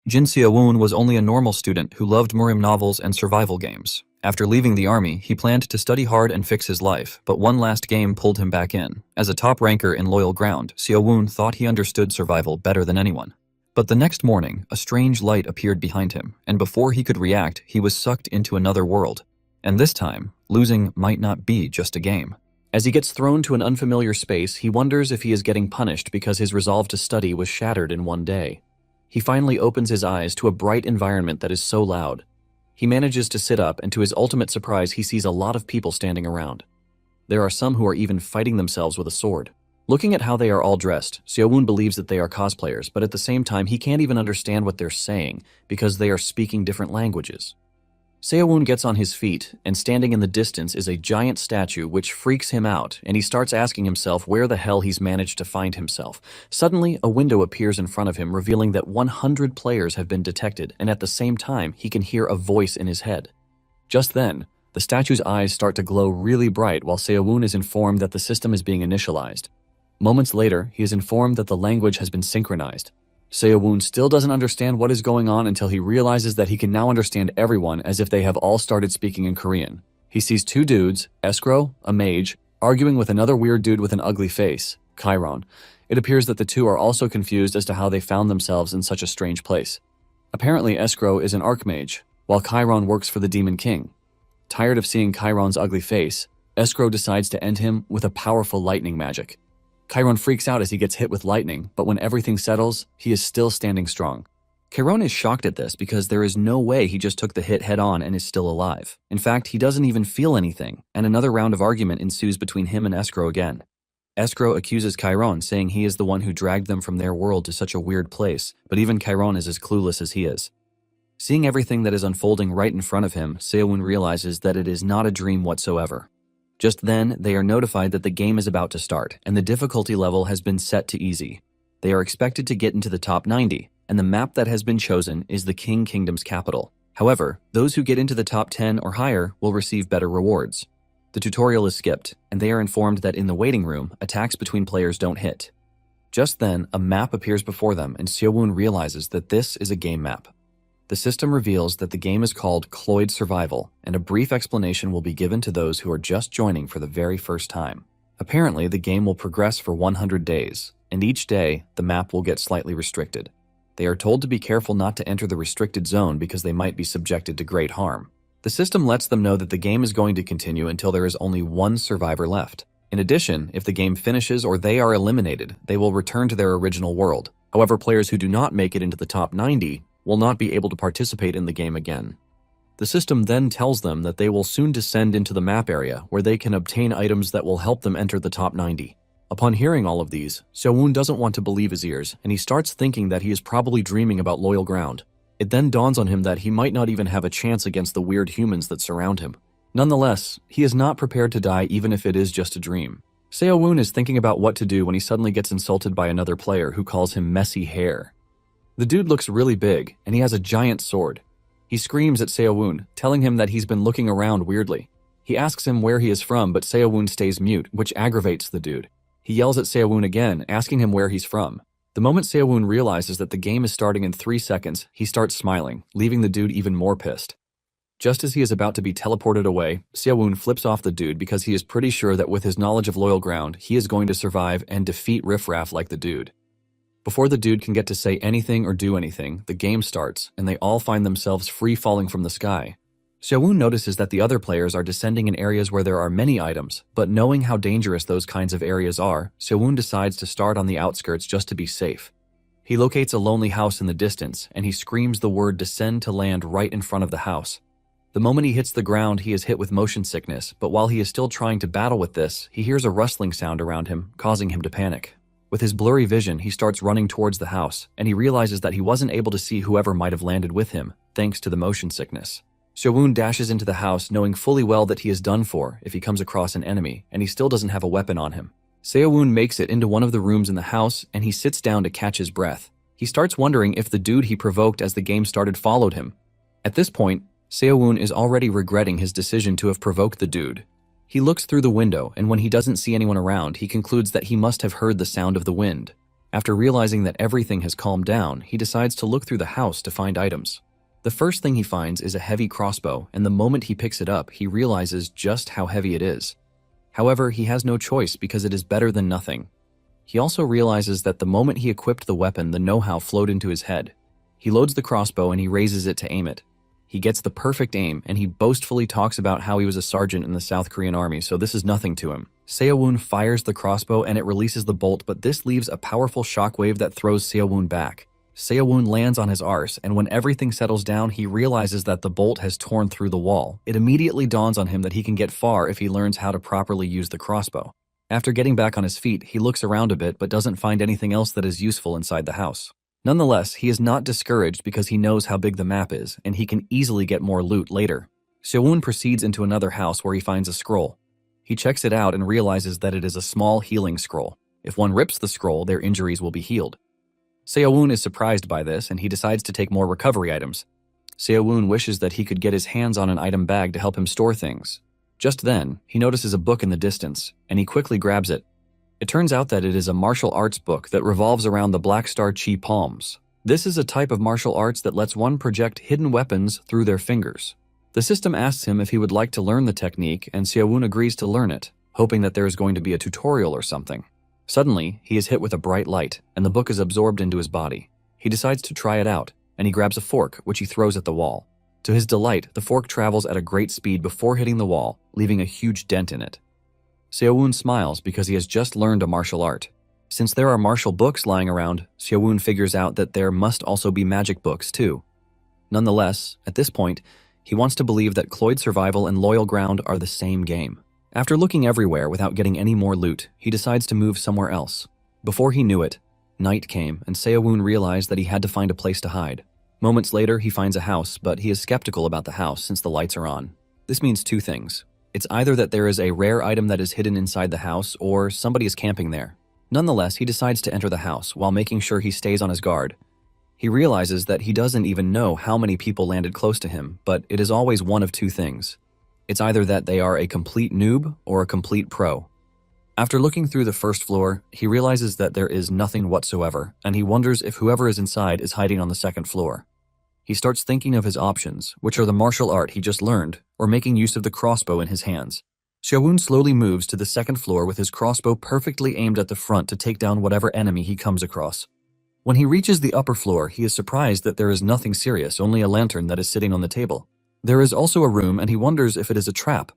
Jin Seowon was only a normal student who loved Murim novels and survival games. After leaving the army, he planned to study hard and fix his life, but one last game pulled him back in. As a top ranker in Loyal Ground, Seowon thought he understood survival better than anyone. But the next morning, a strange light appeared behind him, and before he could react, he was sucked into another world. And this time, losing might not be just a game. As he gets thrown to an unfamiliar space, he wonders if he is getting punished because his resolve to study was shattered in one day. He finally opens his eyes to a bright environment that is so loud. He manages to sit up, and to his ultimate surprise, he sees a lot of people standing around. There are some who are even fighting themselves with a sword. Looking at how they are all dressed, Seowon believes that they are cosplayers, but at the same time, he can't even understand what they're saying because they are speaking different languages. Seowon gets on his feet, and standing in the distance is a giant statue which freaks him out, and he starts asking himself where the hell he's managed to find himself. Suddenly, a window appears in front of him, revealing that 100 players have been detected, and at the same time, he can hear a voice in his head. Just then, the statue's eyes start to glow really bright while Seowon is informed that the system is being initialized. Moments later, he is informed that the language has been synchronized. Seowon still doesn't understand what is going on until he realizes that he can now understand everyone as if they have all started speaking in Korean. He sees two dudes, Escrow, a mage, arguing with another weird dude with an ugly face, Chiron. It appears that the two are also confused as to how they found themselves in such a strange place. Apparently, Escrow is an archmage, while Chiron works for the Demon King. Tired of seeing Chiron's ugly face, Escrow decides to end him with a powerful lightning magic. Chiron freaks out as he gets hit with lightning, but when everything settles, he is still standing strong. Chiron is shocked at this because there is no way he just took the hit head on and is still alive. In fact, he doesn't even feel anything, and another round of argument ensues between him and Escrow again. Escrow accuses Chiron, saying he is the one who dragged them from their world to such a weird place, but even Chiron is as clueless as he is. Seeing everything that is unfolding right in front of him, Seowon realizes that it is not a dream whatsoever. Just then, they are notified that the game is about to start, and the difficulty level has been set to easy. They are expected to get into the top 90, and the map that has been chosen is the King Kingdom's capital. However, those who get into the top 10 or higher will receive better rewards. The tutorial is skipped, and they are informed that in the waiting room, attacks between players don't hit. Just then, a map appears before them, and Seowon realizes that this is a game map. The system reveals that the game is called Cloyd Survival, and a brief explanation will be given to those who are just joining for the very first time. Apparently, the game will progress for 100 days, and each day, the map will get slightly restricted. They are told to be careful not to enter the restricted zone because they might be subjected to great harm. The system lets them know that the game is going to continue until there is only one survivor left. In addition, if the game finishes or they are eliminated, they will return to their original world. However, players who do not make it into the top 90 will not be able to participate in the game again. The system then tells them that they will soon descend into the map area where they can obtain items that will help them enter the top 90. Upon hearing all of these, Seowon doesn't want to believe his ears, and he starts thinking that he is probably dreaming about Loyal Ground. It then dawns on him that he might not even have a chance against the weird humans that surround him. Nonetheless, he is not prepared to die even if it is just a dream. Seowon is thinking about what to do when he suddenly gets insulted by another player who calls him messy hair. The dude looks really big, and he has a giant sword. He screams at Seowon, telling him that he's been looking around weirdly. He asks him where he is from, but Seowon stays mute, which aggravates the dude. He yells at Seowon again, asking him where he's from. The moment Seowon realizes that the game is starting in 3 seconds, he starts smiling, leaving the dude even more pissed. Just as he is about to be teleported away, Seowon flips off the dude because he is pretty sure that with his knowledge of Loyal Ground, he is going to survive and defeat riffraff like the dude. Before the dude can get to say anything or do anything, the game starts, and they all find themselves free falling from the sky. Seowon notices that the other players are descending in areas where there are many items, but knowing how dangerous those kinds of areas are, Seowon decides to start on the outskirts just to be safe. He locates a lonely house in the distance, and he screams the word descend to land right in front of the house. The moment he hits the ground, he is hit with motion sickness, but while he is still trying to battle with this, he hears a rustling sound around him, causing him to panic. With his blurry vision, he starts running towards the house, and he realizes that he wasn't able to see whoever might have landed with him, thanks to the motion sickness. Seowon dashes into the house, knowing fully well that he is done for if he comes across an enemy, and he still doesn't have a weapon on him. Seowon makes it into one of the rooms in the house, and he sits down to catch his breath. He starts wondering if the dude he provoked as the game started followed him. At this point, Seowon is already regretting his decision to have provoked the dude. He looks through the window, and when he doesn't see anyone around, he concludes that he must have heard the sound of the wind. After realizing that everything has calmed down, he decides to look through the house to find items. The first thing he finds is a heavy crossbow, and the moment he picks it up, he realizes just how heavy it is. However, he has no choice because it is better than nothing. He also realizes that the moment he equipped the weapon, the know-how flowed into his head. He loads the crossbow and he raises it to aim it. He gets the perfect aim, and he boastfully talks about how he was a sergeant in the South Korean army, so this is nothing to him. Seo-woon fires the crossbow and it releases the bolt, but this leaves a powerful shockwave that throws Seo-woon back. Seo-woon lands on his arse, and when everything settles down, he realizes that the bolt has torn through the wall. It immediately dawns on him that he can get far if he learns how to properly use the crossbow. After getting back on his feet, he looks around a bit but doesn't find anything else that is useful inside the house. Nonetheless, he is not discouraged because he knows how big the map is, and he can easily get more loot later. Seo-woon proceeds into another house where he finds a scroll. He checks it out and realizes that it is a small healing scroll. If one rips the scroll, their injuries will be healed. Seo-woon is surprised by this, and he decides to take more recovery items. Seo-woon wishes that he could get his hands on an item bag to help him store things. Just then, he notices a book in the distance, and he quickly grabs it. It turns out that it is a martial arts book that revolves around the Black Star Chi palms. This is a type of martial arts that lets one project hidden weapons through their fingers. The system asks him if he would like to learn the technique, and Seo-woon agrees to learn it, hoping that there is going to be a tutorial or something. Suddenly, he is hit with a bright light, and the book is absorbed into his body. He decides to try it out, and he grabs a fork, which he throws at the wall. To his delight, the fork travels at a great speed before hitting the wall, leaving a huge dent in it. Seo-woon smiles because he has just learned a martial art. Since there are martial books lying around, Seo-woon figures out that there must also be magic books too. Nonetheless, at this point, he wants to believe that Cloyd Survival and Loyal Ground are the same game. After looking everywhere without getting any more loot, he decides to move somewhere else. Before he knew it, night came and Seo-woon realized that he had to find a place to hide. Moments later, he finds a house, but he is skeptical about the house since the lights are on. This means two things. It's either that there is a rare item that is hidden inside the house, or somebody is camping there. Nonetheless, he decides to enter the house while making sure he stays on his guard. He realizes that he doesn't even know how many people landed close to him, but it is always one of two things. It's either that they are a complete noob or a complete pro. After looking through the first floor, he realizes that there is nothing whatsoever, and he wonders if whoever is inside is hiding on the second floor. He starts thinking of his options, which are the martial art he just learned, or making use of the crossbow in his hands. Seo-woon slowly moves to the second floor with his crossbow perfectly aimed at the front to take down whatever enemy he comes across. When he reaches the upper floor, he is surprised that there is nothing serious, only a lantern that is sitting on the table. There is also a room, and he wonders if it is a trap.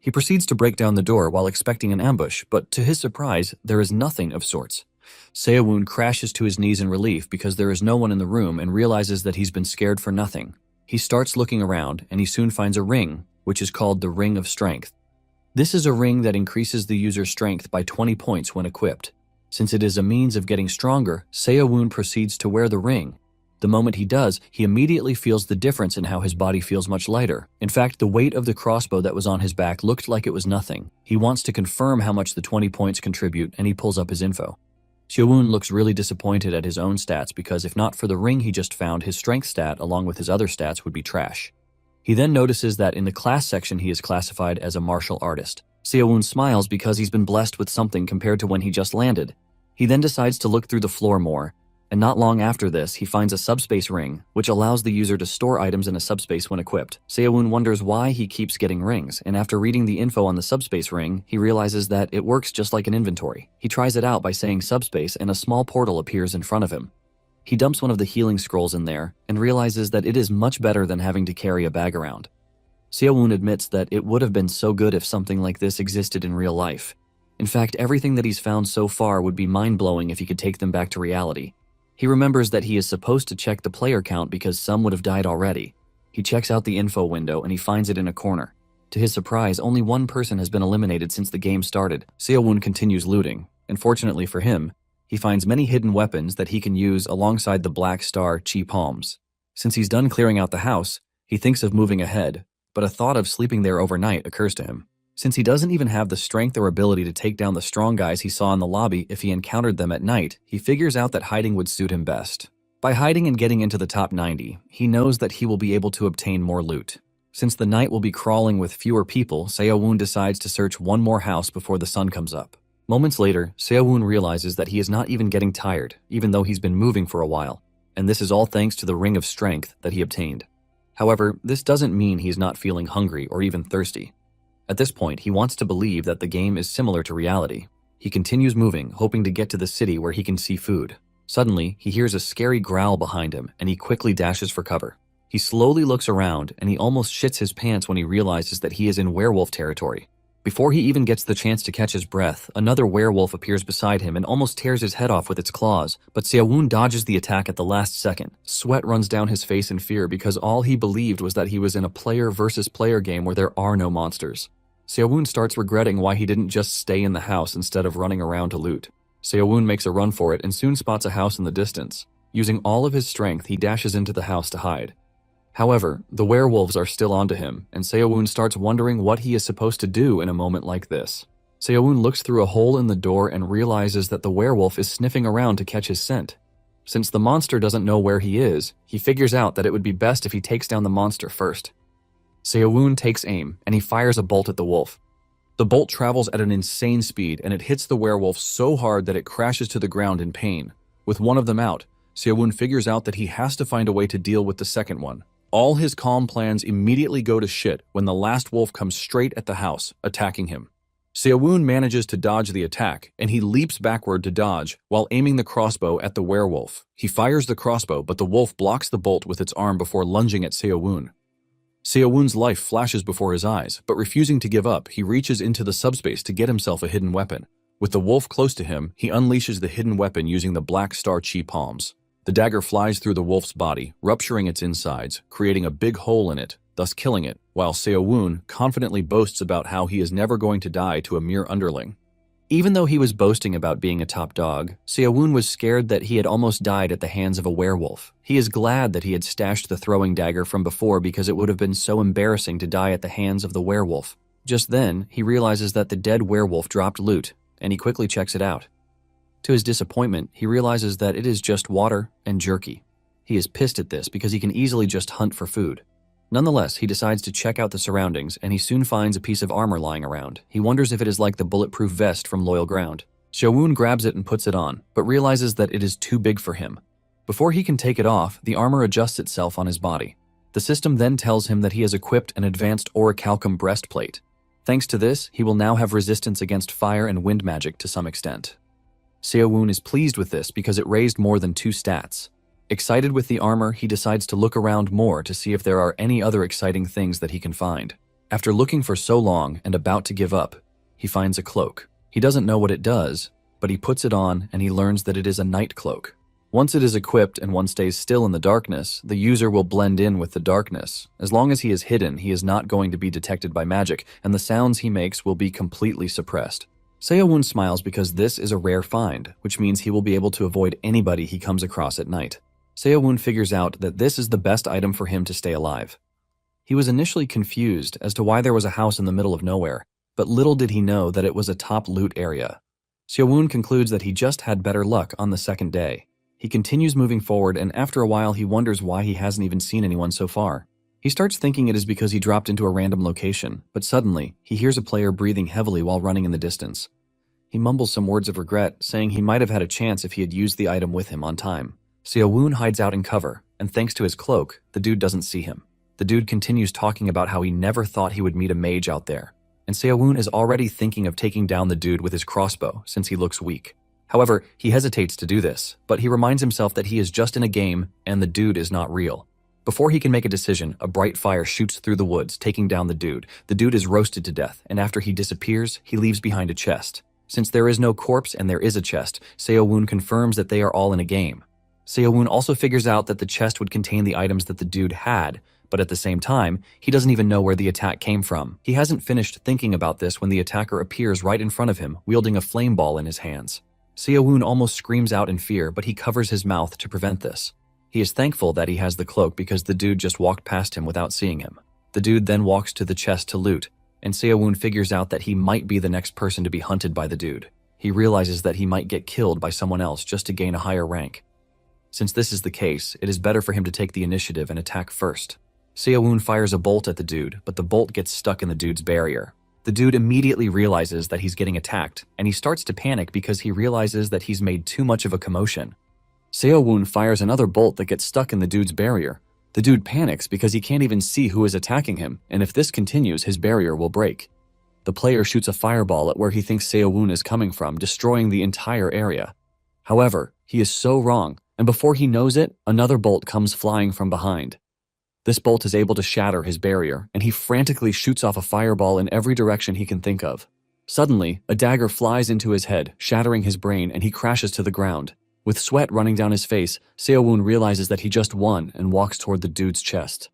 He proceeds to break down the door while expecting an ambush, but to his surprise, there is nothing of sorts. Seo-woon crashes to his knees in relief because there is no one in the room and realizes that he's been scared for nothing. He starts looking around, and he soon finds a ring, which is called the Ring of Strength. This is a ring that increases the user's strength by 20 points when equipped. Since it is a means of getting stronger, Seo-woon proceeds to wear the ring. The moment he does, he immediately feels the difference in how his body feels much lighter. In fact, the weight of the crossbow that was on his back looked like it was nothing. He wants to confirm how much the 20 points contribute, and he pulls up his info. Seo-woon looks really disappointed at his own stats because if not for the ring he just found, his strength stat along with his other stats would be trash. He then notices that in the class section he is classified as a martial artist. Seo-woon smiles because he's been blessed with something compared to when he just landed. He then decides to look through the floor more, and not long after this, he finds a subspace ring, which allows the user to store items in a subspace when equipped. Seo-woon wonders why he keeps getting rings, and after reading the info on the subspace ring, he realizes that it works just like an inventory. He tries it out by saying subspace, and a small portal appears in front of him. He dumps one of the healing scrolls in there, and realizes that it is much better than having to carry a bag around. Seo-woon admits that it would have been so good if something like this existed in real life. In fact, everything that he's found so far would be mind-blowing if he could take them back to reality. He remembers that he is supposed to check the player count because some would have died already. He checks out the info window and he finds it in a corner. To his surprise, only one person has been eliminated since the game started. Seo-woon continues looting, and fortunately for him, he finds many hidden weapons that he can use alongside the Black Star Chi palms. Since he's done clearing out the house, he thinks of moving ahead, but a thought of sleeping there overnight occurs to him. Since he doesn't even have the strength or ability to take down the strong guys he saw in the lobby if he encountered them at night, he figures out that hiding would suit him best. By hiding and getting into the top 90, he knows that he will be able to obtain more loot. Since the night will be crawling with fewer people, Seo-woon decides to search one more house before the sun comes up. Moments later, Seo-woon realizes that he is not even getting tired, even though he's been moving for a while, and this is all thanks to the ring of strength that he obtained. However, this doesn't mean he's not feeling hungry or even thirsty. At this point, he wants to believe that the game is similar to reality. He continues moving, hoping to get to the city where he can see food. Suddenly, he hears a scary growl behind him, and he quickly dashes for cover. He slowly looks around, and he almost shits his pants when he realizes that he is in werewolf territory. Before he even gets the chance to catch his breath, another werewolf appears beside him and almost tears his head off with its claws, but Seo-woon dodges the attack at the last second. Sweat runs down his face in fear because all he believed was that he was in a player versus player game where there are no monsters. Seo-woon starts regretting why he didn't just stay in the house instead of running around to loot. Seo-woon makes a run for it and soon spots a house in the distance. Using all of his strength, he dashes into the house to hide. However, the werewolves are still onto him, and Seo-woon starts wondering what he is supposed to do in a moment like this. Seo-woon looks through a hole in the door and realizes that the werewolf is sniffing around to catch his scent. Since the monster doesn't know where he is, he figures out that it would be best if he takes down the monster first. Seo-woon takes aim, and he fires a bolt at the wolf. The bolt travels at an insane speed, and it hits the werewolf so hard that it crashes to the ground in pain. With one of them out, Seo-woon figures out that he has to find a way to deal with the second one. All his calm plans immediately go to shit when the last wolf comes straight at the house, attacking him. Seo-woon manages to dodge the attack, and he leaps backward to dodge while aiming the crossbow at the werewolf. He fires the crossbow, but the wolf blocks the bolt with its arm before lunging at Seo-woon. Seo-woon's life flashes before his eyes, but refusing to give up, he reaches into the subspace to get himself a hidden weapon. With the wolf close to him, he unleashes the hidden weapon using the Black Star Chi palms. The dagger flies through the wolf's body, rupturing its insides, creating a big hole in it, thus killing it, while Seo-woon confidently boasts about how he is never going to die to a mere underling. Even though he was boasting about being a top dog, Seo-woon was scared that he had almost died at the hands of a werewolf. He is glad that he had stashed the throwing dagger from before because it would have been so embarrassing to die at the hands of the werewolf. Just then, he realizes that the dead werewolf dropped loot, and he quickly checks it out. To his disappointment, he realizes that it is just water and jerky. He is pissed at this because he can easily just hunt for food. Nonetheless, he decides to check out the surroundings, and he soon finds a piece of armor lying around. He wonders if it is like the bulletproof vest from Loyal Ground. Seo-woon grabs it and puts it on, but realizes that it is too big for him. Before he can take it off, the armor adjusts itself on his body. The system then tells him that he has equipped an advanced orichalcum breastplate. Thanks to this, he will now have resistance against fire and wind magic to some extent. Seo-woon is pleased with this because it raised more than 2 stats. Excited with the armor, he decides to look around more to see if there are any other exciting things that he can find. After looking for so long and about to give up, he finds a cloak. He doesn't know what it does, but he puts it on and he learns that it is a night cloak. Once it is equipped and one stays still in the darkness, the user will blend in with the darkness. As long as he is hidden, he is not going to be detected by magic, and the sounds he makes will be completely suppressed. Seo-woon smiles because this is a rare find, which means he will be able to avoid anybody he comes across at night. Seo-woon figures out that this is the best item for him to stay alive. He was initially confused as to why there was a house in the middle of nowhere, but little did he know that it was a top loot area. Seo-woon concludes that he just had better luck on the second day. He continues moving forward, and after a while he wonders why he hasn't even seen anyone so far. He starts thinking it is because he dropped into a random location, but suddenly, he hears a player breathing heavily while running in the distance. He mumbles some words of regret, saying he might have had a chance if he had used the item with him on time. Seo-woon hides out in cover, and thanks to his cloak, the dude doesn't see him. The dude continues talking about how he never thought he would meet a mage out there, and Seo-woon is already thinking of taking down the dude with his crossbow since he looks weak. However, he hesitates to do this, but he reminds himself that he is just in a game and the dude is not real. Before he can make a decision, a bright fire shoots through the woods, taking down the dude. The dude is roasted to death, and after he disappears, he leaves behind a chest. Since there is no corpse and there is a chest, Seo-woon confirms that they are all in a game. Seo-woon also figures out that the chest would contain the items that the dude had, but at the same time, he doesn't even know where the attack came from. He hasn't finished thinking about this when the attacker appears right in front of him, wielding a flame ball in his hands. Seo-woon almost screams out in fear, but he covers his mouth to prevent this. He is thankful that he has the cloak because the dude just walked past him without seeing him. The dude then walks to the chest to loot, and Seo-woon figures out that he might be the next person to be hunted by the dude. He realizes that he might get killed by someone else just to gain a higher rank. Since this is the case, it is better for him to take the initiative and attack first. Seo-woon fires a bolt at the dude, but the bolt gets stuck in the dude's barrier. The dude immediately realizes that he's getting attacked, and he starts to panic because he realizes that he's made too much of a commotion. Seo-woon fires another bolt that gets stuck in the dude's barrier. The dude panics because he can't even see who is attacking him, and if this continues, his barrier will break. The player shoots a fireball at where he thinks Seo-woon is coming from, destroying the entire area. However, he is so wrong, and before he knows it, another bolt comes flying from behind. This bolt is able to shatter his barrier, and he frantically shoots off a fireball in every direction he can think of. Suddenly, a dagger flies into his head, shattering his brain, and he crashes to the ground. With sweat running down his face, Seo-woon realizes that he just won and walks toward the dude's chest.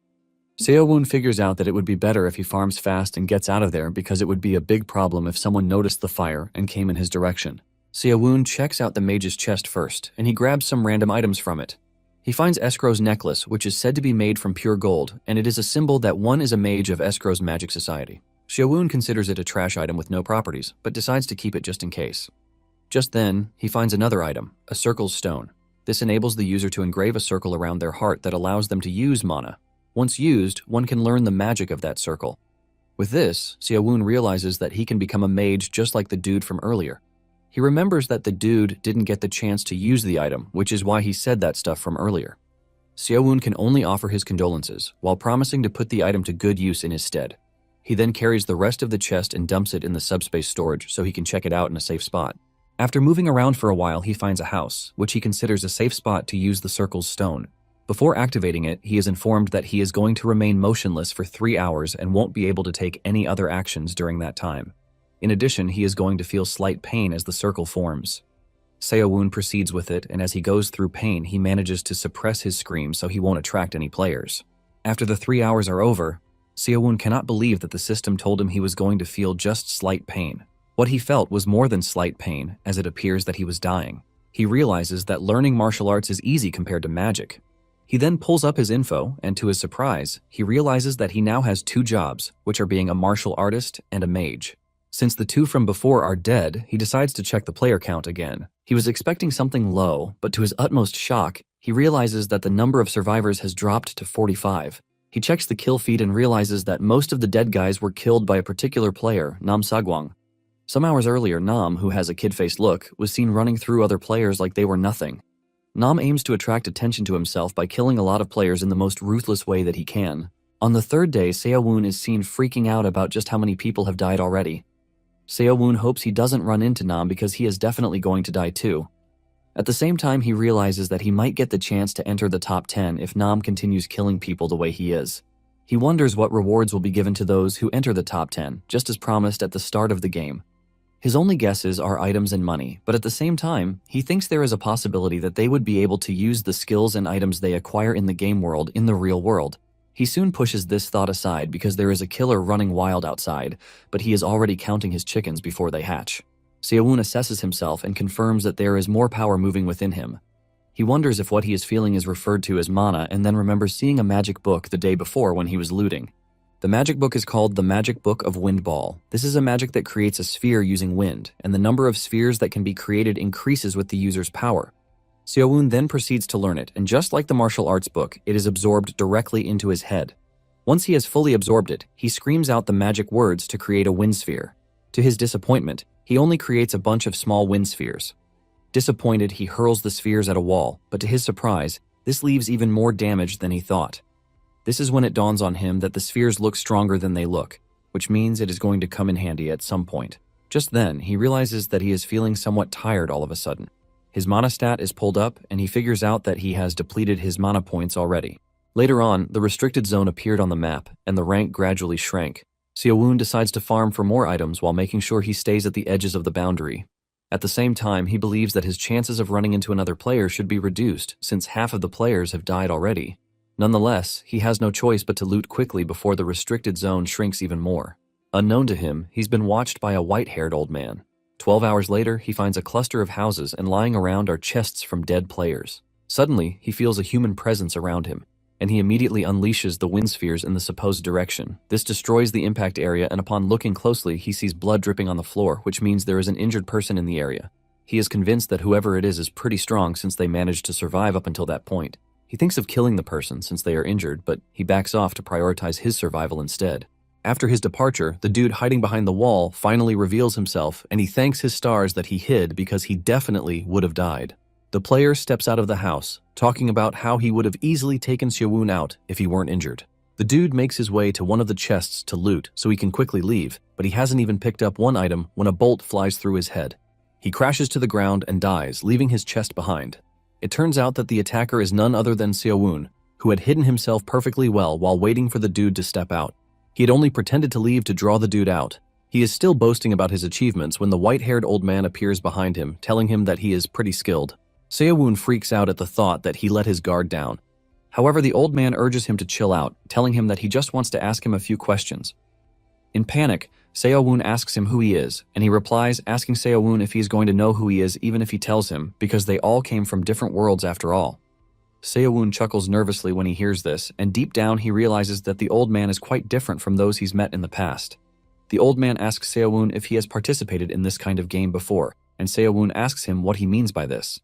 Seo-woon figures out that it would be better if he farms fast and gets out of there because it would be a big problem if someone noticed the fire and came in his direction. Seo-woon checks out the mage's chest first, and he grabs some random items from it. He finds Escrow's necklace, which is said to be made from pure gold, and it is a symbol that one is a mage of Escrow's magic society. Seo-woon considers it a trash item with no properties, but decides to keep it just in case. Just then, he finds another item, a circle's stone. This enables the user to engrave a circle around their heart that allows them to use mana. Once used, one can learn the magic of that circle. With this, Seo-woon realizes that he can become a mage just like the dude from earlier. He remembers that the dude didn't get the chance to use the item, which is why he said that stuff from earlier. Seo-woon can only offer his condolences, while promising to put the item to good use in his stead. He then carries the rest of the chest and dumps it in the subspace storage so he can check it out in a safe spot. After moving around for a while, he finds a house, which he considers a safe spot to use the circle's stone. Before activating it, he is informed that he is going to remain motionless for 3 hours and won't be able to take any other actions during that time. In addition, he is going to feel slight pain as the circle forms. Seo-woon proceeds with it, and as he goes through pain, he manages to suppress his screams so he won't attract any players. After the 3 hours are over, Seo-woon cannot believe that the system told him he was going to feel just slight pain. What he felt was more than slight pain, as it appears that he was dying. He realizes that learning martial arts is easy compared to magic. He then pulls up his info, and to his surprise, he realizes that he now has 2 jobs, which are being a martial artist and a mage. Since the 2 from before are dead, he decides to check the player count again. He was expecting something low, but to his utmost shock, he realizes that the number of survivors has dropped to 45. He checks the kill feed and realizes that most of the dead guys were killed by a particular player, Nam Sagwang. Some hours earlier, Nam, who has a kid-faced look, was seen running through other players like they were nothing. Nam aims to attract attention to himself by killing a lot of players in the most ruthless way that he can. On the 3rd day, Seo-woon is seen freaking out about just how many people have died already. Seo-woon hopes he doesn't run into Nam because he is definitely going to die too. At the same time, he realizes that he might get the chance to enter the top 10 if Nam continues killing people the way he is. He wonders what rewards will be given to those who enter the top 10, just as promised at the start of the game. His only guesses are items and money, but at the same time, he thinks there is a possibility that they would be able to use the skills and items they acquire in the game world in the real world. He soon pushes this thought aside because there is a killer running wild outside, but he is already counting his chickens before they hatch. Seo-woon assesses himself and confirms that there is more power moving within him. He wonders if what he is feeling is referred to as mana and then remembers seeing a magic book the day before when he was looting. The magic book is called the Magic Book of Windball. This is a magic that creates a sphere using wind, and the number of spheres that can be created increases with the user's power. Seo-woon then proceeds to learn it, and just like the martial arts book, it is absorbed directly into his head. Once he has fully absorbed it, he screams out the magic words to create a wind sphere. To his disappointment, he only creates a bunch of small wind spheres. Disappointed, he hurls the spheres at a wall, but to his surprise, this leaves even more damage than he thought. This is when it dawns on him that the spheres look stronger than they look, which means it is going to come in handy at some point. Just then, he realizes that he is feeling somewhat tired all of a sudden. His mana stat is pulled up, and he figures out that he has depleted his mana points already. Later on, the restricted zone appeared on the map, and the rank gradually shrank. Seo-woon decides to farm for more items while making sure he stays at the edges of the boundary. At the same time, he believes that his chances of running into another player should be reduced, since half of the players have died already. Nonetheless, he has no choice but to loot quickly before the restricted zone shrinks even more. Unknown to him, he's been watched by a white-haired old man. 12 hours later, he finds a cluster of houses, and lying around are chests from dead players. Suddenly, he feels a human presence around him, and he immediately unleashes the wind spheres in the supposed direction. This destroys the impact area, and upon looking closely, he sees blood dripping on the floor, which means there is an injured person in the area. He is convinced that whoever it is pretty strong since they managed to survive up until that point. He thinks of killing the person since they are injured, but he backs off to prioritize his survival instead. After his departure, the dude hiding behind the wall finally reveals himself, and he thanks his stars that he hid because he definitely would have died. The player steps out of the house, talking about how he would have easily taken Seowon out if he weren't injured. The dude makes his way to one of the chests to loot so he can quickly leave, but he hasn't even picked up one item when a bolt flies through his head. He crashes to the ground and dies, leaving his chest behind. It turns out that the attacker is none other than Seowon, who had hidden himself perfectly well while waiting for the dude to step out. He had only pretended to leave to draw the dude out. He is still boasting about his achievements when the white-haired old man appears behind him, telling him that he is pretty skilled. Seowon freaks out at the thought that he let his guard down. However, the old man urges him to chill out, telling him that he just wants to ask him a few questions. In panic, Seowon asks him who he is, and he replies asking Seowon if he is going to know who he is even if he tells him, because they all came from different worlds after all. Seowon chuckles nervously when he hears this, and deep down he realizes that the old man is quite different from those he's met in the past. The old man asks Seowon if he has participated in this kind of game before, and Seowon asks him what he means by this.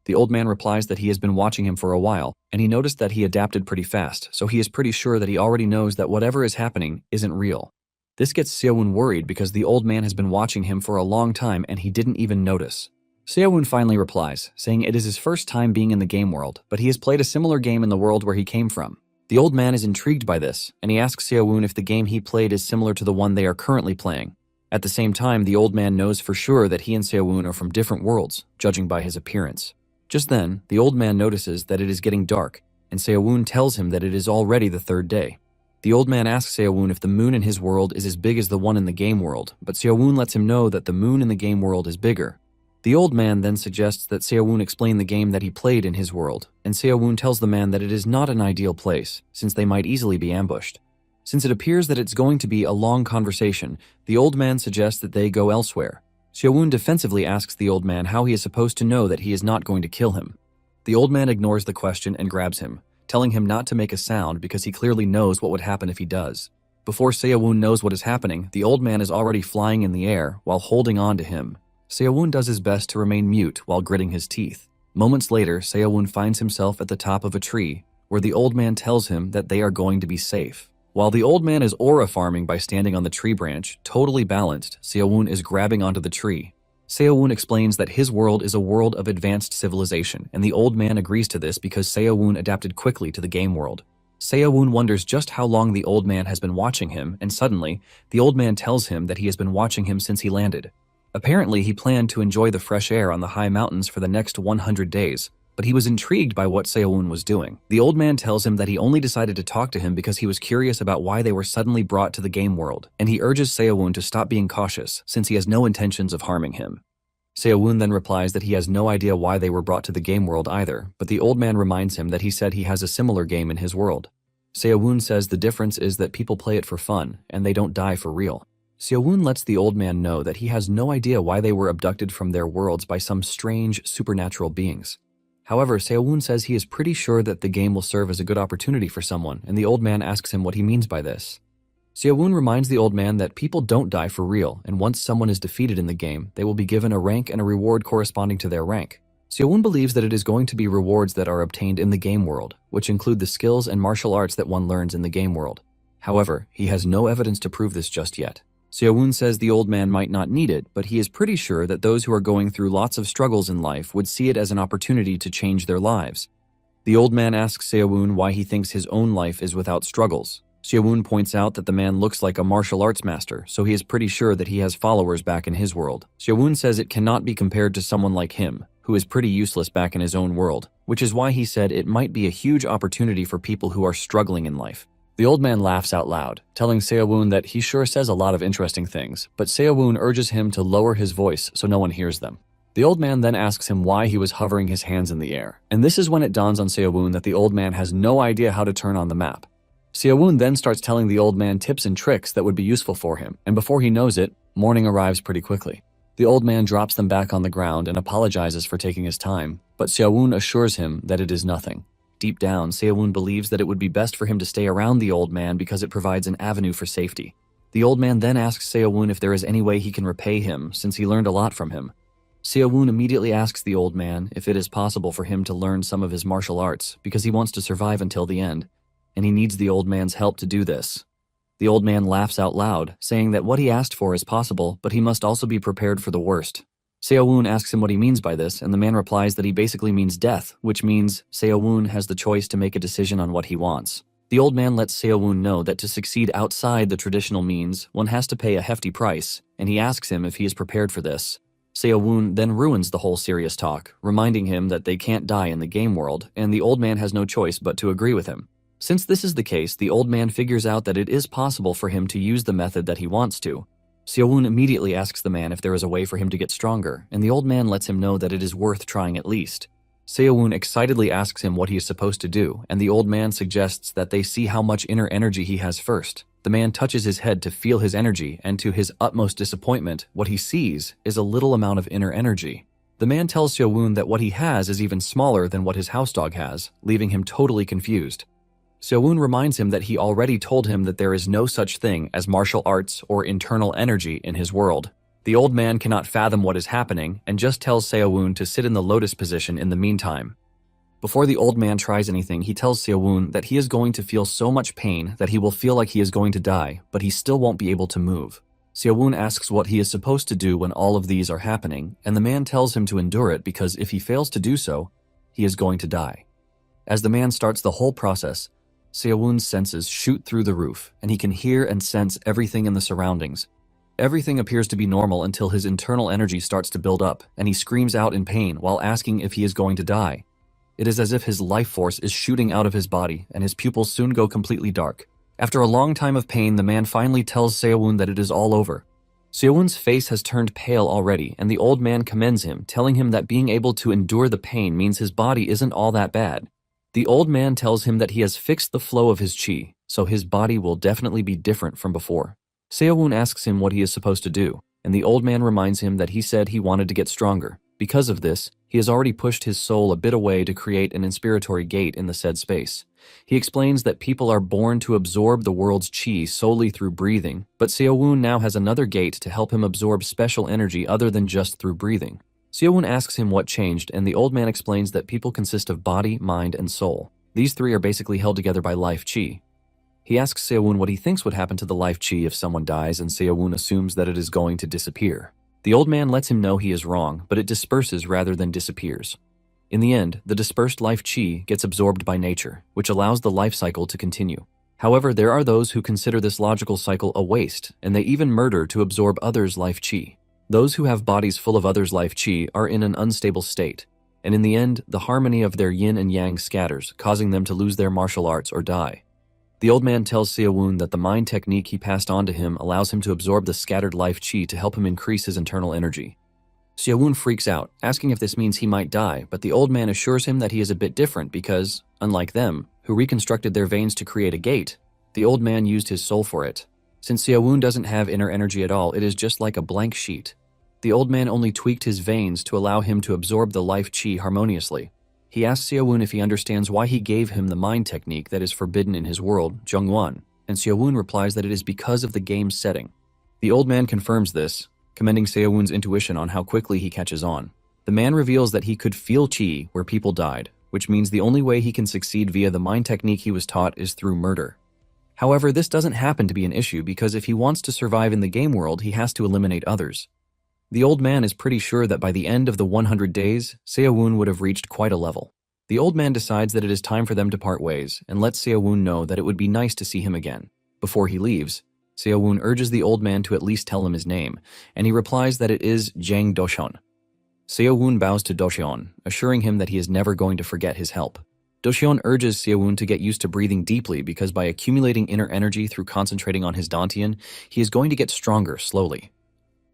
The old man replies that he has been watching him for a while, and he noticed that he adapted pretty fast, so he is pretty sure that he already knows that whatever is happening isn't real. This gets Seowon worried because the old man has been watching him for a long time and he didn't even notice. Seowon finally replies, saying it is his first time being in the game world, but he has played a similar game in the world where he came from. The old man is intrigued by this, and he asks Seowon if the game he played is similar to the one they are currently playing. At the same time, the old man knows for sure that he and Seowon are from different worlds, judging by his appearance. Just then, the old man notices that it is getting dark, and Seowon tells him that it is already the third day. The old man asks Seowon if the moon in his world is as big as the one in the game world, but Seowon lets him know that the moon in the game world is bigger. The old man then suggests that Seowon explain the game that he played in his world, and Seowon tells the man that it is not an ideal place, since they might easily be ambushed. Since it appears that it's going to be a long conversation, the old man suggests that they go elsewhere. Seowon defensively asks the old man how he is supposed to know that he is not going to kill him. The old man ignores the question and grabs him, telling him not to make a sound because he clearly knows what would happen if he does. Before Seowon knows what is happening, the old man is already flying in the air while holding on to him. Seowon does his best to remain mute while gritting his teeth. Moments later, Seowon finds himself at the top of a tree, where the old man tells him that they are going to be safe. While the old man is aura farming by standing on the tree branch, totally balanced, Seowon is grabbing onto the tree. Seowon explains that his world is a world of advanced civilization, and the old man agrees to this because Seowon adapted quickly to the game world. Seowon wonders just how long the old man has been watching him, and suddenly, the old man tells him that he has been watching him since he landed. Apparently, he planned to enjoy the fresh air on the high mountains for the next 100 days, but he was intrigued by what Seowon was doing. The old man tells him that he only decided to talk to him because he was curious about why they were suddenly brought to the game world, and he urges Seowon to stop being cautious since he has no intentions of harming him. Seowon then replies that he has no idea why they were brought to the game world either, but the old man reminds him that he said he has a similar game in his world. Seowon says the difference is that people play it for fun, and they don't die for real. Seowon lets the old man know that he has no idea why they were abducted from their worlds by some strange, supernatural beings. However, Seowon says he is pretty sure that the game will serve as a good opportunity for someone, and the old man asks him what he means by this. Seowon reminds the old man that people don't die for real, and once someone is defeated in the game, they will be given a rank and a reward corresponding to their rank. Seowon believes that it is going to be rewards that are obtained in the game world, which include the skills and martial arts that one learns in the game world. However, he has no evidence to prove this just yet. Seowon says the old man might not need it, but he is pretty sure that those who are going through lots of struggles in life would see it as an opportunity to change their lives. The old man asks Seowon why he thinks his own life is without struggles. Seowon points out that the man looks like a martial arts master, so he is pretty sure that he has followers back in his world. Seowon says it cannot be compared to someone like him, who is pretty useless back in his own world, which is why he said it might be a huge opportunity for people who are struggling in life. The old man laughs out loud, telling Seowon that he sure says a lot of interesting things, but Seowon urges him to lower his voice so no one hears them. The old man then asks him why he was hovering his hands in the air, and this is when it dawns on Seowon that the old man has no idea how to turn on the map. Seowon then starts telling the old man tips and tricks that would be useful for him, and before he knows it, morning arrives pretty quickly. The old man drops them back on the ground and apologizes for taking his time, but Seowon assures him that it is nothing. Deep down, Seowon believes that it would be best for him to stay around the old man because it provides an avenue for safety. The old man then asks Seowon if there is any way he can repay him, since he learned a lot from him. Seowon immediately asks the old man if it is possible for him to learn some of his martial arts because he wants to survive until the end, and he needs the old man's help to do this. The old man laughs out loud, saying that what he asked for is possible, but he must also be prepared for the worst. Seo-woon asks him what he means by this, and the man replies that he basically means death, which means Seo-woon has the choice to make a decision on what he wants. The old man lets Seo-woon know that to succeed outside the traditional means, one has to pay a hefty price, and he asks him if he is prepared for this. Seo-woon then ruins the whole serious talk, reminding him that they can't die in the game world, and the old man has no choice but to agree with him. Since this is the case, the old man figures out that it is possible for him to use the method that he wants to. Seo-woon immediately asks the man if there is a way for him to get stronger, and the old man lets him know that it is worth trying at least. Seo-woon excitedly asks him what he is supposed to do, and the old man suggests that they see how much inner energy he has first. The man touches his head to feel his energy, and to his utmost disappointment, what he sees is a little amount of inner energy. The man tells Seo-woon that what he has is even smaller than what his house dog has, leaving him totally confused. Seo-woon reminds him that he already told him that there is no such thing as martial arts or internal energy in his world. The old man cannot fathom what is happening and just tells Seo-woon to sit in the lotus position in the meantime. Before the old man tries anything, he tells Seo-woon that he is going to feel so much pain that he will feel like he is going to die, but he still won't be able to move. Seo-woon asks what he is supposed to do when all of these are happening, and the man tells him to endure it because if he fails to do so, he is going to die. As the man starts the whole process, Seo-woon's senses shoot through the roof, and he can hear and sense everything in the surroundings. Everything appears to be normal until his internal energy starts to build up, and he screams out in pain while asking if he is going to die. It is as if his life force is shooting out of his body, and his pupils soon go completely dark. After a long time of pain, the man finally tells Seo-woon that it is all over. Seo-woon's face has turned pale already, and the old man commends him, telling him that being able to endure the pain means his body isn't all that bad. The old man tells him that he has fixed the flow of his chi, so his body will definitely be different from before. Seo-woon asks him what he is supposed to do, and the old man reminds him that he said he wanted to get stronger. Because of this, he has already pushed his soul a bit away to create an inspiratory gate in the said space. He explains that people are born to absorb the world's chi solely through breathing, but Seo-woon now has another gate to help him absorb special energy other than just through breathing. Seo-woon asks him what changed, and the old man explains that people consist of body, mind, and soul. These three are basically held together by life chi. He asks Seo-woon what he thinks would happen to the life chi if someone dies, and Seo-woon assumes that it is going to disappear. The old man lets him know he is wrong, but it disperses rather than disappears. In the end, the dispersed life chi gets absorbed by nature, which allows the life cycle to continue. However, there are those who consider this logical cycle a waste, and they even murder to absorb others' life chi. Those who have bodies full of others' life chi are in an unstable state, and in the end, the harmony of their yin and yang scatters, causing them to lose their martial arts or die. The old man tells Seo-woon that the mind technique he passed on to him allows him to absorb the scattered life chi to help him increase his internal energy. Seo-woon freaks out, asking if this means he might die, but the old man assures him that he is a bit different because, unlike them, who reconstructed their veins to create a gate, the old man used his soul for it. Since Seo-woon doesn't have inner energy at all, it is just like a blank sheet. The old man only tweaked his veins to allow him to absorb the life chi harmoniously. He asks Seo-woon if he understands why he gave him the mind technique that is forbidden in his world, Jungwon, and Seo-woon replies that it is because of the game's setting. The old man confirms this, commending Seo-woon's intuition on how quickly he catches on. The man reveals that he could feel chi where people died, which means the only way he can succeed via the mind technique he was taught is through murder. However, this doesn't happen to be an issue because if he wants to survive in the game world, he has to eliminate others. The old man is pretty sure that by the end of the 100 days, Seo-woon would have reached quite a level. The old man decides that it is time for them to part ways and lets Seo-woon know that it would be nice to see him again. Before he leaves, Seo-woon urges the old man to at least tell him his name, and he replies that it is Jang Doshon. Seo-woon bows to Doshon, assuring him that he is never going to forget his help. Doshon urges Seo-woon to get used to breathing deeply because by accumulating inner energy through concentrating on his dantian, he is going to get stronger slowly.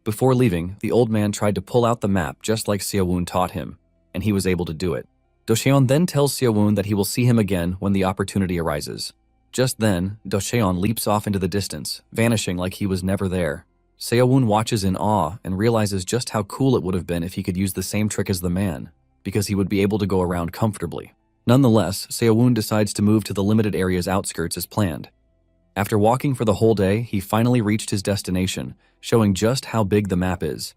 Before leaving, the old man tried to pull out the map just like Seo-woon taught him, and he was able to do it. Doshon then tells Seo-woon that he will see him again when the opportunity arises. Just then, Doshon leaps off into the distance, vanishing like he was never there. Seo-woon watches in awe and realizes just how cool it would have been if he could use the same trick as the man, because he would be able to go around comfortably. Nonetheless, Seo-woon decides to move to the limited area's outskirts as planned. After walking for the whole day, he finally reached his destination, showing just how big the map is.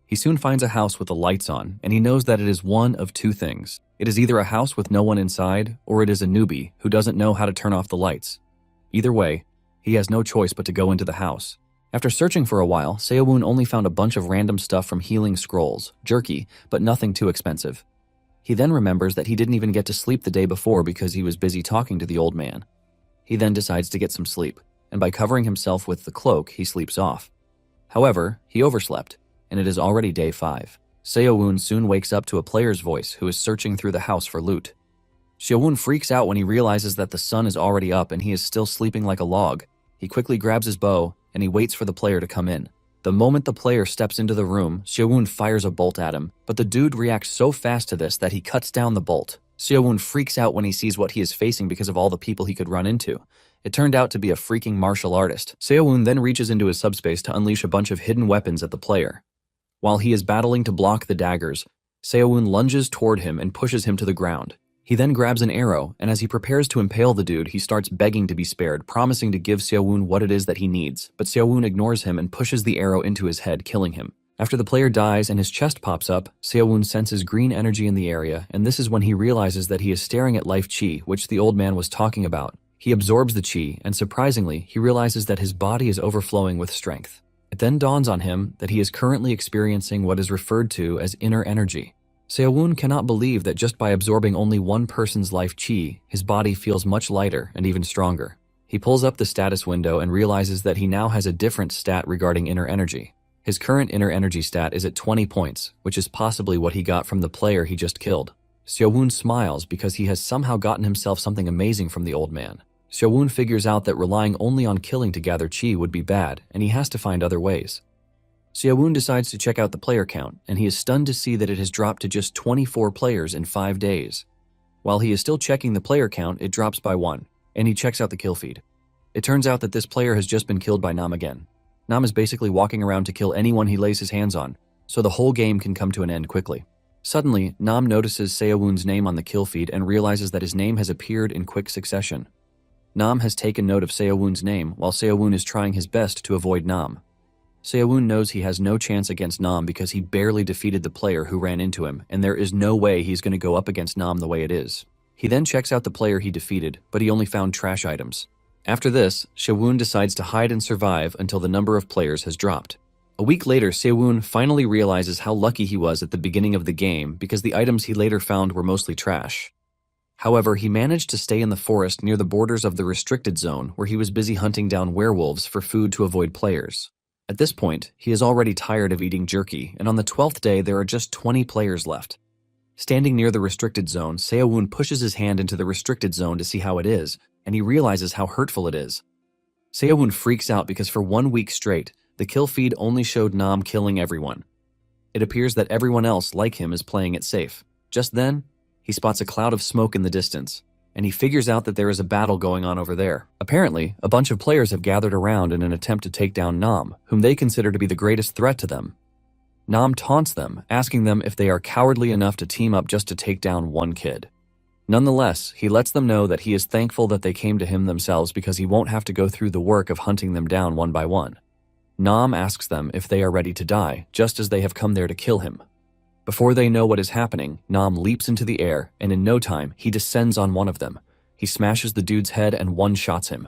He soon finds a house with the lights on, and he knows that it is one of two things. It is either a house with no one inside, or it is a newbie who doesn't know how to turn off the lights. Either way, He has no choice but to go into the house. After searching for a while, Seo-woon only found a bunch of random stuff from healing scrolls, jerky, but nothing too expensive. He then remembers that he didn't even get to sleep the day before because he was busy talking to the old man. He then decides to get some sleep, and by covering himself with the cloak, he sleeps off. However, he overslept, and it is already day 5. Seo-woon soon wakes up to a player's voice who is searching through the house for loot. Seo-woon freaks out when he realizes that the sun is already up and he is still sleeping like a log. He quickly grabs his bow, and he waits for the player to come in. The moment the player steps into the room, Seo-woon fires a bolt at him, but the dude reacts so fast to this that he cuts down the bolt. Seo-woon freaks out when he sees what he is facing because of all the people he could run into. It turned out to be a freaking martial artist. Seo-woon then reaches into his subspace to unleash a bunch of hidden weapons at the player. While he is battling to block the daggers, Seo-woon lunges toward him and pushes him to the ground. He then grabs an arrow, and as he prepares to impale the dude, he starts begging to be spared, promising to give Seo-woon what it is that he needs, but Seo-woon ignores him and pushes the arrow into his head, killing him. After the player dies and his chest pops up, Seo-woon senses green energy in the area, and this is when he realizes that he is staring at life chi, which the old man was talking about. He absorbs the chi, and surprisingly, he realizes that his body is overflowing with strength. It then dawns on him that he is currently experiencing what is referred to as inner energy. Seo-woon cannot believe that just by absorbing only one person's life chi, his body feels much lighter and even stronger. He pulls up the status window and realizes that he now has a different stat regarding inner energy. His current inner energy stat is at 20 points, which is possibly what he got from the player he just killed. Seo-woon smiles because he has somehow gotten himself something amazing from the old man. Seo-woon figures out that relying only on killing to gather chi would be bad, and he has to find other ways. Seo-woon decides to check out the player count, and he is stunned to see that it has dropped to just 24 players in 5 days. While he is still checking the player count, it drops by 1, and he checks out the kill feed. It turns out that this player has just been killed by Nam again. Nam is basically walking around to kill anyone he lays his hands on, so the whole game can come to an end quickly. Suddenly, Nam notices Seo-woon's name on the kill feed and realizes that his name has appeared in quick succession. Nam has taken note of Seo-woon's name, while Seo-woon is trying his best to avoid Nam. Seo-woon knows he has no chance against Nam because he barely defeated the player who ran into him, and there is no way he's going to go up against Nam the way it is. He then checks out the player he defeated, but he only found trash items. After this, Seo-woon decides to hide and survive until the number of players has dropped. A week later, Seo-woon finally realizes how lucky he was at the beginning of the game because the items he later found were mostly trash. However, he managed to stay in the forest near the borders of the restricted zone where he was busy hunting down werewolves for food to avoid players. At this point, he is already tired of eating jerky, and on the 12th day there are just 20 players left. Standing near the restricted zone, Seo-woon pushes his hand into the restricted zone to see how it is, and he realizes how hurtful it is. Seo-woon freaks out because for 1 week straight, the kill feed only showed Nam killing everyone. It appears that everyone else, like him, is playing it safe. Just then, he spots a cloud of smoke in the distance, and he figures out that there is a battle going on over there. Apparently, a bunch of players have gathered around in an attempt to take down Nam, whom they consider to be the greatest threat to them. Nam taunts them, asking them if they are cowardly enough to team up just to take down one kid. Nonetheless, he lets them know that he is thankful that they came to him themselves because he won't have to go through the work of hunting them down one by one. Nam asks them if they are ready to die, just as they have come there to kill him. Before they know what is happening, Nam leaps into the air, and in no time, he descends on one of them. He smashes the dude's head and one-shots him.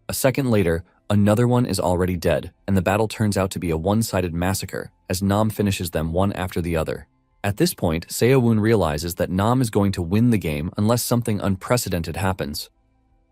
A second later, another one is already dead, and the battle turns out to be a one-sided massacre, as Nam finishes them one after the other. At this point, Seo-woon realizes that Nam is going to win the game unless something unprecedented happens.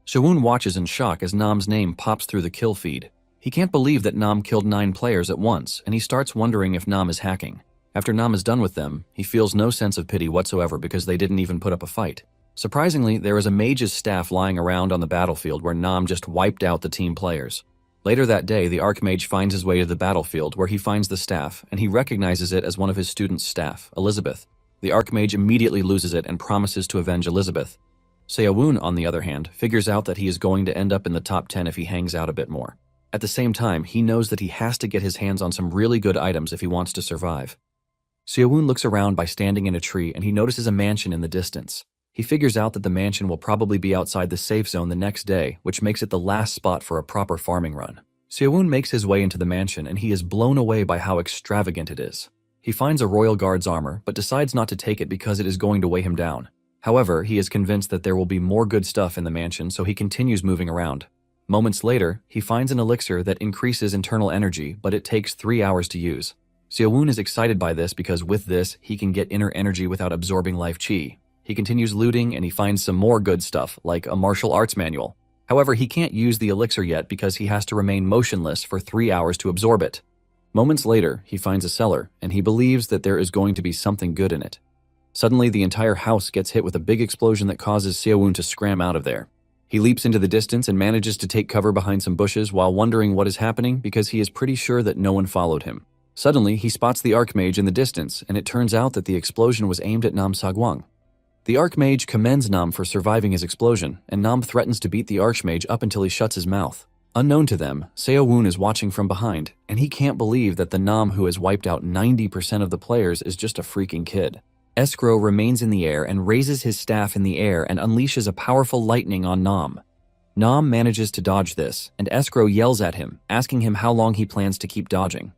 Seo-woon watches in shock as Nam's name pops through the kill feed. He can't believe that Nam killed 9 players at once, and he starts wondering if Nam is hacking. After Nam is done with them, he feels no sense of pity whatsoever because they didn't even put up a fight. Surprisingly, there is a mage's staff lying around on the battlefield where Nam just wiped out the team players. Later that day, the archmage finds his way to the battlefield where he finds the staff, and he recognizes it as one of his students' staff, Elizabeth. The archmage immediately loses it and promises to avenge Elizabeth. Seo-woon, on the other hand, figures out that he is going to end up in the top 10 if he hangs out a bit more. At the same time, he knows that he has to get his hands on some really good items if he wants to survive. Seo-woon looks around by standing in a tree and he notices a mansion in the distance. He figures out that the mansion will probably be outside the safe zone the next day, which makes it the last spot for a proper farming run. Seo-woon makes his way into the mansion and he is blown away by how extravagant it is. He finds a royal guard's armor, but decides not to take it because it is going to weigh him down. However, he is convinced that there will be more good stuff in the mansion, so he continues moving around. Moments later, he finds an elixir that increases internal energy, but it takes 3 hours to use. Seo-woon is excited by this because with this, he can get inner energy without absorbing life chi. He continues looting and he finds some more good stuff, like a martial arts manual. However, he can't use the elixir yet because he has to remain motionless for 3 hours to absorb it. Moments later, he finds a cellar, and he believes that there is going to be something good in it. Suddenly, the entire house gets hit with a big explosion that causes Seo-woon to scram out of there. He leaps into the distance and manages to take cover behind some bushes while wondering what is happening because he is pretty sure that no one followed him. Suddenly, he spots the Archmage in the distance, and it turns out that the explosion was aimed at Nam Sagwang. The Archmage commends Nam for surviving his explosion, and Nam threatens to beat the Archmage up until he shuts his mouth. Unknown to them, Seo-woon is watching from behind, and he can't believe that the Nam who has wiped out 90% of the players is just a freaking kid. Escrow remains in the air and raises his staff in the air and unleashes a powerful lightning on Nam. Nam manages to dodge this, and Escrow yells at him, asking him how long he plans to keep dodging.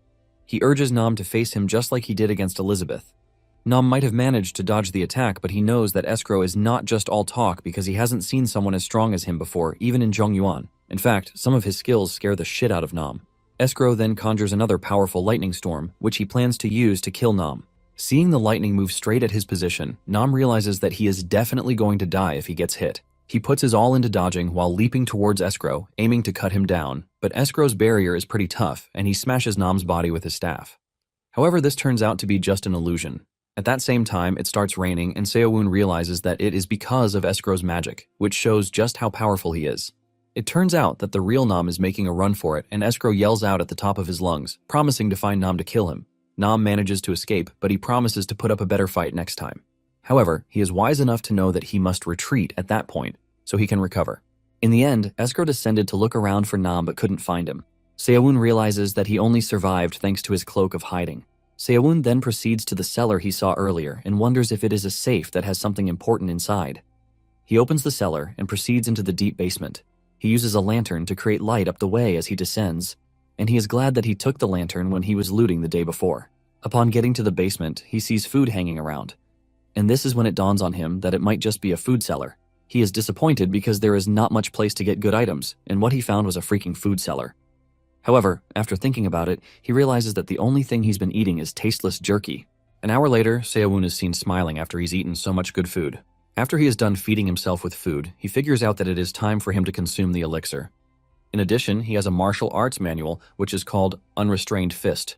He urges Nam to face him just like he did against Elizabeth. Nam might have managed to dodge the attack, but he knows that Escrow is not just all talk because he hasn't seen someone as strong as him before, even in Zhongyuan. In fact, some of his skills scare the shit out of Nam. Escrow then conjures another powerful lightning storm, which he plans to use to kill Nam. Seeing the lightning move straight at his position, Nam realizes that he is definitely going to die if he gets hit. He puts his all into dodging while leaping towards Escrow, aiming to cut him down, but Escrow's barrier is pretty tough, and he smashes Nam's body with his staff. However, this turns out to be just an illusion. At that same time, it starts raining, and Seo-woon realizes that it is because of Escrow's magic, which shows just how powerful he is. It turns out that the real Nam is making a run for it, and Escrow yells out at the top of his lungs, promising to find Nam to kill him. Nam manages to escape, but he promises to put up a better fight next time. However, he is wise enough to know that he must retreat at that point, so he can recover. In the end, Escrow descended to look around for Nam but couldn't find him. Seo-woon realizes that he only survived thanks to his cloak of hiding. Seo-woon then proceeds to the cellar he saw earlier and wonders if it is a safe that has something important inside. He opens the cellar and proceeds into the deep basement. He uses a lantern to create light up the way as he descends, and he is glad that he took the lantern when he was looting the day before. Upon getting to the basement, he sees food hanging around, and this is when it dawns on him that it might just be a food cellar. He is disappointed because there is not much place to get good items, and what he found was a freaking food cellar. However, after thinking about it, he realizes that the only thing he's been eating is tasteless jerky. An hour later, Seo-woon is seen smiling after he's eaten so much good food. After he is done feeding himself with food, he figures out that it is time for him to consume the elixir. In addition, he has a martial arts manual, which is called Unrestrained Fist.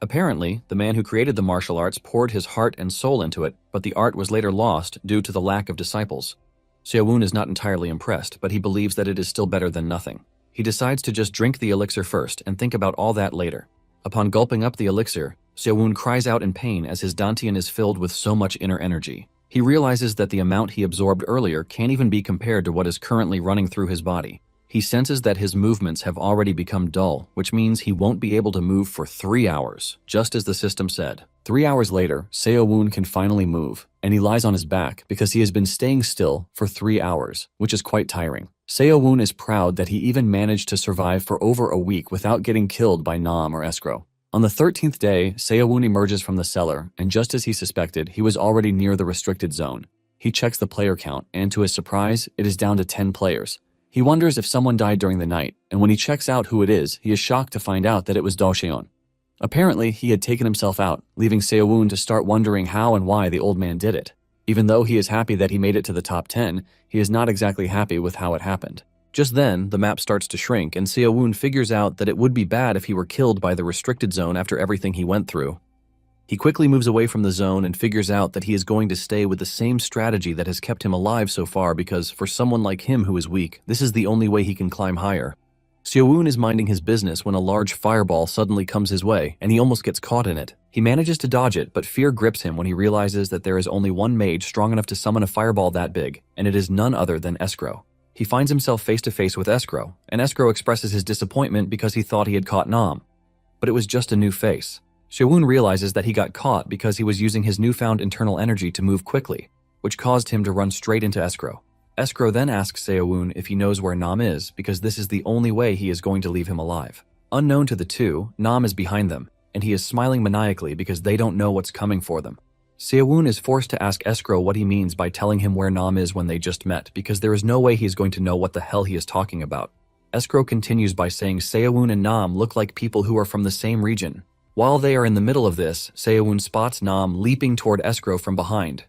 Apparently, the man who created the martial arts poured his heart and soul into it, but the art was later lost due to the lack of disciples. Seo-woon is not entirely impressed, but he believes that it is still better than nothing. He decides to just drink the elixir first and think about all that later. Upon gulping up the elixir, Seo-woon cries out in pain as his dantian is filled with so much inner energy. He realizes that the amount he absorbed earlier can't even be compared to what is currently running through his body. He senses that his movements have already become dull, which means he won't be able to move for 3 hours, just as the system said. 3 hours later, Seo-woon can finally move, and he lies on his back because he has been staying still for 3 hours, which is quite tiring. Seo-woon is proud that he even managed to survive for over a week without getting killed by Nam or Escrow. On the 13th day, Seo-woon emerges from the cellar, and just as he suspected, he was already near the restricted zone. He checks the player count, and to his surprise, it is down to 10 players. He wonders if someone died during the night, and when he checks out who it is, he is shocked to find out that it was Do-cheon. Apparently, he had taken himself out, leaving Seo-woon to start wondering how and why the old man did it. Even though he is happy that he made it to the top 10, he is not exactly happy with how it happened. Just then, the map starts to shrink, and Seo-woon figures out that it would be bad if he were killed by the restricted zone after everything he went through. He quickly moves away from the zone and figures out that he is going to stay with the same strategy that has kept him alive so far because, for someone like him who is weak, this is the only way he can climb higher. Seo-woon is minding his business when a large fireball suddenly comes his way, and he almost gets caught in it. He manages to dodge it, but fear grips him when he realizes that there is only one mage strong enough to summon a fireball that big, and it is none other than Escrow. He finds himself face to face with Escrow, and Escrow expresses his disappointment because he thought he had caught Nam. But it was just a new face. Seo-woon realizes that he got caught because he was using his newfound internal energy to move quickly, which caused him to run straight into Escrow. Escrow then asks Seo-woon if he knows where Nam is because this is the only way he is going to leave him alive. Unknown to the two, Nam is behind them, and he is smiling maniacally because they don't know what's coming for them. Seo-woon is forced to ask Escrow what he means by telling him where Nam is when they just met because there is no way he is going to know what the hell he is talking about. Escrow continues by saying Seo-woon and Nam look like people who are from the same region. While they are in the middle of this, Seo-woon spots Nam leaping toward Escrow from behind.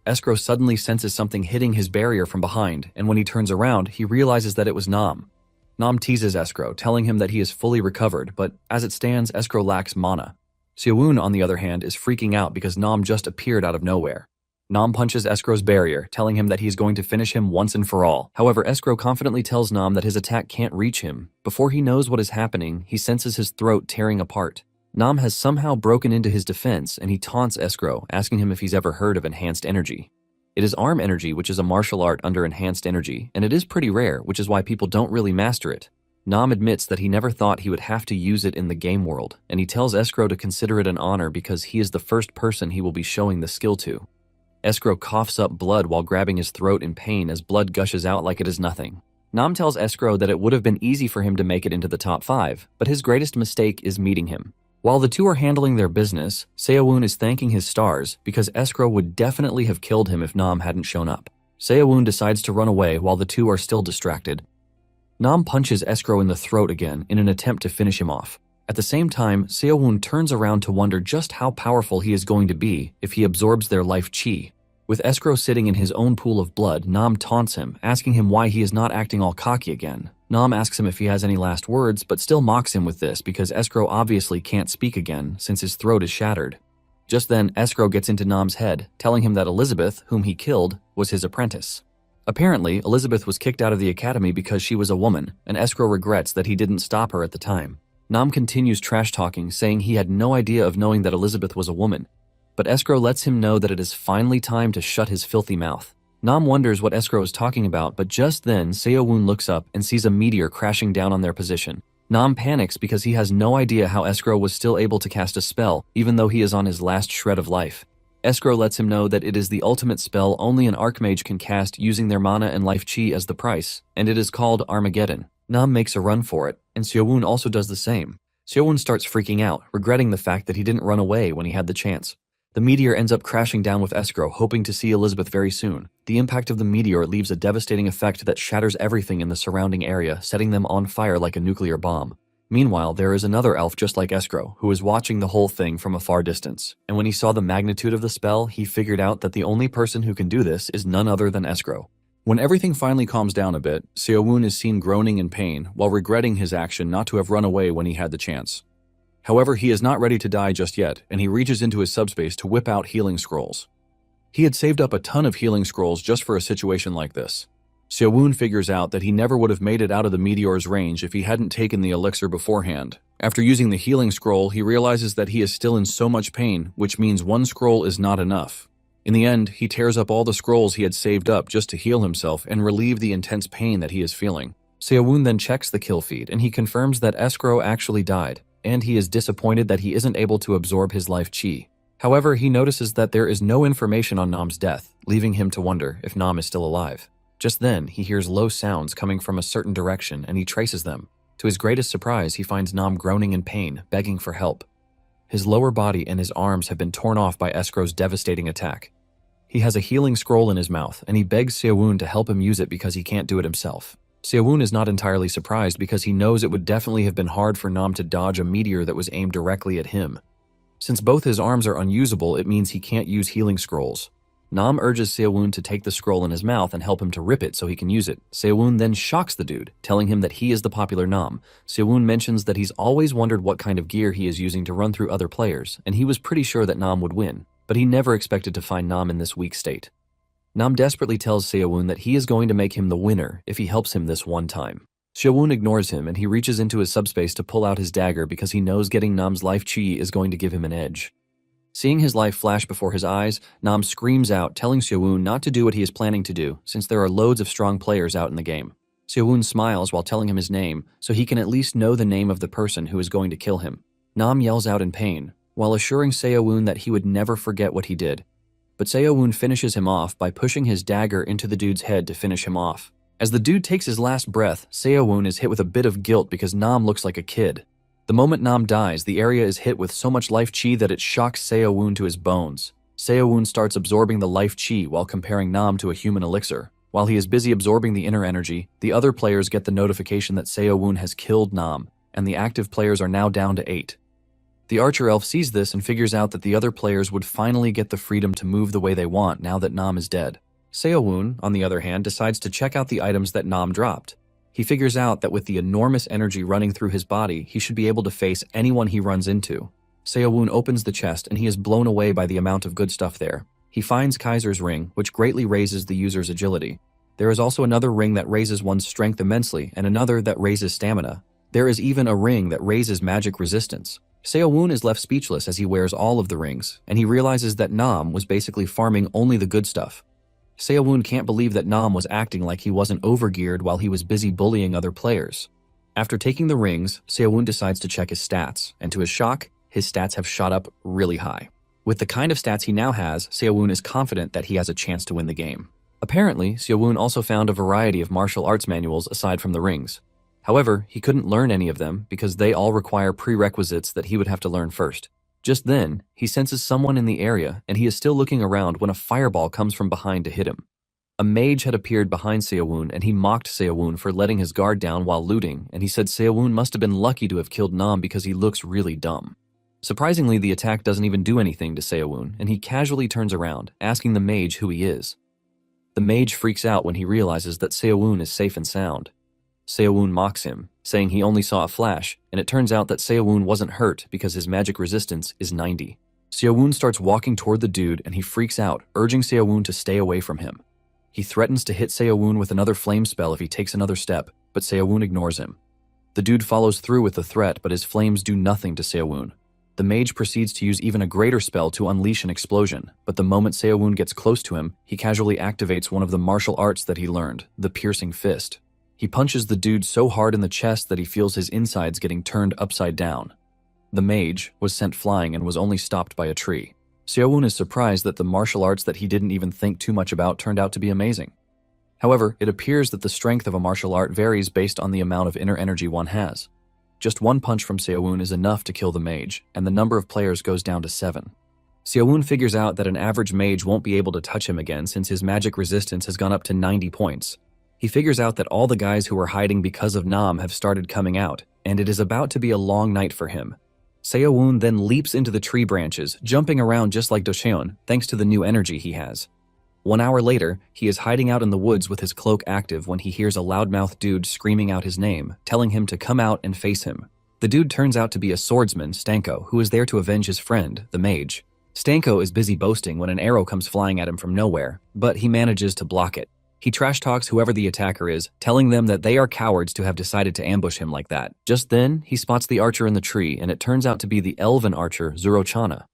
Escrow suddenly senses something hitting his barrier from behind, and when he turns around, he realizes that it was Nam. Nam teases Escrow, telling him that he is fully recovered, but as it stands, Escrow lacks mana. Seo-woon, on the other hand, is freaking out because Nam just appeared out of nowhere. Nam punches Escrow's barrier, telling him that he's going to finish him once and for all. However, Escrow confidently tells Nam that his attack can't reach him. Before he knows what is happening, he senses his throat tearing apart. Nam has somehow broken into his defense, and he taunts Escrow, asking him if he's ever heard of enhanced energy. It is arm energy, which is a martial art under enhanced energy, and it is pretty rare, which is why people don't really master it. Nam admits that he never thought he would have to use it in the game world, and he tells Escrow to consider it an honor because he is the first person he will be showing the skill to. Escrow coughs up blood while grabbing his throat in pain as blood gushes out like it is nothing. Nam tells Escrow that it would have been easy for him to make it into the top 5, but his greatest mistake is meeting him. While the two are handling their business, Seo-woon is thanking his stars because Escrow would definitely have killed him if Nam hadn't shown up. Seo-woon decides to run away while the two are still distracted. Nam punches Escrow in the throat again in an attempt to finish him off. At the same time, Seo-woon turns around to wonder just how powerful he is going to be if he absorbs their life chi. With Escrow sitting in his own pool of blood, Nam taunts him, asking him why he is not acting all cocky again. Nam asks him if he has any last words, but still mocks him with this because Escrow obviously can't speak again since his throat is shattered. Just then, Escrow gets into Nam's head, telling him that Elizabeth, whom he killed, was his apprentice. Apparently, Elizabeth was kicked out of the academy because she was a woman, and Escrow regrets that he didn't stop her at the time. Nam continues trash-talking, saying he had no idea of knowing that Elizabeth was a woman. But Escrow lets him know that it is finally time to shut his filthy mouth. Nam wonders what Escrow is talking about, but just then, Seo-woon looks up and sees a meteor crashing down on their position. Nam panics because he has no idea how Escrow was still able to cast a spell, even though he is on his last shred of life. Escrow lets him know that it is the ultimate spell only an archmage can cast using their mana and life chi as the price, and it is called Armageddon. Nam makes a run for it, and Seo-woon also does the same. Seo-woon starts freaking out, regretting the fact that he didn't run away when he had the chance. The meteor ends up crashing down with Escrow, hoping to see Elizabeth very soon. The impact of the meteor leaves a devastating effect that shatters everything in the surrounding area, setting them on fire like a nuclear bomb. Meanwhile, there is another elf just like Escrow, who is watching the whole thing from a far distance. And when he saw the magnitude of the spell, he figured out that the only person who can do this is none other than Escrow. When everything finally calms down a bit, Seo-woon is seen groaning in pain while regretting his action not to have run away when he had the chance. However, he is not ready to die just yet, and he reaches into his subspace to whip out healing scrolls. He had saved up a ton of healing scrolls just for a situation like this. Seo-woon figures out that he never would have made it out of the meteor's range if he hadn't taken the elixir beforehand. After using the healing scroll, he realizes that he is still in so much pain, which means one scroll is not enough. In the end, he tears up all the scrolls he had saved up just to heal himself and relieve the intense pain that he is feeling. Seo-woon then checks the kill feed, and he confirms that Escrow actually died, and he is disappointed that he isn't able to absorb his life chi. However, he notices that there is no information on Nam's death, leaving him to wonder if Nam is still alive. Just then, he hears low sounds coming from a certain direction, and he traces them. To his greatest surprise, he finds Nam groaning in pain, begging for help. His lower body and his arms have been torn off by Escrow's devastating attack. He has a healing scroll in his mouth, and he begs Seo-woon to help him use it because he can't do it himself. Seo-woon is not entirely surprised because he knows it would definitely have been hard for Nam to dodge a meteor that was aimed directly at him. Since both his arms are unusable, it means he can't use healing scrolls. Nam urges Seo-woon to take the scroll in his mouth and help him to rip it so he can use it. Seo-woon then shocks the dude, telling him that he is the popular Nam. Seo-woon mentions that he's always wondered what kind of gear he is using to run through other players, and he was pretty sure that Nam would win, but he never expected to find Nam in this weak state. Nam desperately tells Seo-woon that he is going to make him the winner if he helps him this one time. Seo-woon ignores him and he reaches into his subspace to pull out his dagger because he knows getting Nam's life chi is going to give him an edge. Seeing his life flash before his eyes, Nam screams out, telling Seo-woon not to do what he is planning to do, since there are loads of strong players out in the game. Seo-woon smiles while telling him his name, so he can at least know the name of the person who is going to kill him. Nam yells out in pain, while assuring Seo-woon that he would never forget what he did. But Seo-woon finishes him off by pushing his dagger into the dude's head to finish him off. As the dude takes his last breath, Seo-woon is hit with a bit of guilt because Nam looks like a kid. The moment Nam dies, the area is hit with so much life chi that it shocks Seo-woon to his bones. Seo-woon starts absorbing the life chi while comparing Nam to a human elixir. While he is busy absorbing the inner energy, the other players get the notification that Seo-woon has killed Nam, and the active players are now down to 8. The archer elf sees this and figures out that the other players would finally get the freedom to move the way they want now that Nam is dead. Seo-woon, on the other hand, decides to check out the items that Nam dropped. He figures out that with the enormous energy running through his body, he should be able to face anyone he runs into. Seo-woon opens the chest and he is blown away by the amount of good stuff there. He finds Kaiser's ring, which greatly raises the user's agility. There is also another ring that raises one's strength immensely and another that raises stamina. There is even a ring that raises magic resistance. Seo-woon is left speechless as he wears all of the rings, and he realizes that Nam was basically farming only the good stuff. Seo-woon can't believe that Nam was acting like he wasn't overgeared while he was busy bullying other players. After taking the rings, Seo-woon decides to check his stats, and to his shock, his stats have shot up really high. With the kind of stats he now has, Seo-woon is confident that he has a chance to win the game. Apparently, Seo-woon also found a variety of martial arts manuals aside from the rings. However, he couldn't learn any of them because they all require prerequisites that he would have to learn first. Just then, he senses someone in the area, and he is still looking around when a fireball comes from behind to hit him. A mage had appeared behind Seo-woon, and he mocked Seo-woon for letting his guard down while looting, and he said Seo-woon must have been lucky to have killed Nam because he looks really dumb. Surprisingly, the attack doesn't even do anything to Seo-woon, and he casually turns around, asking the mage who he is. The mage freaks out when he realizes that Seo-woon is safe and sound. Seo-woon mocks him, saying he only saw a flash, and it turns out that Seo-woon wasn't hurt because his magic resistance is 90. Seo-woon starts walking toward the dude and he freaks out, urging Seo-woon to stay away from him. He threatens to hit Seo-woon with another flame spell if he takes another step, but Seo-woon ignores him. The dude follows through with the threat, but his flames do nothing to Seo-woon. The mage proceeds to use even a greater spell to unleash an explosion, but the moment Seo-woon gets close to him, he casually activates one of the martial arts that he learned, the piercing fist. He punches the dude so hard in the chest that he feels his insides getting turned upside down. The mage was sent flying and was only stopped by a tree. Seo-woon is surprised that the martial arts that he didn't even think too much about turned out to be amazing. However, it appears that the strength of a martial art varies based on the amount of inner energy one has. Just one punch from Seo-woon is enough to kill the mage, and the number of players goes down to 7. Seo-woon figures out that an average mage won't be able to touch him again since his magic resistance has gone up to 90 points. He figures out that all the guys who were hiding because of Nam have started coming out, and it is about to be a long night for him. Seo-woon then leaps into the tree branches, jumping around just like Docheon, thanks to the new energy he has. 1 hour later, he is hiding out in the woods with his cloak active when he hears a loudmouth dude screaming out his name, telling him to come out and face him. The dude turns out to be a swordsman, Stanko, who is there to avenge his friend, the mage. Stanko is busy boasting when an arrow comes flying at him from nowhere, but he manages to block it. He trash talks whoever the attacker is, telling them that they are cowards to have decided to ambush him like that. Just then, he spots the archer in the tree, and it turns out to be the elven archer, Zurochana.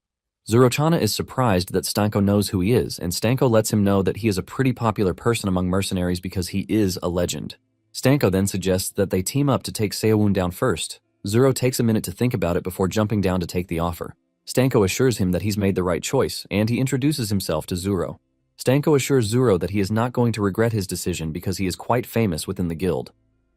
Zurochana is surprised that Stanko knows who he is, and Stanko lets him know that he is a pretty popular person among mercenaries because he is a legend. Stanko then suggests that they team up to take Seo-woon down first. Zuro takes a minute to think about it before jumping down to take the offer. Stanko assures him that he's made the right choice, and he introduces himself to Zuro. Stanko assures Zuro that he is not going to regret his decision because he is quite famous within the guild.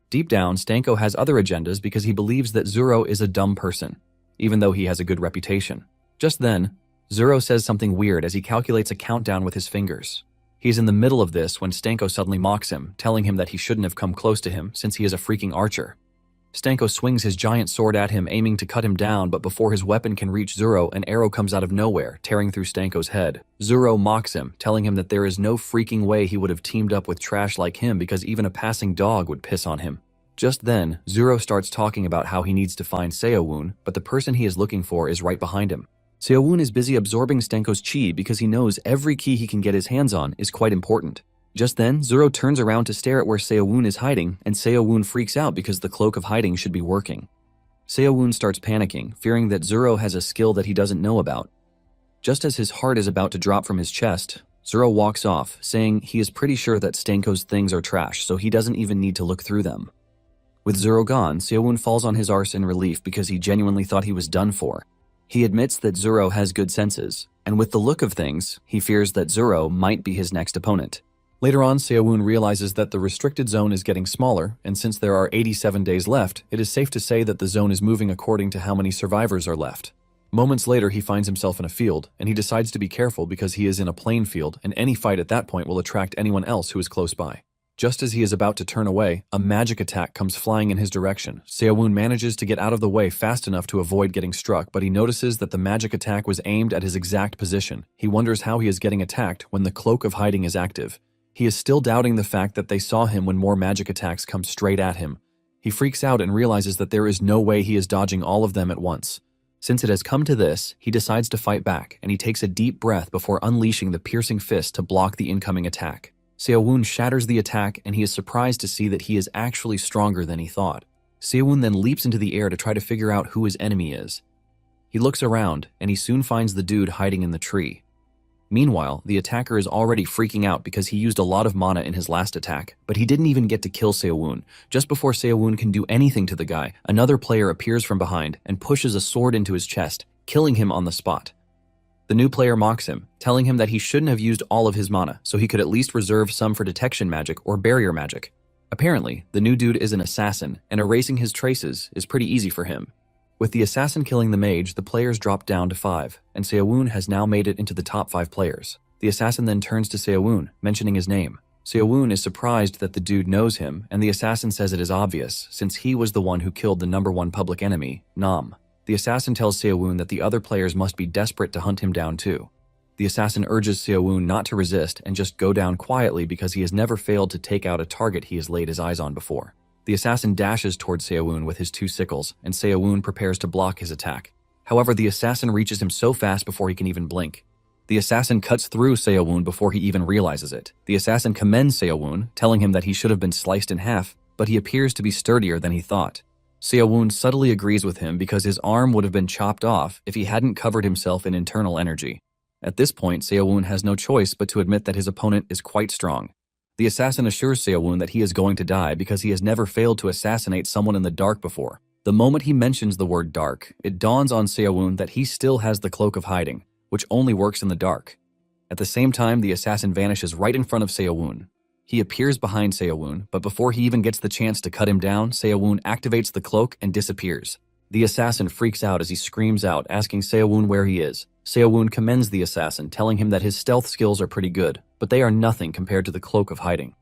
Deep down, Stanko has other agendas because he believes that Zuro is a dumb person, even though he has a good reputation. Just then, Zuro says something weird as he calculates a countdown with his fingers. He's in the middle of this when Stanko suddenly mocks him, telling him that he shouldn't have come close to him since he is a freaking archer. Stanko swings his giant sword at him, aiming to cut him down, but before his weapon can reach Zuro, an arrow comes out of nowhere, tearing through Stanko's head. Zuro mocks him, telling him that there is no freaking way he would have teamed up with trash like him because even a passing dog would piss on him. Just then, Zuro starts talking about how he needs to find Seo-woon, but the person he is looking for is right behind him. Seo-woon is busy absorbing Stanko's chi because he knows every key he can get his hands on is quite important. Just then, Zuro turns around to stare at where Seo-woon is hiding, and Seo-woon freaks out because the cloak of hiding should be working. Seo-woon starts panicking, fearing that Zuro has a skill that he doesn't know about. Just as his heart is about to drop from his chest, Zuro walks off, saying he is pretty sure that Stanko's things are trash, so he doesn't even need to look through them. With Zuro gone, Seo-woon falls on his arse in relief because he genuinely thought he was done for. He admits that Zuro has good senses, and with the look of things, he fears that Zuro might be his next opponent. Later on, Seo-woon realizes that the restricted zone is getting smaller, and since there are 87 days left, it is safe to say that the zone is moving according to how many survivors are left. Moments later, he finds himself in a field, and he decides to be careful because he is in a plain field, and any fight at that point will attract anyone else who is close by. Just as he is about to turn away, a magic attack comes flying in his direction. Seo-woon manages to get out of the way fast enough to avoid getting struck, but he notices that the magic attack was aimed at his exact position. He wonders how he is getting attacked when the cloak of hiding is active. He is still doubting the fact that they saw him when more magic attacks come straight at him. He freaks out and realizes that there is no way he is dodging all of them at once. Since it has come to this, he decides to fight back, and he takes a deep breath before unleashing the piercing fist to block the incoming attack. Seo-woon shatters the attack, and he is surprised to see that he is actually stronger than he thought. Seo-woon then leaps into the air to try to figure out who his enemy is. He looks around, and he soon finds the dude hiding in the tree. Meanwhile, the attacker is already freaking out because he used a lot of mana in his last attack, but he didn't even get to kill Seo-woon. Just before Seo-woon can do anything to the guy, another player appears from behind and pushes a sword into his chest, killing him on the spot. The new player mocks him, telling him that he shouldn't have used all of his mana, so he could at least reserve some for detection magic or barrier magic. Apparently, the new dude is an assassin, and erasing his traces is pretty easy for him. With the assassin killing the mage, the players drop down to 5, and Seo-woon has now made it into the top 5 players. The assassin then turns to Seo-woon, mentioning his name. Seo-woon is surprised that the dude knows him, and the assassin says it is obvious, since he was the one who killed the #1 public enemy, Nam. The assassin tells Seo-woon that the other players must be desperate to hunt him down too. The assassin urges Seo-woon not to resist and just go down quietly because he has never failed to take out a target he has laid his eyes on before. The assassin dashes towards Seo-woon with his 2 sickles, and Seo-woon prepares to block his attack. However, the assassin reaches him so fast before he can even blink. The assassin cuts through Seo-woon before he even realizes it. The assassin commends Seo-woon, telling him that he should have been sliced in half, but he appears to be sturdier than he thought. Seo-woon subtly agrees with him because his arm would have been chopped off if he hadn't covered himself in internal energy. At this point, Seo-woon has no choice but to admit that his opponent is quite strong. The assassin assures Seo-woon that he is going to die because he has never failed to assassinate someone in the dark before. The moment he mentions the word dark, it dawns on Seo-woon that he still has the cloak of hiding, which only works in the dark. At the same time, the assassin vanishes right in front of Seo-woon. He appears behind Seo-woon, but before he even gets the chance to cut him down, Seo-woon activates the cloak and disappears. The assassin freaks out as he screams out, asking Seo-woon where he is. Seo-woon commends the assassin, telling him that his stealth skills are pretty good, but they are nothing compared to the cloak of hiding.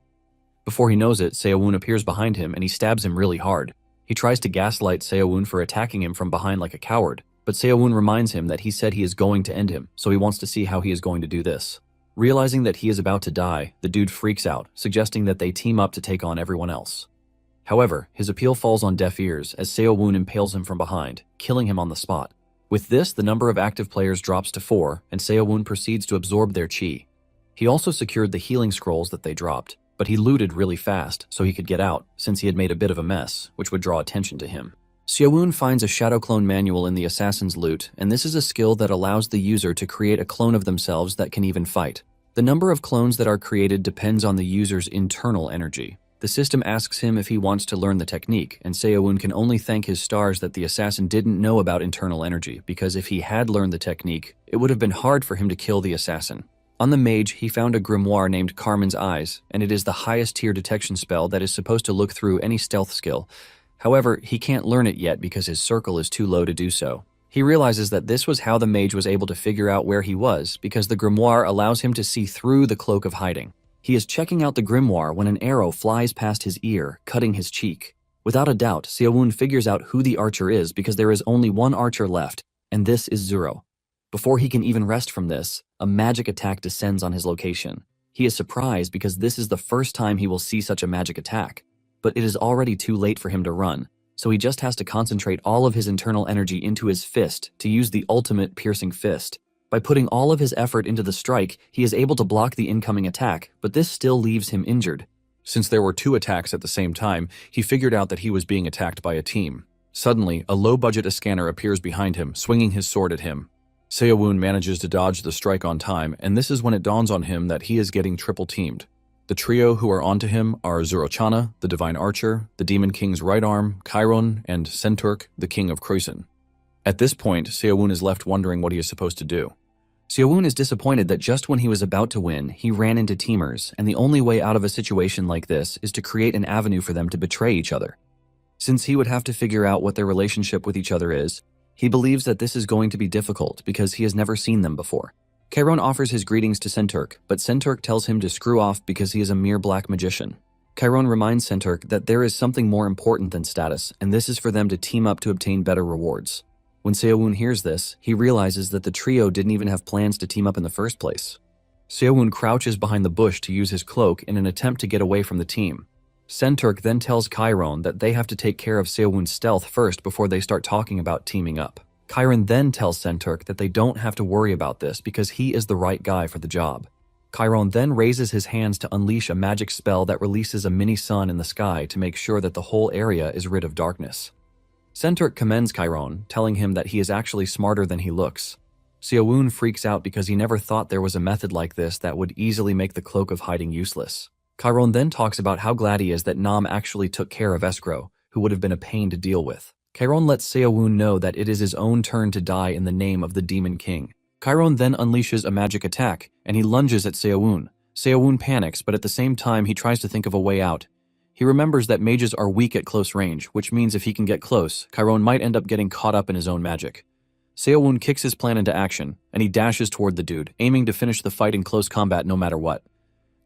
Before he knows it, Seo-woon appears behind him and he stabs him really hard. He tries to gaslight Seo-woon for attacking him from behind like a coward, but Seo-woon reminds him that he said he is going to end him, so he wants to see how he is going to do this. Realizing that he is about to die, the dude freaks out, suggesting that they team up to take on everyone else. However, his appeal falls on deaf ears as Seo-woon impales him from behind, killing him on the spot. With this, the number of active players drops to 4, and Seo-woon proceeds to absorb their chi. He also secured the healing scrolls that they dropped, but he looted really fast so he could get out, since he had made a bit of a mess, which would draw attention to him. Seo-woon finds a shadow clone manual in the assassin's loot, and this is a skill that allows the user to create a clone of themselves that can even fight. The number of clones that are created depends on the user's internal energy. The system asks him if he wants to learn the technique, and Seo-woon can only thank his stars that the assassin didn't know about internal energy, because if he had learned the technique, it would have been hard for him to kill the assassin. On the mage, he found a grimoire named Carmen's Eyes, and it is the highest tier detection spell that is supposed to look through any stealth skill. However, he can't learn it yet because his circle is too low to do so. He realizes that this was how the mage was able to figure out where he was, because the grimoire allows him to see through the cloak of hiding. He is checking out the grimoire when an arrow flies past his ear, cutting his cheek. Without a doubt, Seo-woon figures out who the archer is because there is only one archer left, and this is Zuro. Before he can even rest from this, a magic attack descends on his location. He is surprised because this is the first time he will see such a magic attack, but it is already too late for him to run, so he just has to concentrate all of his internal energy into his fist to use the ultimate piercing fist. By putting all of his effort into the strike, he is able to block the incoming attack, but this still leaves him injured. Since there were 2 attacks at the same time, he figured out that he was being attacked by a team. Suddenly, a low-budget scanner appears behind him, swinging his sword at him. Seo-woon manages to dodge the strike on time, and this is when it dawns on him that he is getting triple-teamed. The trio who are onto him are Zuro-chana, the Divine Archer, the Demon King's right arm, Chiron, and Senturk, the King of Kroisen. At this point, Seo-woon is left wondering what he is supposed to do. Seo-woon is disappointed that just when he was about to win, he ran into teamers, and the only way out of a situation like this is to create an avenue for them to betray each other. Since he would have to figure out what their relationship with each other is, He believes that this is going to be difficult because he has never seen them before. Chiron offers his greetings to Senturk, but Senturk tells him to screw off because he is a mere black magician. Chiron reminds Senturk that there is something more important than status, and this is for them to team up to obtain better rewards. When Seowon hears this, he realizes that the trio didn't even have plans to team up in the first place. Seowon crouches behind the bush to use his cloak in an attempt to get away from the team. Senturk then tells Chiron that they have to take care of Seowon's stealth first before they start talking about teaming up. Chiron then tells Senturk that they don't have to worry about this because he is the right guy for the job. Chiron then raises his hands to unleash a magic spell that releases a mini sun in the sky to make sure that the whole area is rid of darkness. Senturk commends Chiron, telling him that he is actually smarter than he looks. Seowon freaks out because he never thought there was a method like this that would easily make the cloak of hiding useless. Chiron then talks about how glad he is that Nam actually took care of Escrow, who would have been a pain to deal with. Chiron lets Seowon know that it is his own turn to die in the name of the Demon King. Chiron then unleashes a magic attack, and he lunges at Seowon. Seowon panics, but at the same time he tries to think of a way out. He remembers that mages are weak at close range, which means if he can get close, Chiron might end up getting caught up in his own magic. Seowon kicks his plan into action, and he dashes toward the dude, aiming to finish the fight in close combat no matter what.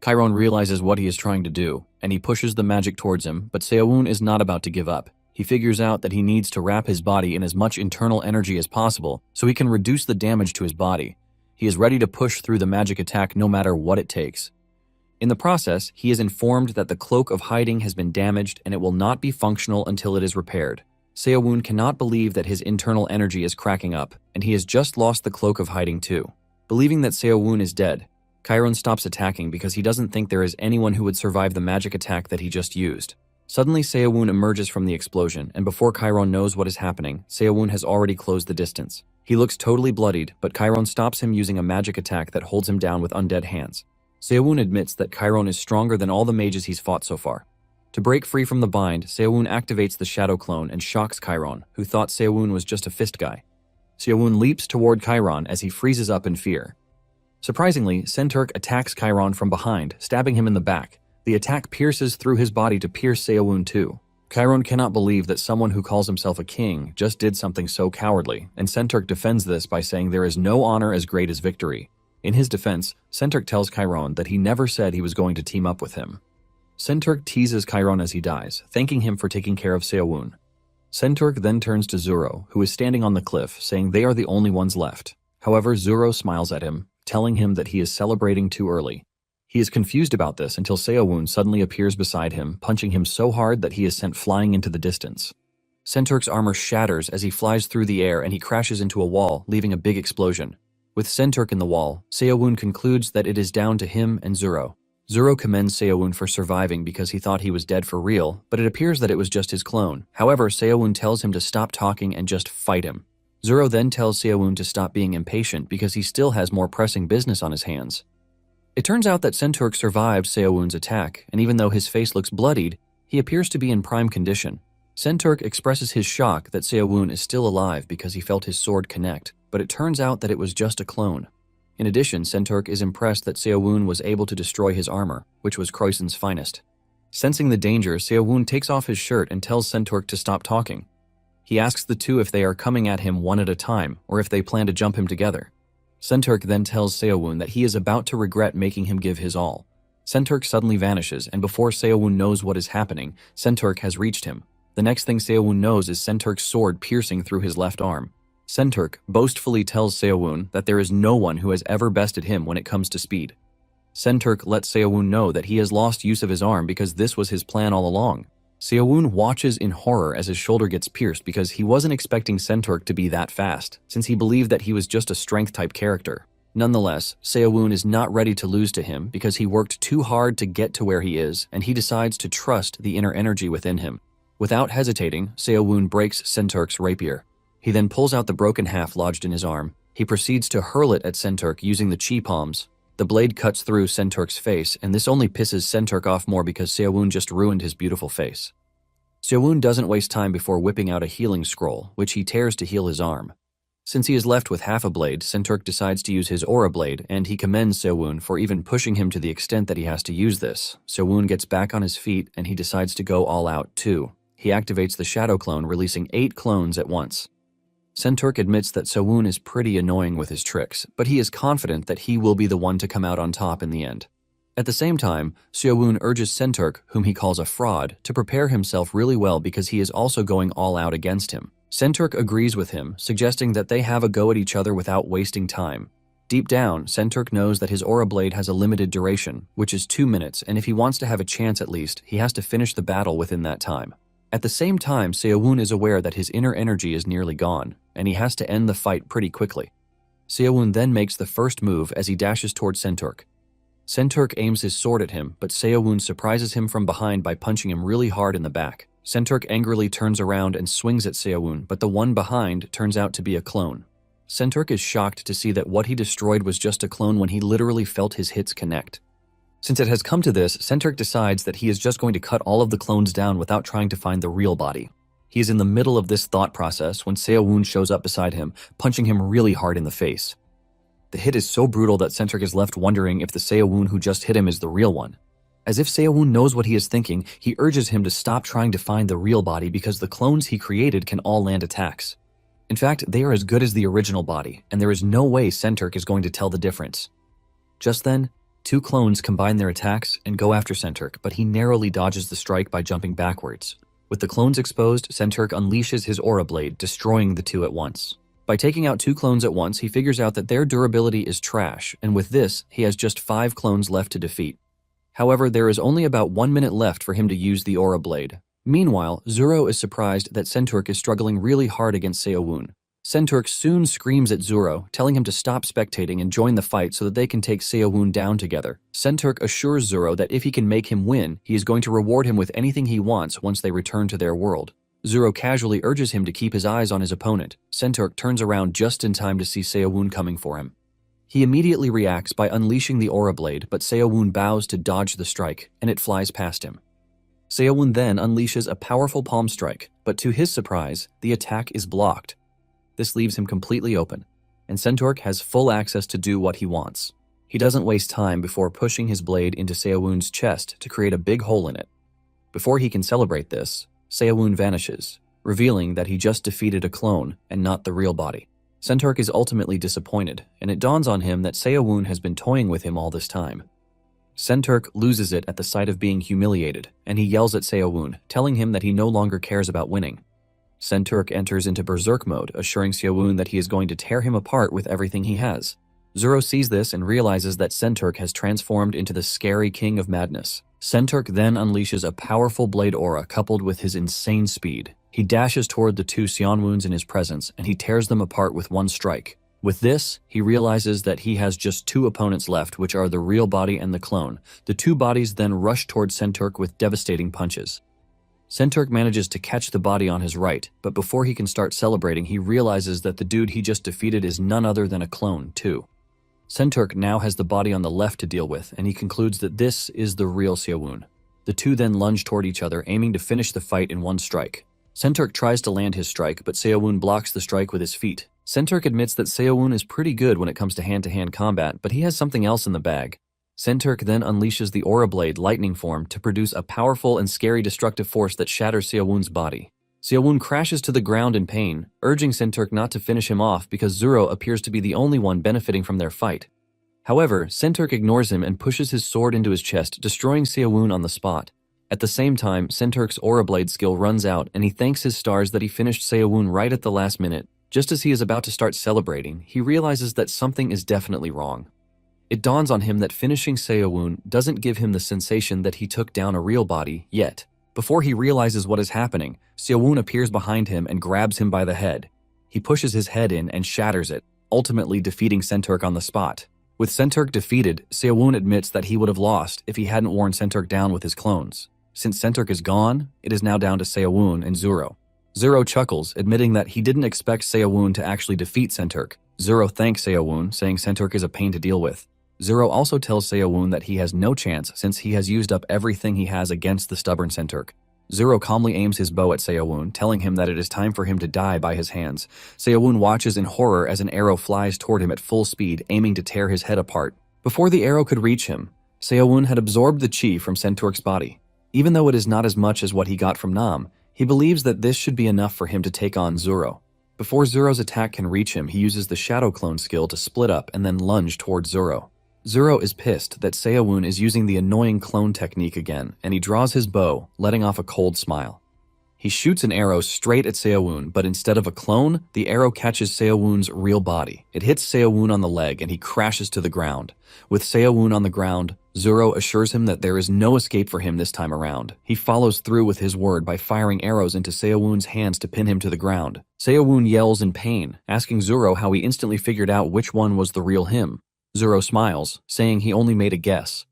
Chiron realizes what he is trying to do, and he pushes the magic towards him, but Seowon is not about to give up. He figures out that he needs to wrap his body in as much internal energy as possible so he can reduce the damage to his body. He is ready to push through the magic attack no matter what it takes. In the process, he is informed that the cloak of hiding has been damaged and it will not be functional until it is repaired. Seowon cannot believe that his internal energy is cracking up, and he has just lost the cloak of hiding too. Believing that Seowon is dead, Chiron stops attacking because he doesn't think there is anyone who would survive the magic attack that he just used. Suddenly, Seowon emerges from the explosion, and before Chiron knows what is happening, Seowon has already closed the distance. He looks totally bloodied, but Chiron stops him using a magic attack that holds him down with undead hands. Seowon admits that Chiron is stronger than all the mages he's fought so far. To break free from the bind, Seowon activates the Shadow Clone and shocks Chiron, who thought Seowon was just a fist guy. Seowon leaps toward Chiron as he freezes up in fear. Surprisingly, Senturk attacks Chiron from behind, stabbing him in the back. The attack pierces through his body to pierce Seowon too. Chiron cannot believe that someone who calls himself a king just did something so cowardly, and Senturk defends this by saying there is no honor as great as victory. In his defense, Senturk tells Chiron that he never said he was going to team up with him. Senturk teases Chiron as he dies, thanking him for taking care of Seowon. Senturk then turns to Zuro, who is standing on the cliff, saying they are the only ones left. However, Zuro smiles at him, telling him that he is celebrating too early. He is confused about this until Seowon suddenly appears beside him, punching him so hard that he is sent flying into the distance. Senturk's armor shatters as he flies through the air and he crashes into a wall, leaving a big explosion. With Senturk in the wall, Seowon concludes that it is down to him and Zuro. Zuro commends Seowon for surviving because he thought he was dead for real, but it appears that it was just his clone. However, Seowon tells him to stop talking and just fight him. Zuro then tells Seowon to stop being impatient because he still has more pressing business on his hands. It turns out that Senturk survived Seowon's attack, and even though his face looks bloodied, he appears to be in prime condition. Senturk expresses his shock that Seowon is still alive because he felt his sword connect, but it turns out that it was just a clone. In addition, Senturk is impressed that Seowon was able to destroy his armor, which was Croissant's finest. Sensing the danger, Seowon takes off his shirt and tells Senturk to stop talking. He asks the two if they are coming at him one at a time, or if they plan to jump him together. Senturk then tells Seowon that he is about to regret making him give his all. Senturk suddenly vanishes, and before Seowon knows what is happening, Senturk has reached him. The next thing Seowon knows is Senturk's sword piercing through his left arm. Senturk boastfully tells Seowon that there is no one who has ever bested him when it comes to speed. Senturk lets Seowon know that he has lost use of his arm because this was his plan all along. Seowon watches in horror as his shoulder gets pierced because he wasn't expecting Senturk to be that fast, since he believed that he was just a strength-type character. Nonetheless, Seowon is not ready to lose to him because he worked too hard to get to where he is, and he decides to trust the inner energy within him. Without hesitating, Seowon breaks Senturk's rapier. He then pulls out the broken half lodged in his arm. He proceeds to hurl it at Senturk using the chi palms. The blade cuts through Senturk's face, and this only pisses Senturk off more because Seowon just ruined his beautiful face. Seowon doesn't waste time before whipping out a healing scroll, which he tears to heal his arm. Since he is left with half a blade, Senturk decides to use his aura blade, and he commends Seowon for even pushing him to the extent that he has to use this. Seowon gets back on his feet, and he decides to go all out too. He activates the Shadow Clone, releasing 8 clones at once. Senturk admits that Sewon is pretty annoying with his tricks, but he is confident that he will be the one to come out on top in the end. At the same time, Sewon urges Senturk, whom he calls a fraud, to prepare himself really well because he is also going all out against him. Senturk agrees with him, suggesting that they have a go at each other without wasting time. Deep down, Senturk knows that his aura blade has a limited duration, which is 2 minutes, and if he wants to have a chance at least, he has to finish the battle within that time. At the same time, Sewon is aware that his inner energy is nearly gone, and he has to end the fight pretty quickly. Sewon then makes the first move as he dashes towards Senturk. Senturk aims his sword at him, but Sewon surprises him from behind by punching him really hard in the back. Senturk angrily turns around and swings at Sewon, but the one behind turns out to be a clone. Senturk is shocked to see that what he destroyed was just a clone when he literally felt his hits connect. Since it has come to this, Senturk decides that he is just going to cut all of the clones down without trying to find the real body. He is in the middle of this thought process when Sewon shows up beside him, punching him really hard in the face. The hit is so brutal that Senturk is left wondering if the Sewon who just hit him is the real one. As if Sewon knows what he is thinking, he urges him to stop trying to find the real body because the clones he created can all land attacks. In fact, they are as good as the original body, and there is no way Senturk is going to tell the difference. Just then, 2 clones combine their attacks and go after Senturk, but he narrowly dodges the strike by jumping backwards. With the clones exposed, Senturk unleashes his aura blade, destroying the 2 at once. By taking out 2 clones at once, he figures out that their durability is trash, and with this, he has just 5 clones left to defeat. However, there is only about 1 minute left for him to use the aura blade. Meanwhile, Zoro is surprised that Senturk is struggling really hard against Sewon. Senturk soon screams at Zoro, telling him to stop spectating and join the fight so that they can take Sewon down together. Senturk assures Zoro that if he can make him win, he is going to reward him with anything he wants once they return to their world. Zoro casually urges him to keep his eyes on his opponent. Senturk turns around just in time to see Sewon coming for him. He immediately reacts by unleashing the aura blade, but Sewon bows to dodge the strike, and it flies past him. Sewon then unleashes a powerful palm strike, but to his surprise, the attack is blocked. This leaves him completely open, and Senturk has full access to do what he wants. He doesn't waste time before pushing his blade into Sewon's chest to create a big hole in it. Before he can celebrate this, Sewon vanishes, revealing that he just defeated a clone and not the real body. Senturk is ultimately disappointed, and it dawns on him that Sewon has been toying with him all this time. Senturk loses it at the sight of being humiliated, and he yells at Sewon, telling him that he no longer cares about winning. Senturk enters into berserk mode, assuring Sewon that he is going to tear him apart with everything he has. Zoro sees this and realizes that Senturk has transformed into the scary king of madness. Senturk then unleashes a powerful blade aura coupled with his insane speed. He dashes toward the 2 Sionwoons in his presence, and he tears them apart with one strike. With this, he realizes that he has just 2 opponents left, which are the real body and the clone. The 2 bodies then rush toward Senturk with devastating punches. Senturk manages to catch the body on his right, but before he can start celebrating, he realizes that the dude he just defeated is none other than a clone, too. Senturk now has the body on the left to deal with, and he concludes that this is the real Sewon. The 2 then lunge toward each other, aiming to finish the fight in one strike. Senturk tries to land his strike, but Sewon blocks the strike with his feet. Senturk admits that Sewon is pretty good when it comes to hand-to-hand combat, but he has something else in the bag. Senturk then unleashes the aura blade lightning form to produce a powerful and scary destructive force that shatters Sewon's body. Sewon crashes to the ground in pain, urging Senturk not to finish him off because Zoro appears to be the only one benefiting from their fight. However, Senturk ignores him and pushes his sword into his chest, destroying Sewon on the spot. At the same time, Senturk's aura blade skill runs out and he thanks his stars that he finished Sewon right at the last minute. Just as he is about to start celebrating, he realizes that something is definitely wrong. It dawns on him that finishing Sewon doesn't give him the sensation that he took down a real body yet. Before he realizes what is happening, Sewon appears behind him and grabs him by the head. He pushes his head in and shatters it, ultimately defeating Senturk on the spot. With Senturk defeated, Sewon admits that he would have lost if he hadn't worn Senturk down with his clones. Since Senturk is gone, it is now down to Sewon and Zoro. Zoro chuckles, admitting that he didn't expect Sewon to actually defeat Senturk. Zoro thanks Sewon, saying Senturk is a pain to deal with. Zoro also tells Sewon that he has no chance since he has used up everything he has against the stubborn Senturk. Zoro calmly aims his bow at Sewon, telling him that it is time for him to die by his hands. Sewon watches in horror as an arrow flies toward him at full speed, aiming to tear his head apart. Before the arrow could reach him, Sewon had absorbed the chi from Senturk's body. Even though it is not as much as what he got from Nam, he believes that this should be enough for him to take on Zoro. Before Zero's attack can reach him, he uses the Shadow Clone skill to split up and then lunge towards Zero. Zero is pissed that Seo-woon is using the annoying clone technique again, and he draws his bow, letting off a cold smile. He shoots an arrow straight at Seo-woon, but instead of a clone, the arrow catches Seo-woon's real body. It hits Seo-woon on the leg and he crashes to the ground. With Seo-woon on the ground, Zoro assures him that there is no escape for him this time around. He follows through with his word by firing arrows into Seo-woon's hands to pin him to the ground. Seo-woon yells in pain, asking Zoro how he instantly figured out which one was the real him. Zoro smiles, saying he only made a guess.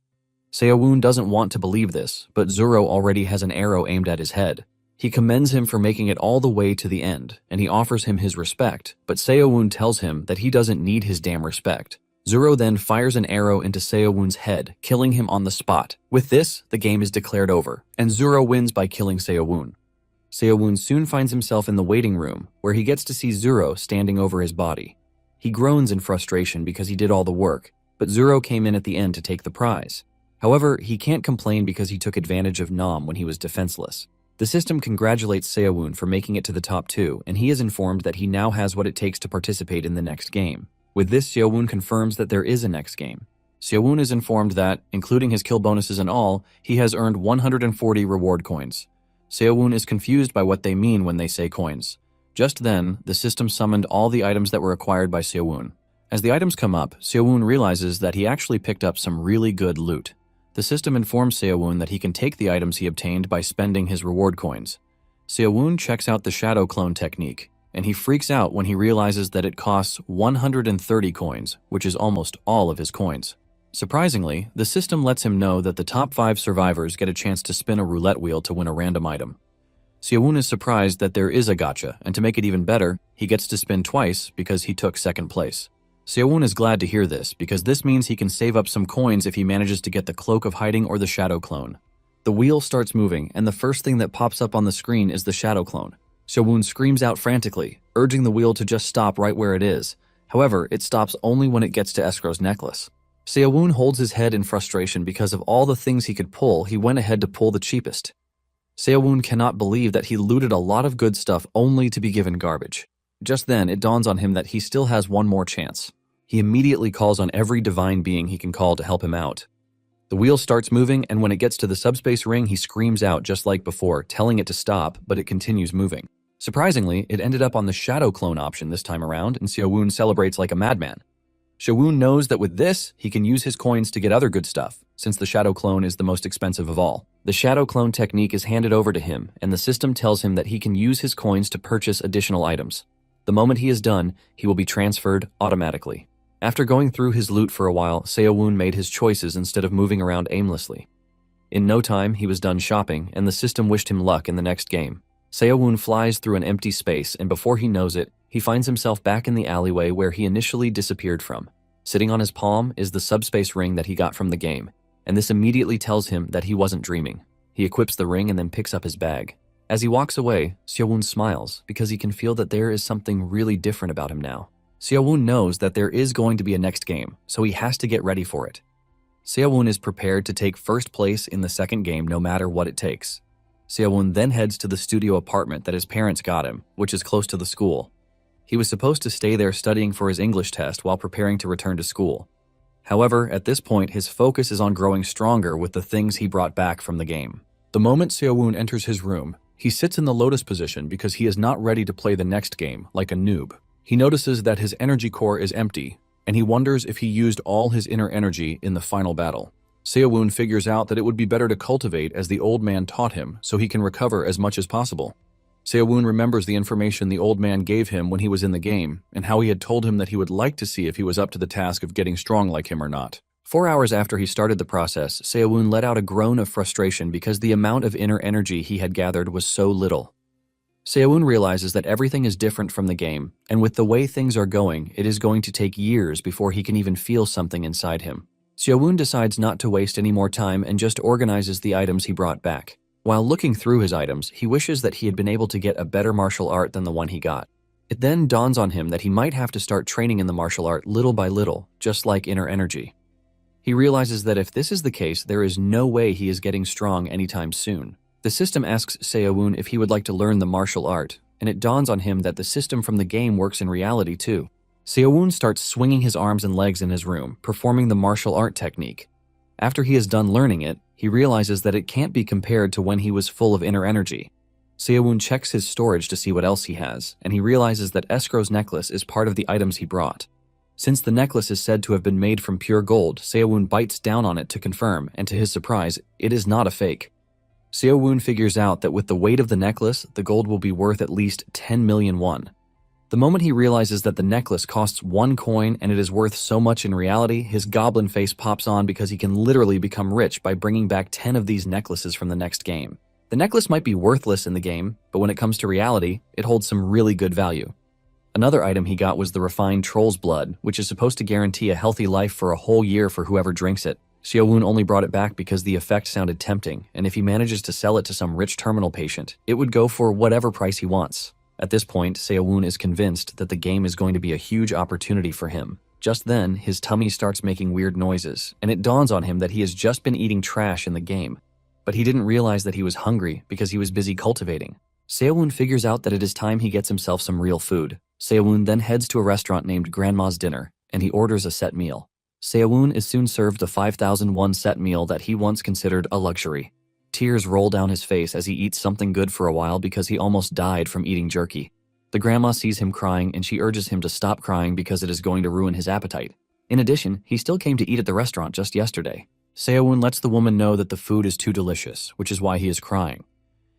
Seo-woon doesn't want to believe this, but Zoro already has an arrow aimed at his head. He commends him for making it all the way to the end, and he offers him his respect, but Seo-woon tells him that he doesn't need his damn respect. Zoro then fires an arrow into Seo-woon's head, killing him on the spot. With this, the game is declared over, and Zoro wins by killing Seo-woon. Seo-woon soon finds himself in the waiting room, where he gets to see Zoro standing over his body. He groans in frustration because he did all the work, but Zoro came in at the end to take the prize. However, he can't complain because he took advantage of Nam when he was defenseless. The system congratulates Seo-woon for making it to the top 2, and he is informed that he now has what it takes to participate in the next game. With this, Seo-woon confirms that there is a next game. Seo-woon is informed that, including his kill bonuses and all, he has earned 140 reward coins. Seo-woon is confused by what they mean when they say coins. Just then, the system summoned all the items that were acquired by Seo-woon. As the items come up, Seo-woon realizes that he actually picked up some really good loot. The system informs Seo-woon that he can take the items he obtained by spending his reward coins. Seo-woon checks out the Shadow Clone technique, and he freaks out when he realizes that it costs 130 coins, which is almost all of his coins. Surprisingly, the system lets him know that the top 5 survivors get a chance to spin a roulette wheel to win a random item. Seo-woon is surprised that there is a gacha, and to make it even better, he gets to spin twice because he took second place. Seo-woon is glad to hear this, because this means he can save up some coins if he manages to get the Cloak of Hiding or the Shadow Clone. The wheel starts moving, and the first thing that pops up on the screen is the Shadow Clone. Seo-woon screams out frantically, urging the wheel to just stop right where it is. However, it stops only when it gets to Escrow's necklace. Seo-woon holds his head in frustration because of all the things he could pull, he went ahead to pull the cheapest. Seo-woon cannot believe that he looted a lot of good stuff only to be given garbage. Just then, it dawns on him that he still has one more chance. He immediately calls on every divine being he can call to help him out. The wheel starts moving, and when it gets to the subspace ring, he screams out just like before, telling it to stop, but it continues moving. Surprisingly, it ended up on the Shadow Clone option this time around, and Seo-woon celebrates like a madman. Seo-woon knows that with this, he can use his coins to get other good stuff, since the Shadow Clone is the most expensive of all. The Shadow Clone technique is handed over to him, and the system tells him that he can use his coins to purchase additional items. The moment he is done, he will be transferred automatically. After going through his loot for a while, Seo-woon made his choices instead of moving around aimlessly. In no time, he was done shopping, and the system wished him luck in the next game. Seo-woon flies through an empty space, and before he knows it, he finds himself back in the alleyway where he initially disappeared from. Sitting on his palm is the subspace ring that he got from the game, and this immediately tells him that he wasn't dreaming. He equips the ring and then picks up his bag. As he walks away, Seo-woon smiles because he can feel that there is something really different about him now. Seo-woon knows that there is going to be a next game, so he has to get ready for it. Seo-woon is prepared to take first place in the second game no matter what it takes. Seo-woon then heads to the studio apartment that his parents got him, which is close to the school. He was supposed to stay there studying for his English test while preparing to return to school. However, at this point, his focus is on growing stronger with the things he brought back from the game. The moment Seo-woon enters his room, he sits in the lotus position because he is not ready to play the next game, like a noob. He notices that his energy core is empty, and he wonders if he used all his inner energy in the final battle. Seo-woon figures out that it would be better to cultivate as the old man taught him so he can recover as much as possible. Seo-woon remembers the information the old man gave him when he was in the game, and how he had told him that he would like to see if he was up to the task of getting strong like him or not. 4 hours after he started the process, Seo-woon let out a groan of frustration because the amount of inner energy he had gathered was so little. Seo-woon realizes that everything is different from the game, and with the way things are going, it is going to take years before he can even feel something inside him. Seo-woon decides not to waste any more time and just organizes the items he brought back. While looking through his items, he wishes that he had been able to get a better martial art than the one he got. It then dawns on him that he might have to start training in the martial art little by little, just like inner energy. He realizes that if this is the case, there is no way he is getting strong anytime soon. The system asks Seo-woon if he would like to learn the martial art, and it dawns on him that the system from the game works in reality too. Seo-woon starts swinging his arms and legs in his room, performing the martial art technique. After he is done learning it, he realizes that it can't be compared to when he was full of inner energy. Seo-woon checks his storage to see what else he has, and he realizes that Escrow's necklace is part of the items he brought. Since the necklace is said to have been made from pure gold, Seo-woon bites down on it to confirm, and to his surprise, it is not a fake. Seo-woon figures out that with the weight of the necklace, the gold will be worth at least 10 million won. The moment he realizes that the necklace costs 1 coin and it is worth so much in reality, his goblin face pops on because he can literally become rich by bringing back 10 of these necklaces from the next game. The necklace might be worthless in the game, but when it comes to reality, it holds some really good value. Another item he got was the refined troll's blood, which is supposed to guarantee a healthy life for a whole year for whoever drinks it. Seo-woon only brought it back because the effect sounded tempting, and if he manages to sell it to some rich terminal patient, it would go for whatever price he wants. At this point, Seo-woon is convinced that the game is going to be a huge opportunity for him. Just then, his tummy starts making weird noises, and it dawns on him that he has just been eating trash in the game. But he didn't realize that he was hungry because he was busy cultivating. Seo-woon figures out that it is time he gets himself some real food. Seo-woon then heads to a restaurant named Grandma's Dinner, and he orders a set meal. Seo-woon is soon served a 5,000 won set meal that he once considered a luxury. Tears roll down his face as he eats something good for a while because he almost died from eating jerky. The grandma sees him crying and she urges him to stop crying because it is going to ruin his appetite. In addition, he still came to eat at the restaurant just yesterday. Seo-woon lets the woman know that the food is too delicious, which is why he is crying.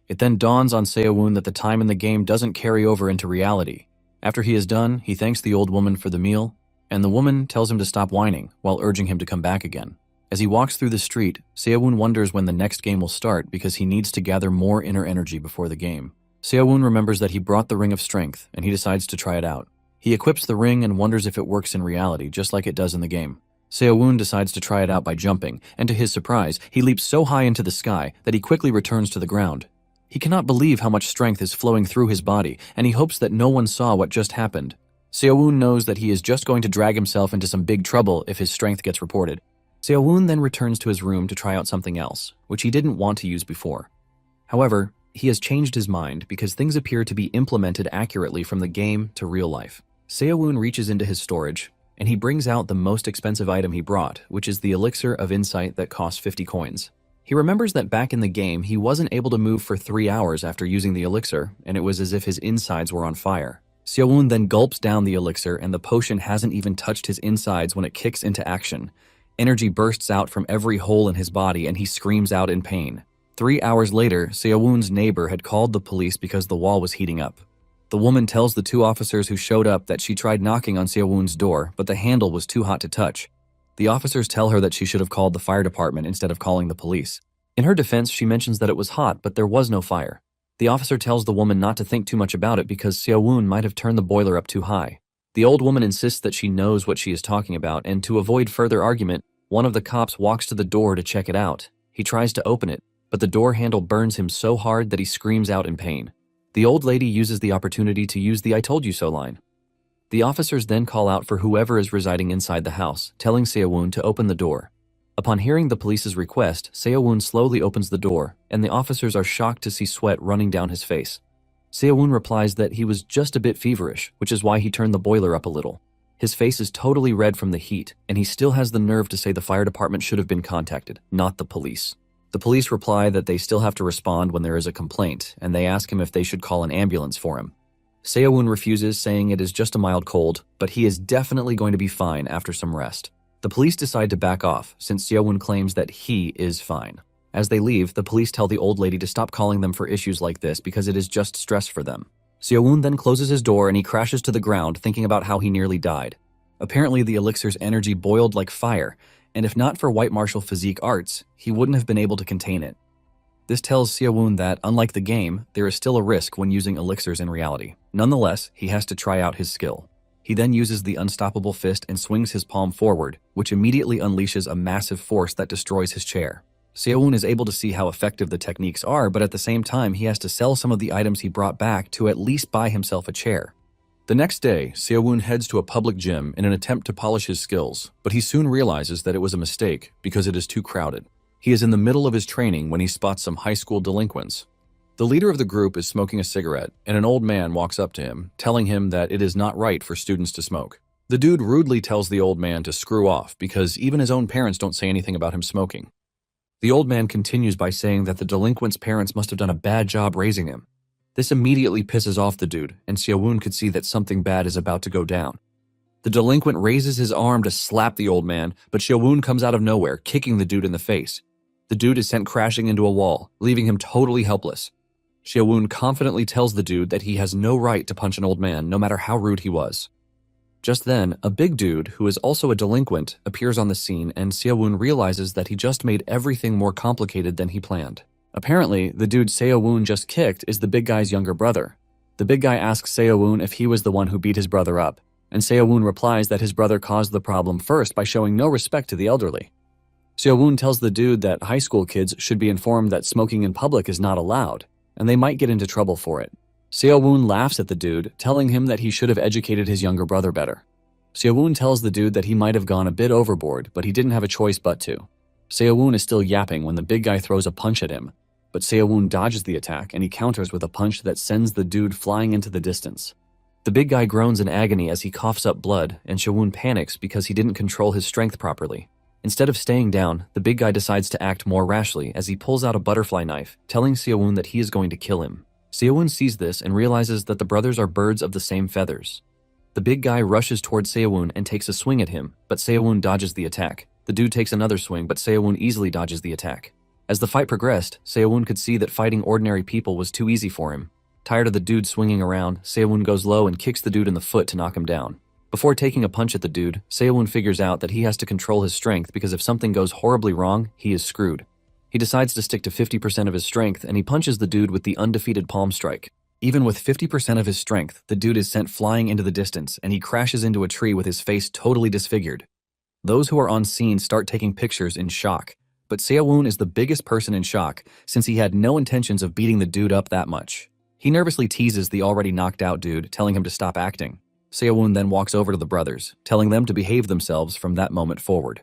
It then dawns on Seo-woon that the time in the game doesn't carry over into reality. After he is done, he thanks the old woman for the meal, and the woman tells him to stop whining while urging him to come back again. As he walks through the street, Seo-woon wonders when the next game will start because he needs to gather more inner energy before the game. Seo-woon remembers that he brought the Ring of Strength, and he decides to try it out. He equips the ring and wonders if it works in reality, just like it does in the game. Seo-woon decides to try it out by jumping, and to his surprise, he leaps so high into the sky that he quickly returns to the ground. He cannot believe how much strength is flowing through his body, and he hopes that no one saw what just happened. Seo-woon knows that he is just going to drag himself into some big trouble if his strength gets reported. Seo-woon then returns to his room to try out something else, which he didn't want to use before. However, he has changed his mind because things appear to be implemented accurately from the game to real life. Seo-woon reaches into his storage, and he brings out the most expensive item he brought, which is the Elixir of Insight that costs 50 coins. He remembers that back in the game, he wasn't able to move for 3 hours after using the elixir, and it was as if his insides were on fire. Seo-woon then gulps down the elixir, and the potion hasn't even touched his insides when it kicks into action. Energy bursts out from every hole in his body, and he screams out in pain. 3 hours later, Seo-woon's neighbor had called the police because the wall was heating up. The woman tells the 2 officers who showed up that she tried knocking on Seo-woon's door, but the handle was too hot to touch. The officers tell her that she should have called the fire department instead of calling the police. In her defense, she mentions that it was hot, but there was no fire. The officer tells the woman not to think too much about it because Seo-woon might have turned the boiler up too high. The old woman insists that she knows what she is talking about, and to avoid further argument, one of the cops walks to the door to check it out. He tries to open it, but the door handle burns him so hard that he screams out in pain. The old lady uses the opportunity to use the "I told you so" line. The officers then call out for whoever is residing inside the house, telling Seo-woon to open the door. Upon hearing the police's request, Seo-woon slowly opens the door, and the officers are shocked to see sweat running down his face. Seo-woon replies that he was just a bit feverish, which is why he turned the boiler up a little. His face is totally red from the heat, and he still has the nerve to say the fire department should have been contacted, not the police. The police reply that they still have to respond when there is a complaint, and they ask him if they should call an ambulance for him. Seo-woon refuses, saying it is just a mild cold, but he is definitely going to be fine after some rest. The police decide to back off, since Seo-woon claims that he is fine. As they leave, the police tell the old lady to stop calling them for issues like this because it is just stress for them. Seo-woon then closes his door and he crashes to the ground, thinking about how he nearly died. Apparently, the elixir's energy boiled like fire, and if not for white martial physique arts, he wouldn't have been able to contain it. This tells Seo-woon that, unlike the game, there is still a risk when using elixirs in reality. Nonetheless, he has to try out his skill. He then uses the unstoppable fist and swings his palm forward, which immediately unleashes a massive force that destroys his chair. Seo-woon is able to see how effective the techniques are, but at the same time, he has to sell some of the items he brought back to at least buy himself a chair. The next day, Seo-woon heads to a public gym in an attempt to polish his skills, but he soon realizes that it was a mistake because it is too crowded. He is in the middle of his training when he spots some high school delinquents. The leader of the group is smoking a cigarette, and an old man walks up to him, telling him that it is not right for students to smoke. The dude rudely tells the old man to screw off because even his own parents don't say anything about him smoking. The old man continues by saying that the delinquent's parents must have done a bad job raising him. This immediately pisses off the dude, and Seo-woon could see that something bad is about to go down. The delinquent raises his arm to slap the old man, but Seo-woon comes out of nowhere, kicking the dude in the face. The dude is sent crashing into a wall, leaving him totally helpless. Seo-woon confidently tells the dude that he has no right to punch an old man, no matter how rude he was. Just then, a big dude, who is also a delinquent, appears on the scene, and Seo-woon realizes that he just made everything more complicated than he planned. Apparently, the dude Seo-woon just kicked is the big guy's younger brother. The big guy asks Seo-woon if he was the one who beat his brother up, and Seo-woon replies that his brother caused the problem first by showing no respect to the elderly. Seo-woon tells the dude that high school kids should be informed that smoking in public is not allowed, and they might get into trouble for it. Seo-woon laughs at the dude, telling him that he should have educated his younger brother better. Seo-woon tells the dude that he might have gone a bit overboard, but he didn't have a choice but to. Seo-woon is still yapping when the big guy throws a punch at him, but Seo-woon dodges the attack and he counters with a punch that sends the dude flying into the distance. The big guy groans in agony as he coughs up blood, and Seo-woon panics because he didn't control his strength properly. Instead of staying down, the big guy decides to act more rashly as he pulls out a butterfly knife, telling Seo-woon that he is going to kill him. Seo-woon sees this and realizes that the brothers are birds of the same feathers. The big guy rushes towards Seo-woon and takes a swing at him, but Seo-woon dodges the attack. The dude takes another swing, but Seo-woon easily dodges the attack. As the fight progressed, Seo-woon could see that fighting ordinary people was too easy for him. Tired of the dude swinging around, Seo-woon goes low and kicks the dude in the foot to knock him down. Before taking a punch at the dude, Seo-woon figures out that he has to control his strength because if something goes horribly wrong, he is screwed. He decides to stick to 50% of his strength and he punches the dude with the undefeated palm strike. Even with 50% of his strength, the dude is sent flying into the distance and he crashes into a tree with his face totally disfigured. Those who are on scene start taking pictures in shock, but Seo-woon is the biggest person in shock since he had no intentions of beating the dude up that much. He nervously teases the already knocked out dude, telling him to stop acting. Seo-woon then walks over to the brothers, telling them to behave themselves from that moment forward.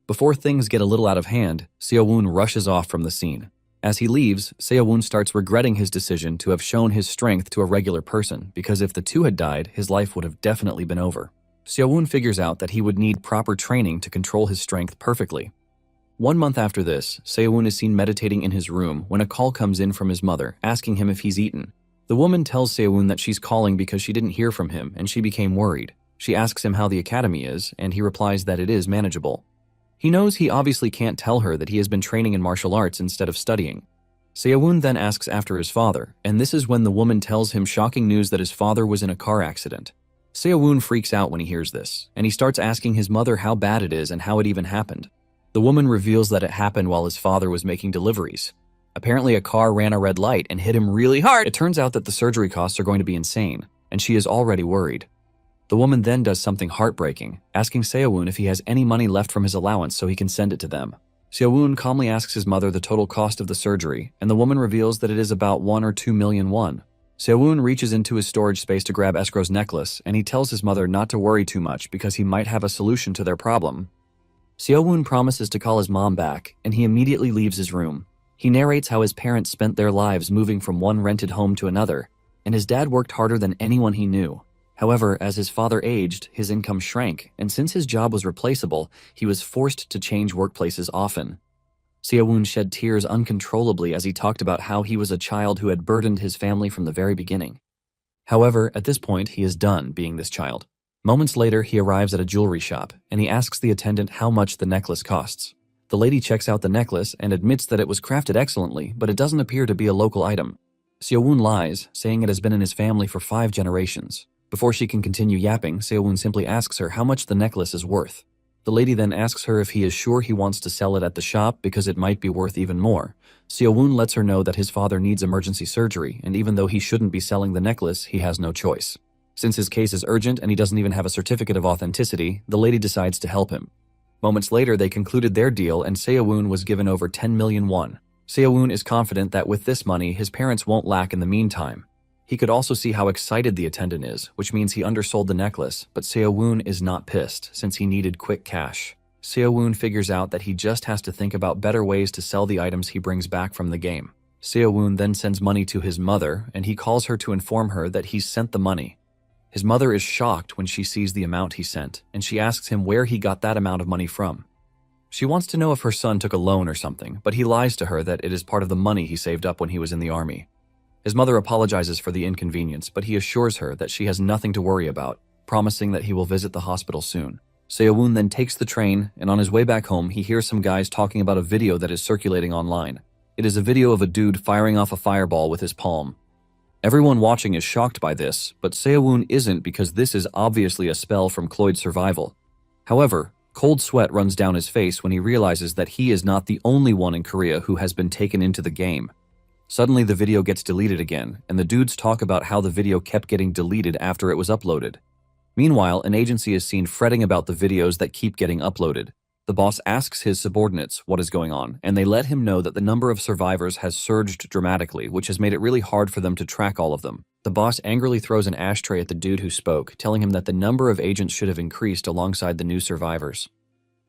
Before things get a little out of hand, Seo-woon rushes off from the scene. As he leaves, Seo-woon starts regretting his decision to have shown his strength to a regular person, because if the two had died, his life would have definitely been over. Seo-woon figures out that he would need proper training to control his strength perfectly. 1 month after this, Seo-woon is seen meditating in his room when a call comes in from his mother, asking him if he's eaten. The woman tells Seo-woon that she's calling because she didn't hear from him and she became worried. She asks him how the academy is, and he replies that it is manageable. He knows he obviously can't tell her that he has been training in martial arts instead of studying. Seo-woon then asks after his father, and this is when the woman tells him shocking news that his father was in a car accident. Seo-woon freaks out when he hears this, and he starts asking his mother how bad it is and how it even happened. The woman reveals that it happened while his father was making deliveries. Apparently a car ran a red light and hit him really hard. It turns out that the surgery costs are going to be insane, and she is already worried. The woman then does something heartbreaking, asking Seo-woon if he has any money left from his allowance so he can send it to them. Seo-woon calmly asks his mother the total cost of the surgery, and the woman reveals that it is about 1 or 2 million won. Seo-woon reaches into his storage space to grab Escrow's necklace, and he tells his mother not to worry too much because he might have a solution to their problem. Seo-woon promises to call his mom back, and he immediately leaves his room. He narrates how his parents spent their lives moving from one rented home to another, and his dad worked harder than anyone he knew. However, as his father aged, his income shrank, and since his job was replaceable, he was forced to change workplaces often. Seo-woon shed tears uncontrollably as he talked about how he was a child who had burdened his family from the very beginning. However, at this point, he is done being this child. Moments later, he arrives at a jewelry shop, and he asks the attendant how much the necklace costs. The lady checks out the necklace and admits that it was crafted excellently, but it doesn't appear to be a local item. Seo-woon lies, saying it has been in his family for 5 generations. Before she can continue yapping, Seo-woon simply asks her how much the necklace is worth. The lady then asks her if he is sure he wants to sell it at the shop because it might be worth even more. Seo-woon lets her know that his father needs emergency surgery, and even though he shouldn't be selling the necklace, he has no choice. Since his case is urgent and he doesn't even have a certificate of authenticity, the lady decides to help him. Moments later, they concluded their deal and Seo-woon was given over 10 million won. Seo-woon is confident that with this money, his parents won't lack in the meantime. He could also see how excited the attendant is, which means he undersold the necklace, but Seo-woon is not pissed since he needed quick cash. Seo-woon figures out that he just has to think about better ways to sell the items he brings back from the game. Seo-woon then sends money to his mother, and he calls her to inform her that he's sent the money. His mother is shocked when she sees the amount he sent, and she asks him where he got that amount of money from. She wants to know if her son took a loan or something, but he lies to her that it is part of the money he saved up when he was in the army. His mother apologizes for the inconvenience, but he assures her that she has nothing to worry about, promising that he will visit the hospital soon. Seo-woon then takes the train, and on his way back home, he hears some guys talking about a video that is circulating online. It is a video of a dude firing off a fireball with his palm. Everyone watching is shocked by this, but Seo-woon isn't because this is obviously a spell from Cloyd's survival. However, cold sweat runs down his face when he realizes that he is not the only one in Korea who has been taken into the game. Suddenly the video gets deleted again, and the dudes talk about how the video kept getting deleted after it was uploaded. Meanwhile, an agency is seen fretting about the videos that keep getting uploaded. The boss asks his subordinates what is going on, and they let him know that the number of survivors has surged dramatically, which has made it really hard for them to track all of them. The boss angrily throws an ashtray at the dude who spoke, telling him that the number of agents should have increased alongside the new survivors.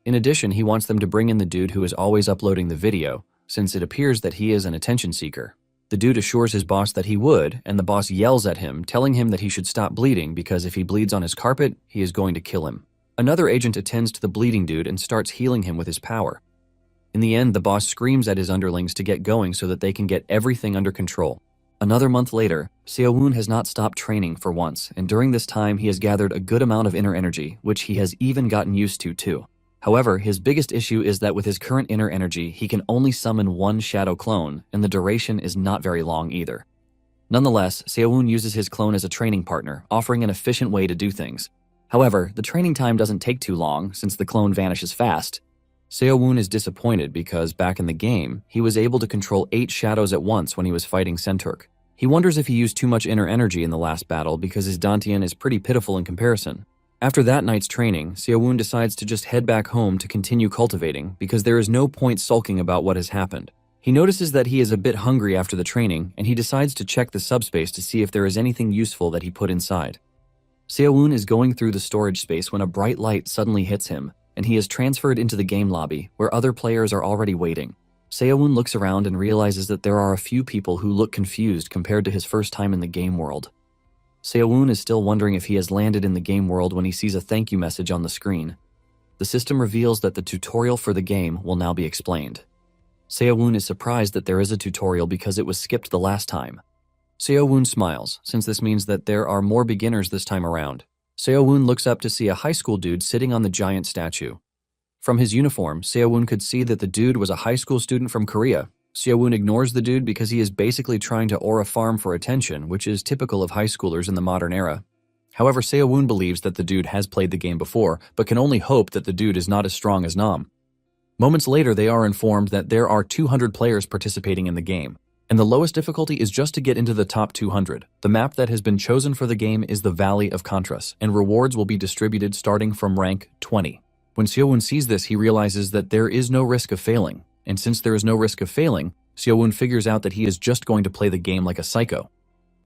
In addition, he wants them to bring in the dude who is always uploading the video, since it appears that he is an attention seeker. The dude assures his boss that he would, and the boss yells at him, telling him that he should stop bleeding because if he bleeds on his carpet, he is going to kill him. Another agent attends to the bleeding dude and starts healing him with his power. In the end, the boss screams at his underlings to get going so that they can get everything under control. Another month later, Seo-woon has not stopped training for once, and during this time he has gathered a good amount of inner energy, which he has even gotten used to too. However, his biggest issue is that with his current inner energy, he can only summon one shadow clone, and the duration is not very long either. Nonetheless, Seo-woon uses his clone as a training partner, offering an efficient way to do things. However, the training time doesn't take too long, since the clone vanishes fast. Seo-woon is disappointed because, back in the game, he was able to control 8 shadows at once when he was fighting Senturk. He wonders if he used too much inner energy in the last battle because his Dantian is pretty pitiful in comparison. After that night's training, Seo-woon decides to just head back home to continue cultivating because there is no point sulking about what has happened. He notices that he is a bit hungry after the training, and he decides to check the subspace to see if there is anything useful that he put inside. Seo-woon is going through the storage space when a bright light suddenly hits him, and he is transferred into the game lobby, where other players are already waiting. Seo-woon looks around and realizes that there are a few people who look confused compared to his first time in the game world. Seo-woon is still wondering if he has landed in the game world when he sees a thank you message on the screen. The system reveals that the tutorial for the game will now be explained. Seo-woon is surprised that there is a tutorial because it was skipped the last time. Seo-woon smiles, since this means that there are more beginners this time around. Seo-woon looks up to see a high school dude sitting on the giant statue. From his uniform, Seo-woon could see that the dude was a high school student from Korea. Seo-woon ignores the dude because he is basically trying to aura farm for attention, which is typical of high schoolers in the modern era. However, Seo-woon believes that the dude has played the game before, but can only hope that the dude is not as strong as Nam. Moments later, they are informed that there are 200 players participating in the game, and the lowest difficulty is just to get into the top 200. The map that has been chosen for the game is the Valley of Contras, and rewards will be distributed starting from rank 20. When Seo-woon sees this, he realizes that there is no risk of failing. And since there is no risk of failing, Seo-woon figures out that he is just going to play the game like a psycho.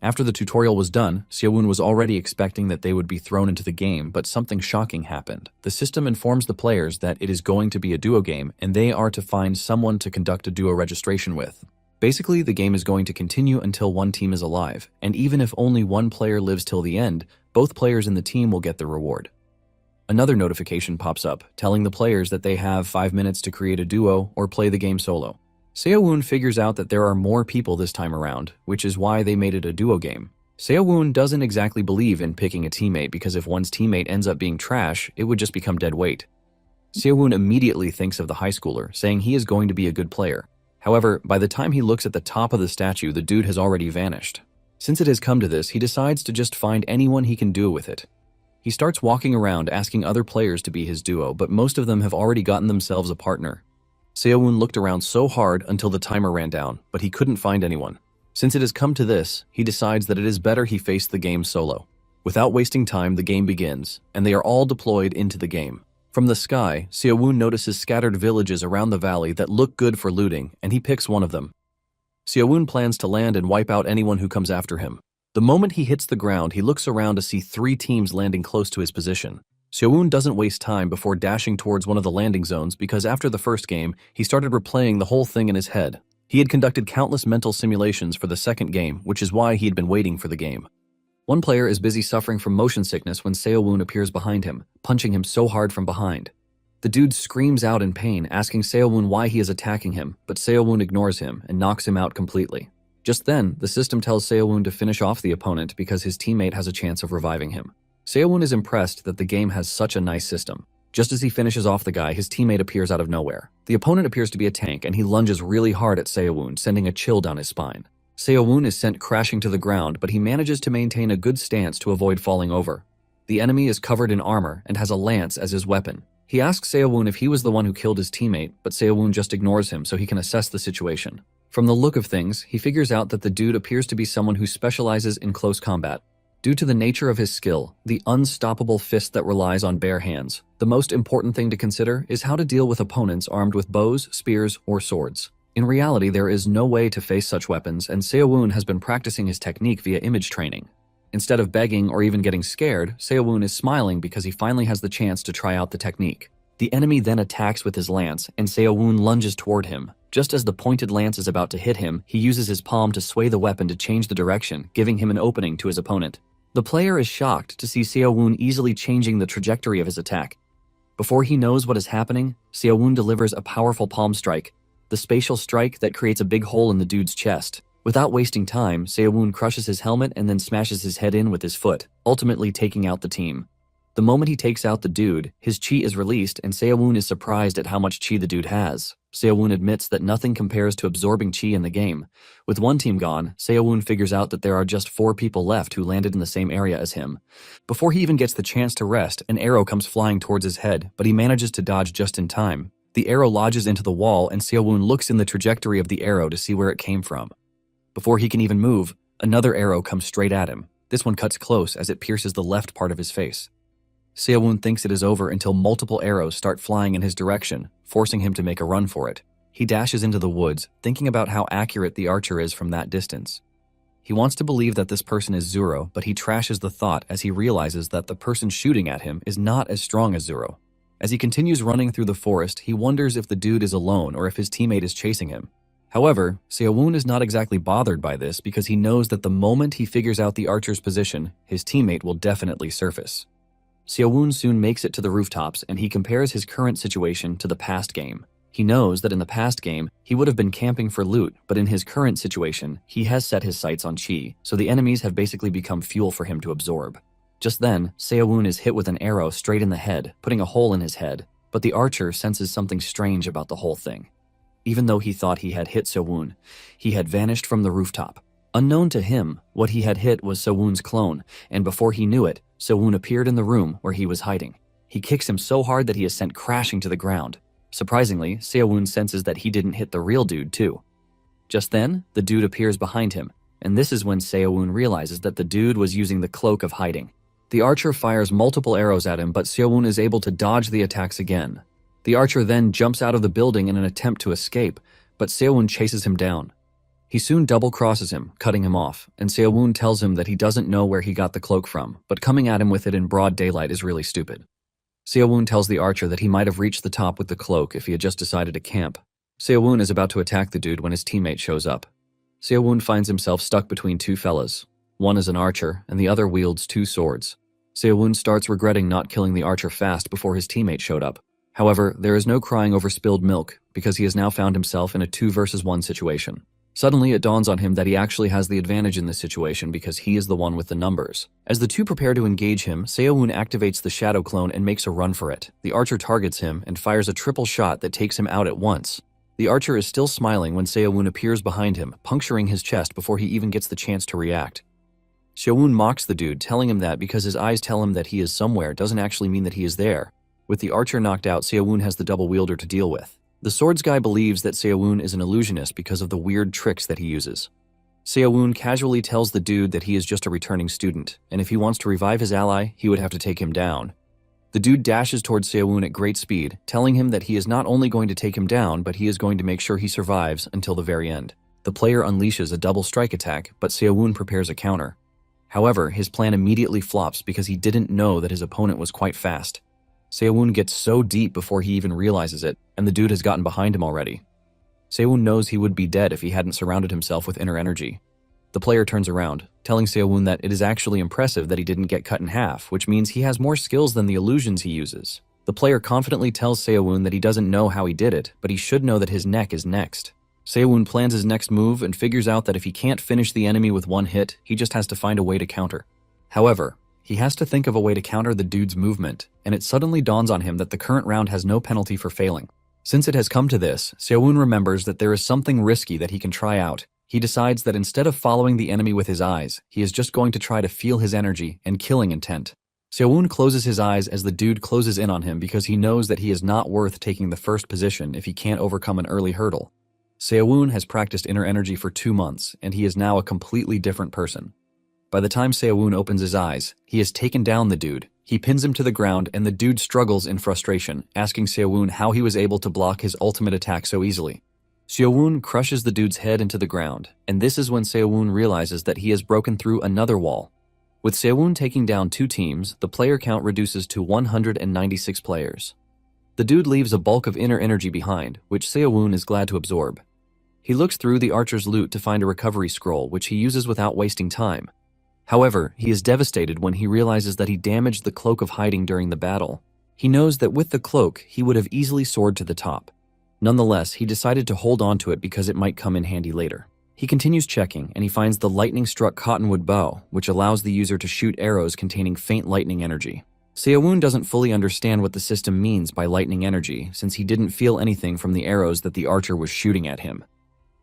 After the tutorial was done, Seo-woon was already expecting that they would be thrown into the game, but something shocking happened. The system informs the players that it is going to be a duo game, and they are to find someone to conduct a duo registration with. Basically, the game is going to continue until one team is alive, and even if only one player lives till the end, both players in the team will get the reward. Another notification pops up, telling the players that they have 5 minutes to create a duo or play the game solo. Seo-woon figures out that there are more people this time around, which is why they made it a duo game. Seo-woon doesn't exactly believe in picking a teammate because if one's teammate ends up being trash, it would just become dead weight. Seo-woon immediately thinks of the high schooler, saying he is going to be a good player. However, by the time he looks at the top of the statue, the dude has already vanished. Since it has come to this, he decides to just find anyone he can duo with it. He starts walking around asking other players to be his duo, but most of them have already gotten themselves a partner. Seo-woon looked around so hard until the timer ran down, but he couldn't find anyone. Since it has come to this, he decides that it is better he face the game solo. Without wasting time, the game begins, and they are all deployed into the game. From the sky, Seo-woon notices scattered villages around the valley that look good for looting, and he picks one of them. Seo-woon plans to land and wipe out anyone who comes after him. The moment he hits the ground, he looks around to see 3 teams landing close to his position. Seo-woon doesn't waste time before dashing towards one of the landing zones because after the first game, he started replaying the whole thing in his head. He had conducted countless mental simulations for the second game, which is why he had been waiting for the game. One player is busy suffering from motion sickness when Seo-woon appears behind him, punching him so hard from behind. The dude screams out in pain, asking Seo-woon why he is attacking him, but Seo-woon ignores him and knocks him out completely. Just then, the system tells Seo-woon to finish off the opponent because his teammate has a chance of reviving him. Seo-woon is impressed that the game has such a nice system. Just as he finishes off the guy, his teammate appears out of nowhere. The opponent appears to be a tank, and he lunges really hard at Seo-woon, sending a chill down his spine. Seo-woon is sent crashing to the ground, but he manages to maintain a good stance to avoid falling over. The enemy is covered in armor and has a lance as his weapon. He asks Seo-woon if he was the one who killed his teammate, but Seo-woon just ignores him so he can assess the situation. From the look of things, he figures out that the dude appears to be someone who specializes in close combat. Due to the nature of his skill, the unstoppable fist that relies on bare hands, the most important thing to consider is how to deal with opponents armed with bows, spears, or swords. In reality, there is no way to face such weapons, and Seo-woon has been practicing his technique via image training. Instead of begging or even getting scared, Seo-woon is smiling because he finally has the chance to try out the technique. The enemy then attacks with his lance, and Seo-woon lunges toward him. Just as the pointed lance is about to hit him, he uses his palm to sway the weapon to change the direction, giving him an opening to his opponent. The player is shocked to see Seo-woon easily changing the trajectory of his attack. Before he knows what is happening, Seo-woon delivers a powerful palm strike, the spatial strike that creates a big hole in the dude's chest. Without wasting time, Seo-woon crushes his helmet and then smashes his head in with his foot, ultimately taking out the team. The moment he takes out the dude, his chi is released and Seo-woon is surprised at how much chi the dude has. Seo-woon admits that nothing compares to absorbing chi in the game. With one team gone, Seo-woon figures out that there are just 4 people left who landed in the same area as him. Before he even gets the chance to rest, an arrow comes flying towards his head, but he manages to dodge just in time. The arrow lodges into the wall and Seo-woon looks in the trajectory of the arrow to see where it came from. Before he can even move, another arrow comes straight at him. This one cuts close as it pierces the left part of his face. Seo-woon thinks it is over until multiple arrows start flying in his direction, forcing him to make a run for it. He dashes into the woods, thinking about how accurate the archer is from that distance. He wants to believe that this person is Zoro, but he trashes the thought as he realizes that the person shooting at him is not as strong as Zoro. As he continues running through the forest, he wonders if the dude is alone or if his teammate is chasing him. However, Seo-woon is not exactly bothered by this because he knows that the moment he figures out the archer's position, his teammate will definitely surface. Seo-woon soon makes it to the rooftops and he compares his current situation to the past game. He knows that in the past game, he would have been camping for loot, but in his current situation, he has set his sights on chi, so the enemies have basically become fuel for him to absorb. Just then, Seo-woon is hit with an arrow straight in the head, putting a hole in his head, but the archer senses something strange about the whole thing. Even though he thought he had hit Seo-woon, he had vanished from the rooftop. Unknown to him, what he had hit was Seo-woon's clone, and before he knew it, Seo-woon appeared in the room where he was hiding. He kicks him so hard that he is sent crashing to the ground. Surprisingly, Seo-woon senses that he didn't hit the real dude too. Just then, the dude appears behind him, and this is when Seo-woon realizes that the dude was using the cloak of hiding. The archer fires multiple arrows at him, but Seo-woon is able to dodge the attacks again. The archer then jumps out of the building in an attempt to escape, but Seo-woon chases him down. He soon double-crosses him, cutting him off, and Seo-woon tells him that he doesn't know where he got the cloak from, but coming at him with it in broad daylight is really stupid. Seo-woon tells the archer that he might have reached the top with the cloak if he had just decided to camp. Seo-woon is about to attack the dude when his teammate shows up. Seo-woon finds himself stuck between 2 fellas. One is an archer, and the other wields 2 swords. Seo-woon starts regretting not killing the archer fast before his teammate showed up. However, there is no crying over spilled milk, because he has now found himself in a 2 versus 1 situation. Suddenly, it dawns on him that he actually has the advantage in this situation because he is the one with the numbers. As the two prepare to engage him, Seo-woon activates the shadow clone and makes a run for it. The archer targets him and fires a triple shot that takes him out at once. The archer is still smiling when Seo-woon appears behind him, puncturing his chest before he even gets the chance to react. Seo-woon mocks the dude, telling him that because his eyes tell him that he is somewhere doesn't actually mean that he is there. With the archer knocked out, Seo-woon has the double wielder to deal with. The swords guy believes that Seo-woon is an illusionist because of the weird tricks that he uses. Seo-woon casually tells the dude that he is just a returning student, and if he wants to revive his ally, he would have to take him down. The dude dashes towards Seo-woon at great speed, telling him that he is not only going to take him down, but he is going to make sure he survives until the very end. The player unleashes a double strike attack, but Seo-woon prepares a counter. However, his plan immediately flops because he didn't know that his opponent was quite fast. Seo-woon gets so deep before he even realizes it, and the dude has gotten behind him already. Seo-woon knows he would be dead if he hadn't surrounded himself with inner energy. The player turns around, telling Seo-woon that it is actually impressive that he didn't get cut in half, which means he has more skills than the illusions he uses. The player confidently tells Seo-woon that he doesn't know how he did it, but he should know that his neck is next. Seo-woon plans his next move and figures out that if he can't finish the enemy with one hit, he just has to find a way to counter. However, he has to think of a way to counter the dude's movement, and it suddenly dawns on him that the current round has no penalty for failing. Since it has come to this, Seo-woon remembers that there is something risky that he can try out. He decides that instead of following the enemy with his eyes, he is just going to try to feel his energy and killing intent. Seo-woon closes his eyes as the dude closes in on him because he knows that he is not worth taking the first position if he can't overcome an early hurdle. Seo-woon has practiced inner energy for 2 months, and he is now a completely different person. By the time Seo-woon opens his eyes, he has taken down the dude. He pins him to the ground, and the dude struggles in frustration, asking Seo-woon how he was able to block his ultimate attack so easily. Seo-woon crushes the dude's head into the ground, and this is when Seo-woon realizes that he has broken through another wall. With Seo-woon taking down 2 teams, the player count reduces to 196 players. The dude leaves a bulk of inner energy behind, which Seo-woon is glad to absorb. He looks through the archer's loot to find a recovery scroll, which he uses without wasting time. However, he is devastated when he realizes that he damaged the cloak of hiding during the battle. He knows that with the cloak, he would have easily soared to the top. Nonetheless, he decided to hold on to it because it might come in handy later. He continues checking, and he finds the lightning-struck cottonwood bow, which allows the user to shoot arrows containing faint lightning energy. Seo-woon doesn't fully understand what the system means by lightning energy, since he didn't feel anything from the arrows that the archer was shooting at him.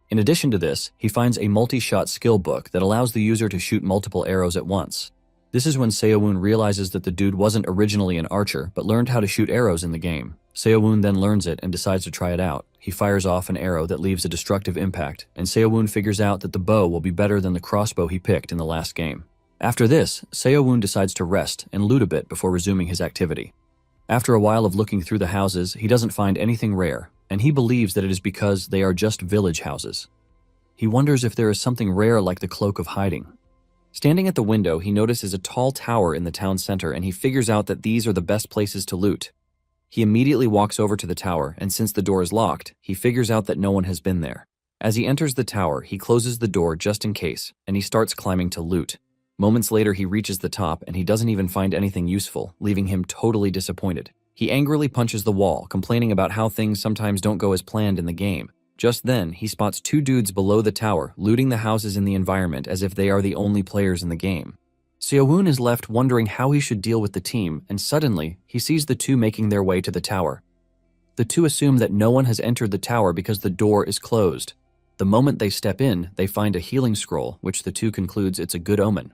In addition to this, he finds a multi-shot skill book that allows the user to shoot multiple arrows at once. This is when Seo-woon realizes that the dude wasn't originally an archer, but learned how to shoot arrows in the game. Seo-woon then learns it and decides to try it out. He fires off an arrow that leaves a destructive impact, and Seo-woon figures out that the bow will be better than the crossbow he picked in the last game. After this, Seo-woon decides to rest and loot a bit before resuming his activity. After a while of looking through the houses, he doesn't find anything rare, and he believes that it is because they are just village houses. He wonders if there is something rare like the cloak of hiding. Standing at the window, he notices a tall tower in the town center, and he figures out that these are the best places to loot. He immediately walks over to the tower, and since the door is locked, he figures out that no one has been there. As he enters the tower, he closes the door just in case, and he starts climbing to loot. Moments later, he reaches the top, and he doesn't even find anything useful, leaving him totally disappointed. He angrily punches the wall, complaining about how things sometimes don't go as planned in the game. Just then, he spots 2 dudes below the tower, looting the houses in the environment as if they are the only players in the game. Seo-woon is left wondering how he should deal with the team, and suddenly, he sees the 2 making their way to the tower. The 2 assume that no one has entered the tower because the door is closed. The moment they step in, they find a healing scroll, which the 2 concludes it's a good omen.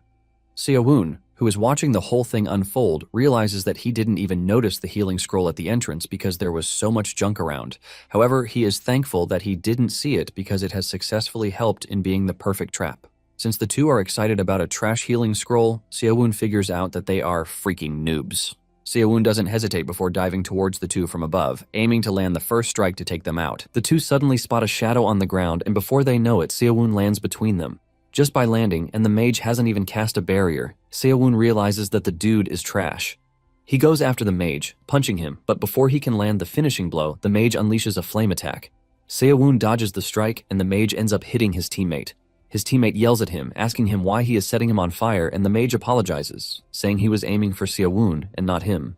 Seo-woon, who is watching the whole thing unfold, realizes that he didn't even notice the healing scroll at the entrance because there was so much junk around. However, he is thankful that he didn't see it because it has successfully helped in being the perfect trap. Since the 2 are excited about a trash healing scroll, Seo-woon figures out that they are freaking noobs. Seo-woon doesn't hesitate before diving towards the 2 from above, aiming to land the first strike to take them out. The 2 suddenly spot a shadow on the ground, and before they know it, Seo-woon lands between them. Just by landing, and the mage hasn't even cast a barrier, Seo-woon realizes that the dude is trash. He goes after the mage, punching him, but before he can land the finishing blow, the mage unleashes a flame attack. Seo-woon dodges the strike, and the mage ends up hitting his teammate. His teammate yells at him, asking him why he is setting him on fire, and the mage apologizes, saying he was aiming for Seo-woon and not him.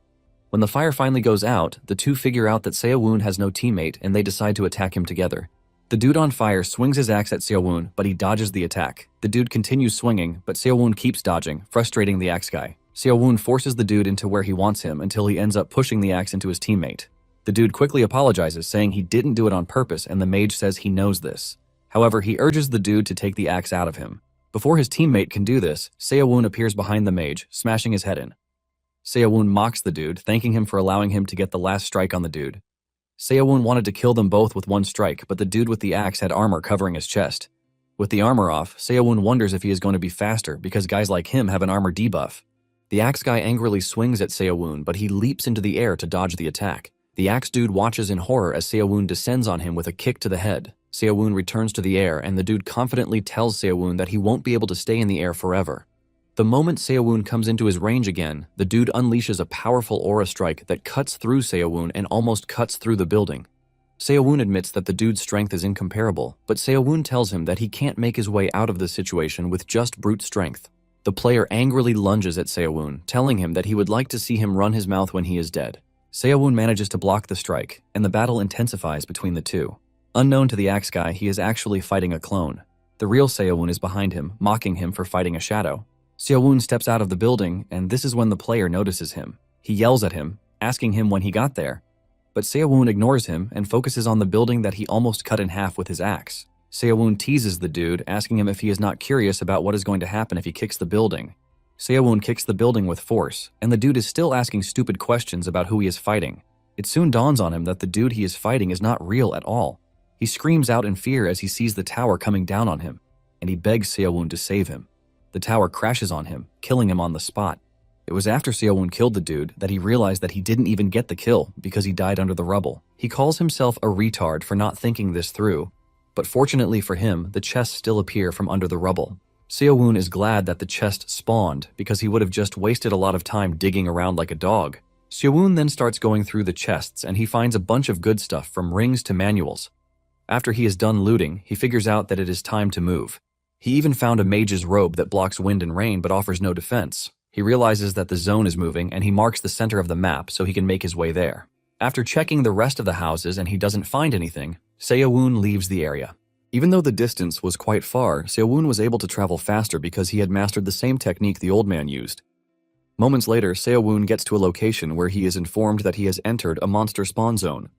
When the fire finally goes out, the 2 figure out that Seo-woon has no teammate, and they decide to attack him together. The dude on fire swings his axe at Seo-woon, but he dodges the attack. The dude continues swinging, but Seo-woon keeps dodging, frustrating the axe guy. Seo-woon forces the dude into where he wants him until he ends up pushing the axe into his teammate. The dude quickly apologizes, saying he didn't do it on purpose, and the mage says he knows this. However, he urges the dude to take the axe out of him. Before his teammate can do this, Seo-woon appears behind the mage, smashing his head in. Seo-woon mocks the dude, thanking him for allowing him to get the last strike on the dude. Seo-woon wanted to kill them both with one strike, but the dude with the axe had armor covering his chest. With the armor off, Seo-woon wonders if he is going to be faster because guys like him have an armor debuff. The axe guy angrily swings at Seo-woon, but he leaps into the air to dodge the attack. The axe dude watches in horror as Seo-woon descends on him with a kick to the head. Seo-woon returns to the air, and the dude confidently tells Seo-woon that he won't be able to stay in the air forever. The moment Seo-woon comes into his range again, the dude unleashes a powerful aura strike that cuts through Seo-woon and almost cuts through the building. Seo-woon admits that the dude's strength is incomparable, but Seo-woon tells him that he can't make his way out of this situation with just brute strength. The player angrily lunges at Seo-woon, telling him that he would like to see him run his mouth when he is dead. Seo-woon manages to block the strike, and the battle intensifies between the two. Unknown to the axe guy, he is actually fighting a clone. The real Seo-woon is behind him, mocking him for fighting a shadow. Seo-woon steps out of the building, and this is when the player notices him. He yells at him, asking him when he got there. But Seo-woon ignores him and focuses on the building that he almost cut in half with his axe. Seo-woon teases the dude, asking him if he is not curious about what is going to happen if he kicks the building. Seo-woon kicks the building with force, and the dude is still asking stupid questions about who he is fighting. It soon dawns on him that the dude he is fighting is not real at all. He screams out in fear as he sees the tower coming down on him, and he begs Seo-woon to save him. The tower crashes on him, killing him on the spot. It was after Seo-woon killed the dude that he realized that he didn't even get the kill because he died under the rubble. He calls himself a retard for not thinking this through, but fortunately for him, the chests still appear from under the rubble. Seo-woon is glad that the chest spawned because he would have just wasted a lot of time digging around like a dog. Seo-woon then starts going through the chests and he finds a bunch of good stuff from rings to manuals. After he is done looting, he figures out that it is time to move. He even found a mage's robe that blocks wind and rain but offers no defense. He realizes that the zone is moving and he marks the center of the map so he can make his way there. After checking the rest of the houses and he doesn't find anything, Seo-woon leaves the area. Even though the distance was quite far, Seo-woon was able to travel faster because he had mastered the same technique the old man used. Moments later, Seo-woon gets to a location where he is informed that he has entered a monster spawn zone.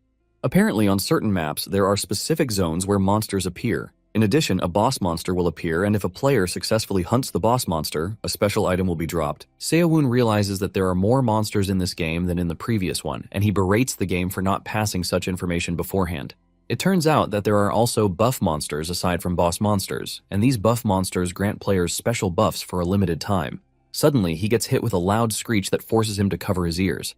Apparently, on certain maps, there are specific zones where monsters appear. In addition, a boss monster will appear, and if a player successfully hunts the boss monster, a special item will be dropped. Seo-woon realizes that there are more monsters in this game than in the previous one, and he berates the game for not passing such information beforehand. It turns out that there are also buff monsters aside from boss monsters, and these buff monsters grant players special buffs for a limited time. Suddenly, he gets hit with a loud screech that forces him to cover his ears.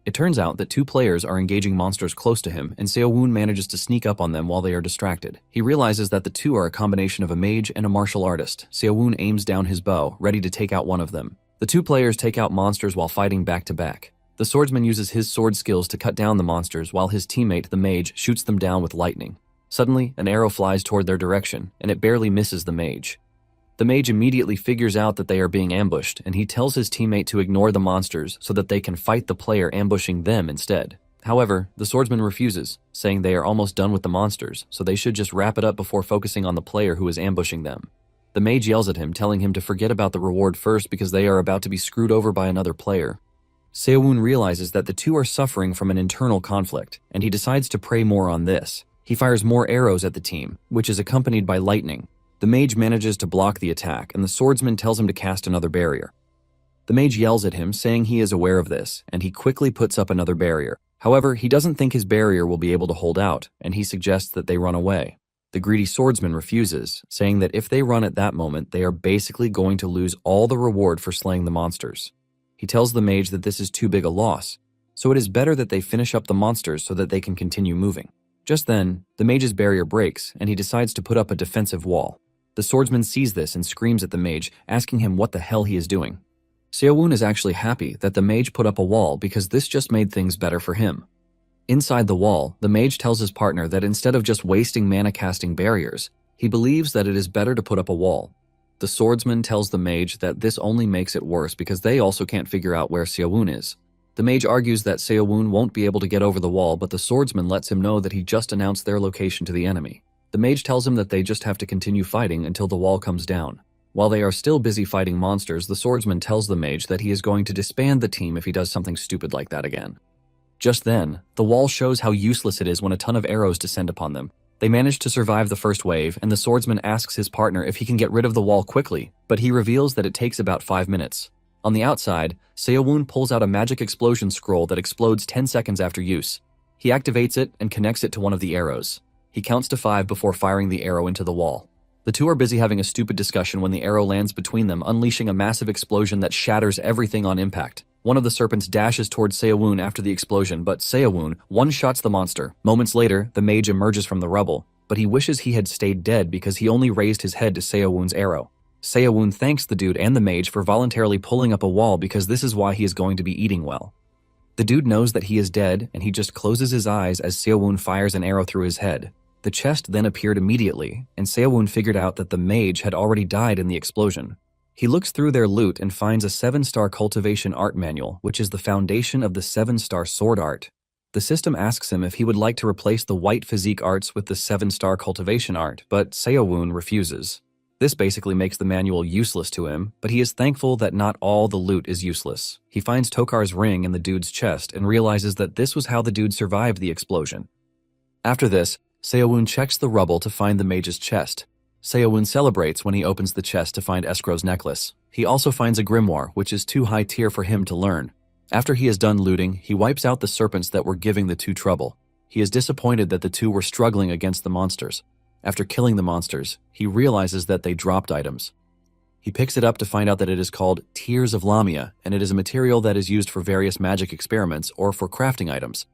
It turns out that two players are engaging monsters close to him, and Seo-woon manages to sneak up on them while they are distracted. He realizes that the two are a combination of a mage and a martial artist. Seo-woon aims down his bow, ready to take out one of them. The two players take out monsters while fighting back to back. The swordsman uses his sword skills to cut down the monsters while his teammate, the mage, shoots them down with lightning. Suddenly, an arrow flies toward their direction, and it barely misses the mage. The mage immediately figures out that they are being ambushed, and he tells his teammate to ignore the monsters so that they can fight the player ambushing them instead. However, the swordsman refuses, saying they are almost done with the monsters, so they should just wrap it up before focusing on the player who is ambushing them. The mage yells at him, telling him to forget about the reward first because they are about to be screwed over by another player. Seo-woon realizes that the two are suffering from an internal conflict, and he decides to prey more on this. He fires more arrows at the team, which is accompanied by lightning. The mage manages to block the attack, and the swordsman tells him to cast another barrier. The mage yells at him, saying he is aware of this, and he quickly puts up another barrier. However, he doesn't think his barrier will be able to hold out, and he suggests that they run away. The greedy swordsman refuses, saying that if they run at that moment, they are basically going to lose all the reward for slaying the monsters. He tells the mage that this is too big a loss, so it is better that they finish up the monsters so that they can continue moving. Just then, the mage's barrier breaks, and he decides to put up a defensive wall. The swordsman sees this and screams at the mage, asking him what the hell he is doing. Seo-woon is actually happy that the mage put up a wall because this just made things better for him. Inside the wall, the mage tells his partner that instead of just wasting mana casting barriers, he believes that it is better to put up a wall. The swordsman tells the mage that this only makes it worse because they also can't figure out where Seo-woon is. The mage argues that Seo-woon won't be able to get over the wall, but the swordsman lets him know that he just announced their location to the enemy. The mage tells him that they just have to continue fighting until the wall comes down. While they are still busy fighting monsters, the swordsman tells the mage that he is going to disband the team if he does something stupid like that again. Just then, the wall shows how useless it is when a ton of arrows descend upon them. They manage to survive the first wave, and the swordsman asks his partner if he can get rid of the wall quickly, but he reveals that it takes about 5 minutes. On the outside, Seo-woon pulls out a magic explosion scroll that explodes 10 seconds after use. He activates it and connects it to one of the arrows. He counts to 5 before firing the arrow into the wall. The two are busy having a stupid discussion when the arrow lands between them, unleashing a massive explosion that shatters everything on impact. One of the serpents dashes towards Seo-woon after the explosion, but Seo-woon one-shots the monster. Moments later, the mage emerges from the rubble, but he wishes he had stayed dead because he only raised his head to Seo-woon's arrow. Seo-woon thanks the dude and the mage for voluntarily pulling up a wall because this is why he is going to be eating well. The dude knows that he is dead, and he just closes his eyes as Seo-woon fires an arrow through his head. The chest then appeared immediately, and Seo-woon figured out that the mage had already died in the explosion. He looks through their loot and finds a 7-star cultivation art manual, which is the foundation of the 7-star sword art. The system asks him if he would like to replace the white physique arts with the 7-star cultivation art, but Seo-woon refuses. This basically makes the manual useless to him, but he is thankful that not all the loot is useless. He finds Tokar's ring in the dude's chest and realizes that this was how the dude survived the explosion. After this, Seo-woon checks the rubble to find the mage's chest. Seo-woon celebrates when he opens the chest to find Escrow's necklace. He also finds a grimoire, which is too high tier for him to learn. After he is done looting, he wipes out the serpents that were giving the two trouble. He is disappointed that the two were struggling against the monsters. After killing the monsters, he realizes that they dropped items. He picks it up to find out that it is called Tears of Lamia, and it is a material that is used for various magic experiments or for crafting items.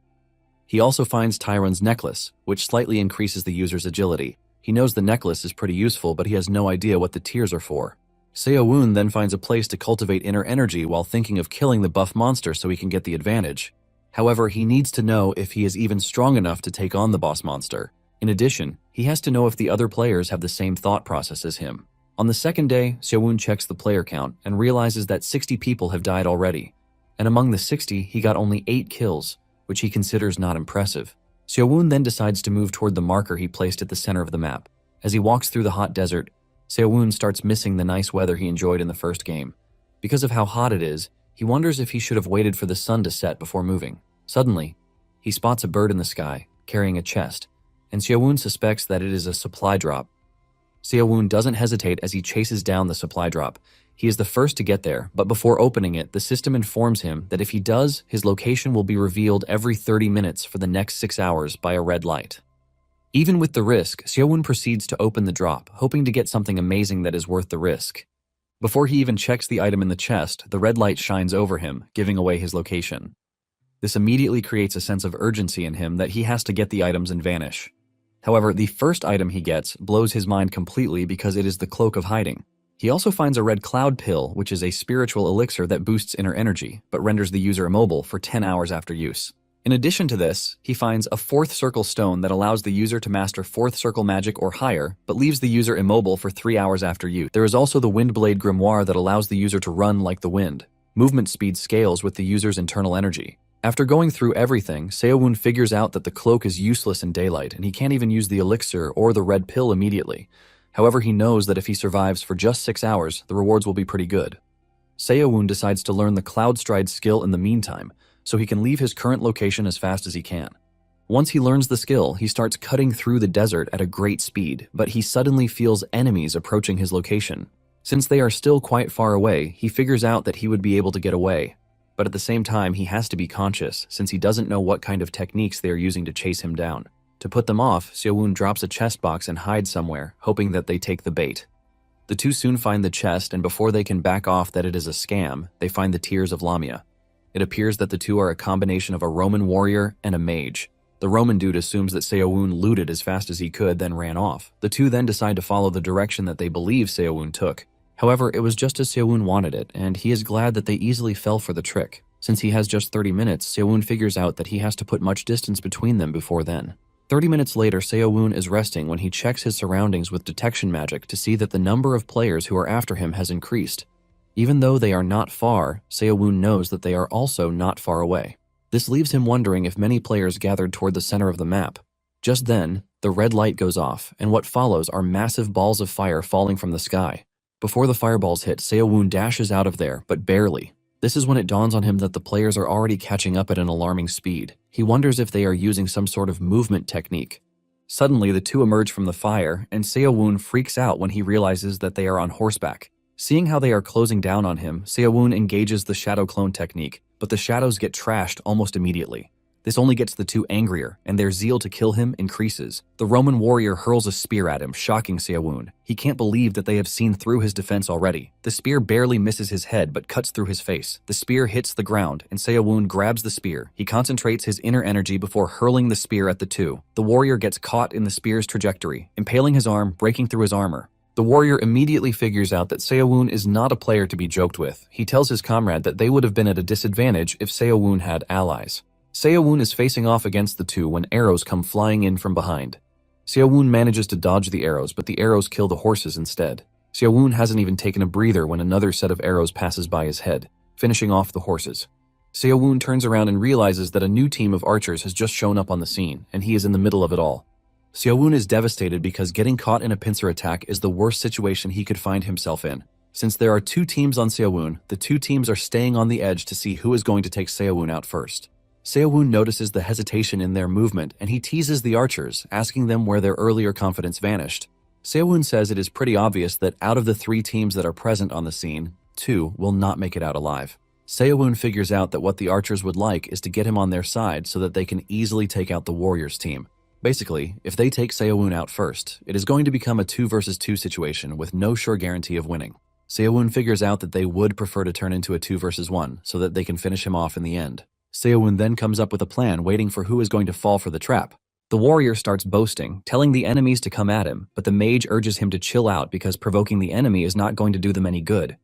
He also finds Tyron's necklace, which slightly increases the user's agility. He knows the necklace is pretty useful, but he has no idea what the tears are for. Seo-woon then finds a place to cultivate inner energy while thinking of killing the buff monster so he can get the advantage. However, he needs to know if he is even strong enough to take on the boss monster. In addition, he has to know if the other players have the same thought process as him. On the second day, Seo-woon checks the player count and realizes that 60 people have died already. And among the 60, he got only 8 kills, which he considers not impressive. Seo-woon then decides to move toward the marker he placed at the center of the map. As he walks through the hot desert, Seo-woon starts missing the nice weather he enjoyed in the first game. Because of how hot it is, he wonders if he should have waited for the sun to set before moving. Suddenly, he spots a bird in the sky, carrying a chest, and Seo-woon suspects that it is a supply drop. Seo-woon doesn't hesitate as he chases down the supply drop. He is the first to get there, but before opening it, the system informs him that if he does, his location will be revealed every 30 minutes for the next 6 hours by a red light. Even with the risk, Seo-woon proceeds to open the drop, hoping to get something amazing that is worth the risk. Before he even checks the item in the chest, the red light shines over him, giving away his location. This immediately creates a sense of urgency in him that he has to get the items and vanish. However, the first item he gets blows his mind completely because it is the Cloak of Hiding. He also finds a red cloud pill, which is a spiritual elixir that boosts inner energy, but renders the user immobile for 10 hours after use. In addition to this, he finds a 4th circle stone that allows the user to master 4th circle magic or higher, but leaves the user immobile for 3 hours after use. There is also the Windblade grimoire that allows the user to run like the wind. Movement speed scales with the user's internal energy. After going through everything, Seo-woon figures out that the cloak is useless in daylight, and he can't even use the elixir or the red pill immediately. However, he knows that if he survives for just 6 hours, the rewards will be pretty good. Seo-woon decides to learn the Cloud Stride skill in the meantime, so he can leave his current location as fast as he can. Once he learns the skill, he starts cutting through the desert at a great speed, but he suddenly feels enemies approaching his location. Since they are still quite far away, he figures out that he would be able to get away. But at the same time, he has to be conscious, since he doesn't know what kind of techniques they are using to chase him down. To put them off, Seo-woon drops a chest box and hides somewhere, hoping that they take the bait. The two soon find the chest, and before they can back off that it is a scam, they find the Tears of Lamia. It appears that the two are a combination of a Roman warrior and a mage. The Roman dude assumes that Seo-woon looted as fast as he could, then ran off. The two then decide to follow the direction that they believe Seo-woon took. However, it was just as Seo-woon wanted it, and he is glad that they easily fell for the trick. Since he has just 30 minutes, Seo-woon figures out that he has to put much distance between them before then. 30 minutes later, Seo-woon is resting when he checks his surroundings with detection magic to see that the number of players who are after him has increased. Even though they are not far, Seo-woon knows that they are also not far away. This leaves him wondering if many players gathered toward the center of the map. Just then, the red light goes off, and what follows are massive balls of fire falling from the sky. Before the fireballs hit, Seo-woon dashes out of there, but barely. This is when it dawns on him that the players are already catching up at an alarming speed. He wonders if they are using some sort of movement technique. Suddenly, the two emerge from the fire, and Seo-woon freaks out when he realizes that they are on horseback. Seeing how they are closing down on him, Seo-woon engages the shadow clone technique, but the shadows get trashed almost immediately. This only gets the two angrier, and their zeal to kill him increases. The Roman warrior hurls a spear at him, shocking Seo-woon. He can't believe that they have seen through his defense already. The spear barely misses his head, but cuts through his face. The spear hits the ground, and Seo-woon grabs the spear. He concentrates his inner energy before hurling the spear at the two. The warrior gets caught in the spear's trajectory, impaling his arm, breaking through his armor. The warrior immediately figures out that Seo-woon is not a player to be joked with. He tells his comrade that they would have been at a disadvantage if Seo-woon had allies. Seo-woon is facing off against the two when arrows come flying in from behind. Seo-woon manages to dodge the arrows, but the arrows kill the horses instead. Seo-woon hasn't even taken a breather when another set of arrows passes by his head, finishing off the horses. Seo-woon turns around and realizes that a new team of archers has just shown up on the scene, and he is in the middle of it all. Seo-woon is devastated because getting caught in a pincer attack is the worst situation he could find himself in. Since there are two teams on Seo-woon, the two teams are staying on the edge to see who is going to take Seo-woon out first. Seo-woon notices the hesitation in their movement, and he teases the archers, asking them where their earlier confidence vanished. Seo-woon says it is pretty obvious that out of the three teams that are present on the scene, two will not make it out alive. Seo-woon figures out that what the archers would like is to get him on their side so that they can easily take out the warriors team. Basically, if they take Seo-woon out first, it is going to become a 2 versus 2 situation with no sure guarantee of winning. Seo-woon figures out that they would prefer to turn into a 2 versus 1 so that they can finish him off in the end. Seo-woon then comes up with a plan waiting for who is going to fall for the trap. The warrior starts boasting, telling the enemies to come at him, but the mage urges him to chill out because provoking the enemy is not going to do them any good.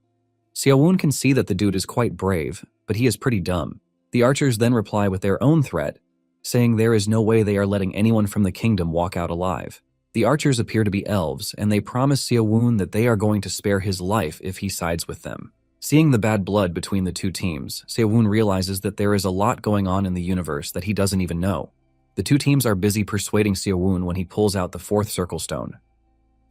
Seo-woon can see that the dude is quite brave, but he is pretty dumb. The archers then reply with their own threat, saying there is no way they are letting anyone from the kingdom walk out alive. The archers appear to be elves, and they promise Seo-woon that they are going to spare his life if he sides with them. Seeing the bad blood between the two teams, Seo-woon realizes that there is a lot going on in the universe that he doesn't even know. The two teams are busy persuading Seo-woon when he pulls out the fourth circle stone.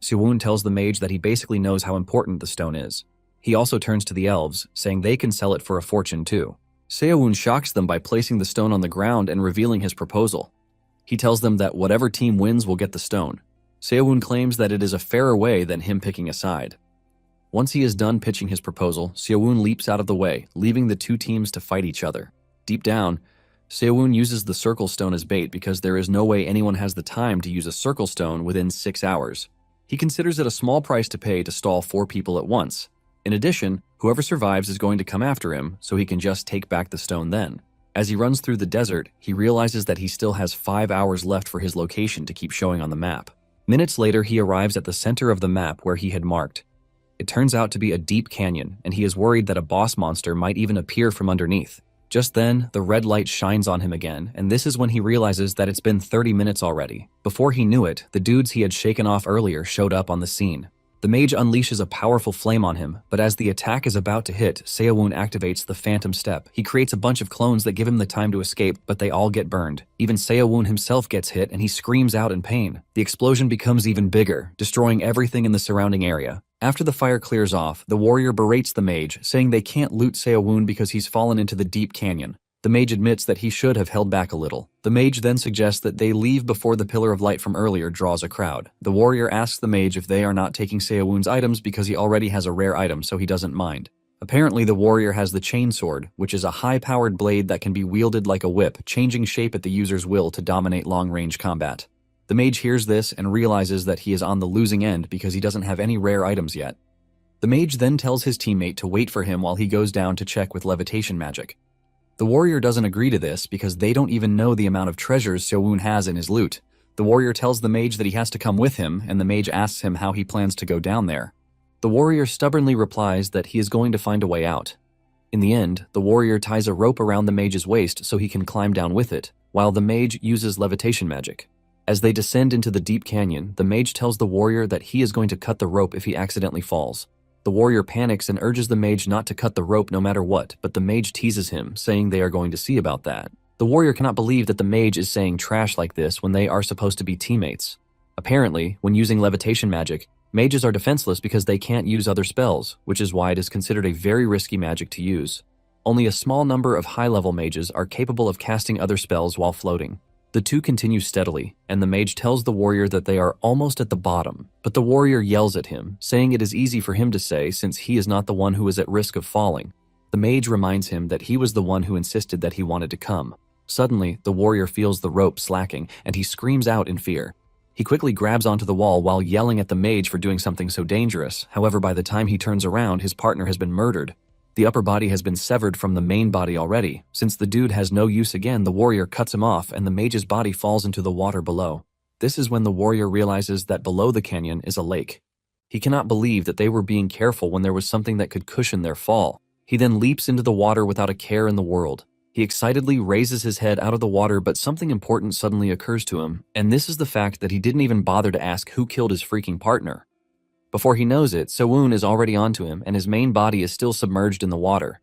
Seo-woon tells the mage that he basically knows how important the stone is. He also turns to the elves, saying they can sell it for a fortune too. Seo-woon shocks them by placing the stone on the ground and revealing his proposal. He tells them that whatever team wins will get the stone. Seo-woon claims that it is a fairer way than him picking a side. Once he is done pitching his proposal, Seo-woon leaps out of the way, leaving the two teams to fight each other. Deep down, Seo-woon uses the circle stone as bait because there is no way anyone has the time to use a circle stone within 6 hours. He considers it a small price to pay to stall 4 people at once. In addition, whoever survives is going to come after him, so he can just take back the stone then. As he runs through the desert, he realizes that he still has 5 hours left for his location to keep showing on the map. Minutes later, he arrives at the center of the map where he had marked. It turns out to be a deep canyon, and he is worried that a boss monster might even appear from underneath. Just then, the red light shines on him again, and this is when he realizes that it's been 30 minutes already. Before he knew it, the dudes he had shaken off earlier showed up on the scene. The mage unleashes a powerful flame on him, but as the attack is about to hit, Seo-woon activates the Phantom Step. He creates a bunch of clones that give him the time to escape, but they all get burned. Even Seo-woon himself gets hit, and he screams out in pain. The explosion becomes even bigger, destroying everything in the surrounding area. After the fire clears off, the warrior berates the mage, saying they can't loot Seo-woon because he's fallen into the deep canyon. The mage admits that he should have held back a little. The mage then suggests that they leave before the pillar of light from earlier draws a crowd. The warrior asks the mage if they are not taking Seo-woon's items because he already has a rare item, so he doesn't mind. Apparently, the warrior has the chain sword, which is a high-powered blade that can be wielded like a whip, changing shape at the user's will to dominate long-range combat. The mage hears this and realizes that he is on the losing end because he doesn't have any rare items yet. The mage then tells his teammate to wait for him while he goes down to check with levitation magic. The warrior doesn't agree to this because they don't even know the amount of treasures Seo-woon has in his loot. The warrior tells the mage that he has to come with him, and the mage asks him how he plans to go down there. The warrior stubbornly replies that he is going to find a way out. In the end, the warrior ties a rope around the mage's waist so he can climb down with it, while the mage uses levitation magic. As they descend into the deep canyon, the mage tells the warrior that he is going to cut the rope if he accidentally falls. The warrior panics and urges the mage not to cut the rope no matter what, but the mage teases him, saying they are going to see about that. The warrior cannot believe that the mage is saying trash like this when they are supposed to be teammates. Apparently, when using levitation magic, mages are defenseless because they can't use other spells, which is why it is considered a very risky magic to use. Only a small number of high-level mages are capable of casting other spells while floating. The two continue steadily, and the mage tells the warrior that they are almost at the bottom, but the warrior yells at him, saying it is easy for him to say since he is not the one who is at risk of falling. The mage reminds him that he was the one who insisted that he wanted to come. Suddenly, the warrior feels the rope slacking, and he screams out in fear. He quickly grabs onto the wall while yelling at the mage for doing something so dangerous. However, by the time he turns around, his partner has been murdered. The upper body has been severed from the main body already. Since the dude has no use again, the warrior cuts him off and the mage's body falls into the water below. This is when the warrior realizes that below the canyon is a lake. He cannot believe that they were being careful when there was something that could cushion their fall. He then leaps into the water without a care in the world. He excitedly raises his head out of the water, but something important suddenly occurs to him, and this is the fact that he didn't even bother to ask who killed his freaking partner. Before he knows it, Seo-woon is already onto him, and his main body is still submerged in the water.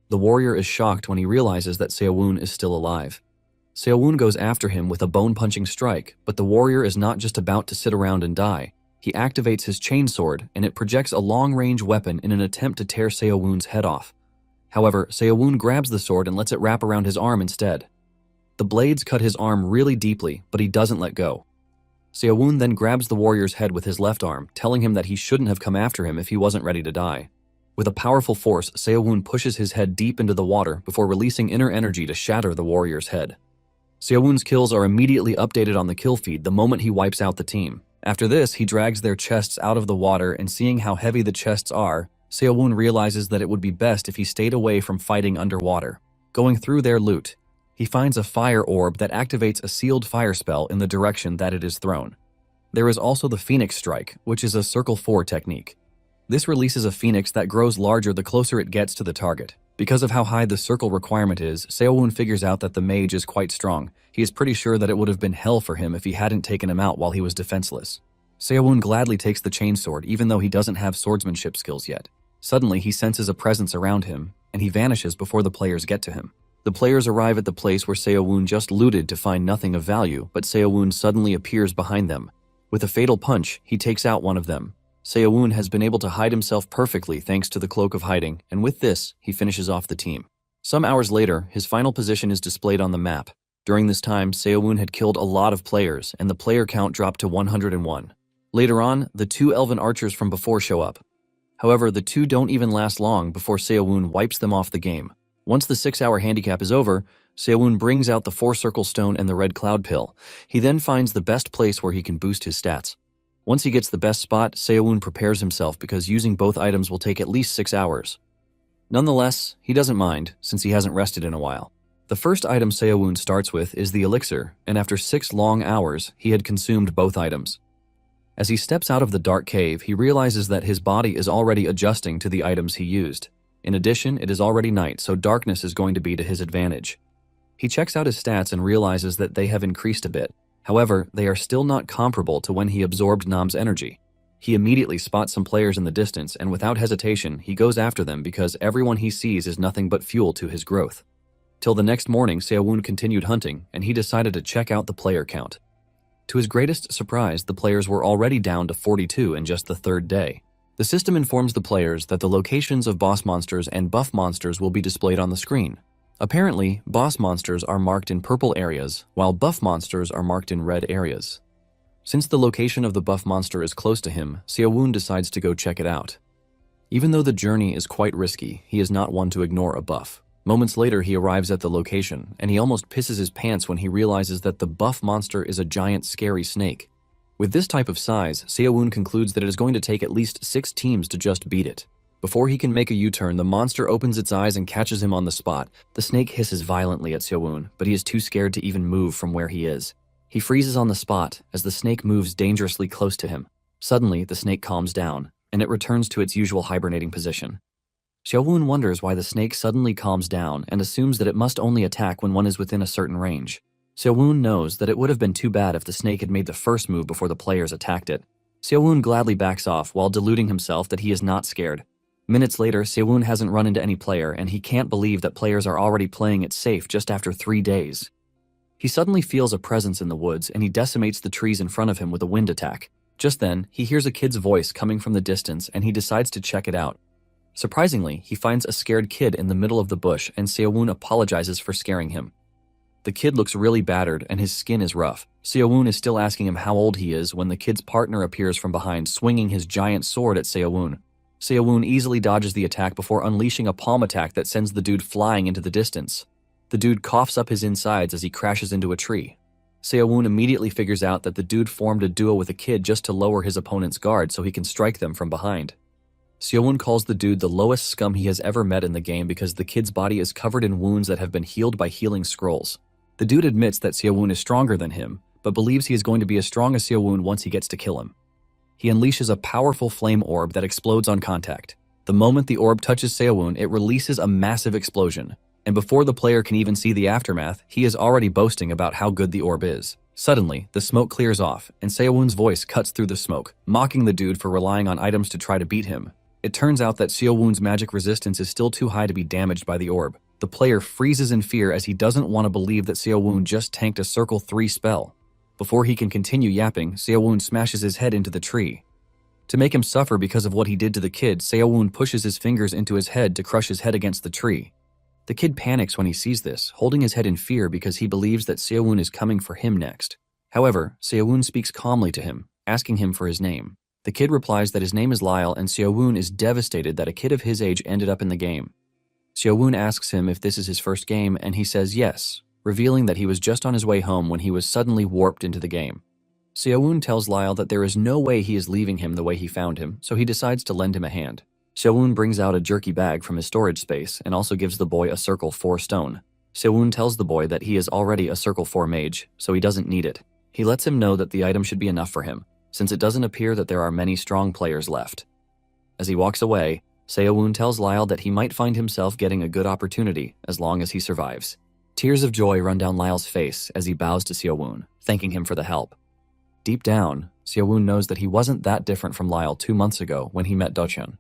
The warrior is shocked when he realizes that Seo-woon is still alive. Seo-woon goes after him with a bone-punching strike, but the warrior is not just about to sit around and die. He activates his chainsword, and it projects a long-range weapon in an attempt to tear Seo-woon's head off. However, Seo-woon grabs the sword and lets it wrap around his arm instead. The blades cut his arm really deeply, but he doesn't let go. Seo-woon then grabs the warrior's head with his left arm, telling him that he shouldn't have come after him if he wasn't ready to die. With a powerful force, Seo-woon pushes his head deep into the water before releasing inner energy to shatter the warrior's head. Seo-woon's kills are immediately updated on the kill feed the moment he wipes out the team. After this, he drags their chests out of the water, and seeing how heavy the chests are, Seo-woon realizes that it would be best if he stayed away from fighting underwater. Going through their loot, he finds a fire orb that activates a sealed fire spell in the direction that it is thrown. There is also the Phoenix Strike, which is a Circle 4 technique. This releases a phoenix that grows larger the closer it gets to the target. Because of how high the circle requirement is, Seo-woon figures out that the mage is quite strong. He is pretty sure that it would have been hell for him if he hadn't taken him out while he was defenseless. Seo-woon gladly takes the chainsword even though he doesn't have swordsmanship skills yet. Suddenly, he senses a presence around him, and he vanishes before the players get to him. The players arrive at the place where Seo-woon just looted to find nothing of value, but Seo-woon suddenly appears behind them. With a fatal punch, he takes out one of them. Seo-woon has been able to hide himself perfectly thanks to the Cloak of Hiding, and with this, he finishes off the team. Some hours later, his final position is displayed on the map. During this time, Seo-woon had killed a lot of players, and the player count dropped to 101. Later on, the two elven archers from before show up. However, the two don't even last long before Seo-woon wipes them off the game. Once the 6-hour handicap is over, Seo-woon brings out the 4-circle stone and the red cloud pill. He then finds the best place where he can boost his stats. Once he gets the best spot, Seo-woon prepares himself because using both items will take at least 6 hours. Nonetheless, he doesn't mind, since he hasn't rested in a while. The first item Seo-woon starts with is the elixir, and after 6 long hours, he had consumed both items. As he steps out of the dark cave, he realizes that his body is already adjusting to the items he used. In addition, it is already night, so darkness is going to be to his advantage. He checks out his stats and realizes that they have increased a bit. However, they are still not comparable to when he absorbed Nam's energy. He immediately spots some players in the distance, and without hesitation, he goes after them because everyone he sees is nothing but fuel to his growth. Till the next morning, Seo-woon continued hunting, and he decided to check out the player count. To his greatest surprise, the players were already down to 42 in just the 3rd day. The system informs the players that the locations of boss monsters and buff monsters will be displayed on the screen. Apparently, boss monsters are marked in purple areas, while buff monsters are marked in red areas. Since the location of the buff monster is close to him, Seo-woon decides to go check it out. Even though the journey is quite risky, he is not one to ignore a buff. Moments later, he arrives at the location, and he almost pisses his pants when he realizes that the buff monster is a giant scary snake. With this type of size, Seo-woon concludes that it is going to take at least 6 teams to just beat it. Before he can make a U-turn, the monster opens its eyes and catches him on the spot. The snake hisses violently at Seo-woon, but he is too scared to even move from where he is. He freezes on the spot as the snake moves dangerously close to him. Suddenly, the snake calms down, and it returns to its usual hibernating position. Seo-woon wonders why the snake suddenly calms down and assumes that it must only attack when one is within a certain range. Seo-woon knows that it would have been too bad if the snake had made the first move before the players attacked it. Seo-woon gladly backs off while deluding himself that he is not scared. Minutes later, Seo-woon hasn't run into any player, and he can't believe that players are already playing it safe just after 3 days. He suddenly feels a presence in the woods, and he decimates the trees in front of him with a wind attack. Just then, he hears a kid's voice coming from the distance, and he decides to check it out. Surprisingly, he finds a scared kid in the middle of the bush, and Seo-woon apologizes for scaring him. The kid looks really battered, and his skin is rough. Seo-woon is still asking him how old he is when the kid's partner appears from behind, swinging his giant sword at Seo-woon. Seo-woon easily dodges the attack before unleashing a palm attack that sends the dude flying into the distance. The dude coughs up his insides as he crashes into a tree. Seo-woon immediately figures out that the dude formed a duo with a kid just to lower his opponent's guard so he can strike them from behind. Seo-woon calls the dude the lowest scum he has ever met in the game because the kid's body is covered in wounds that have been healed by healing scrolls. The dude admits that Seo-woon is stronger than him, but believes he is going to be as strong as Seo-woon once he gets to kill him. He unleashes a powerful flame orb that explodes on contact. The moment the orb touches Seowon, it releases a massive explosion. And before the player can even see the aftermath, he is already boasting about how good the orb is. Suddenly, the smoke clears off, and Seowon's voice cuts through the smoke, mocking the dude for relying on items to try to beat him. It turns out that Seowon's magic resistance is still too high to be damaged by the orb. The player freezes in fear as he doesn't want to believe that Seowon just tanked a Circle 3 spell. Before he can continue yapping, Seowon smashes his head into the tree. To make him suffer because of what he did to the kid, Seowon pushes his fingers into his head to crush his head against the tree. The kid panics when he sees this, holding his head in fear because he believes that Seowon is coming for him next. However, Seowon speaks calmly to him, asking him for his name. The kid replies that his name is Lyle, and Seowon is devastated that a kid of his age ended up in the game. Seowon asks him if this is his first game, and he says yes, revealing that he was just on his way home when he was suddenly warped into the game. Seowon tells Lyle that there is no way he is leaving him the way he found him, so he decides to lend him a hand. Seowon brings out a jerky bag from his storage space and also gives the boy a Circle 4 stone. Seowon tells the boy that he is already a Circle 4 mage, so he doesn't need it. He lets him know that the item should be enough for him, since it doesn't appear that there are many strong players left. As he walks away, Seowon tells Lyle that he might find himself getting a good opportunity as long as he survives. Tears of joy run down Lyle's face as he bows to Seowon, thanking him for the help. Deep down, Seowon knows that he wasn't that different from Lyle 2 months ago when he met Dochun.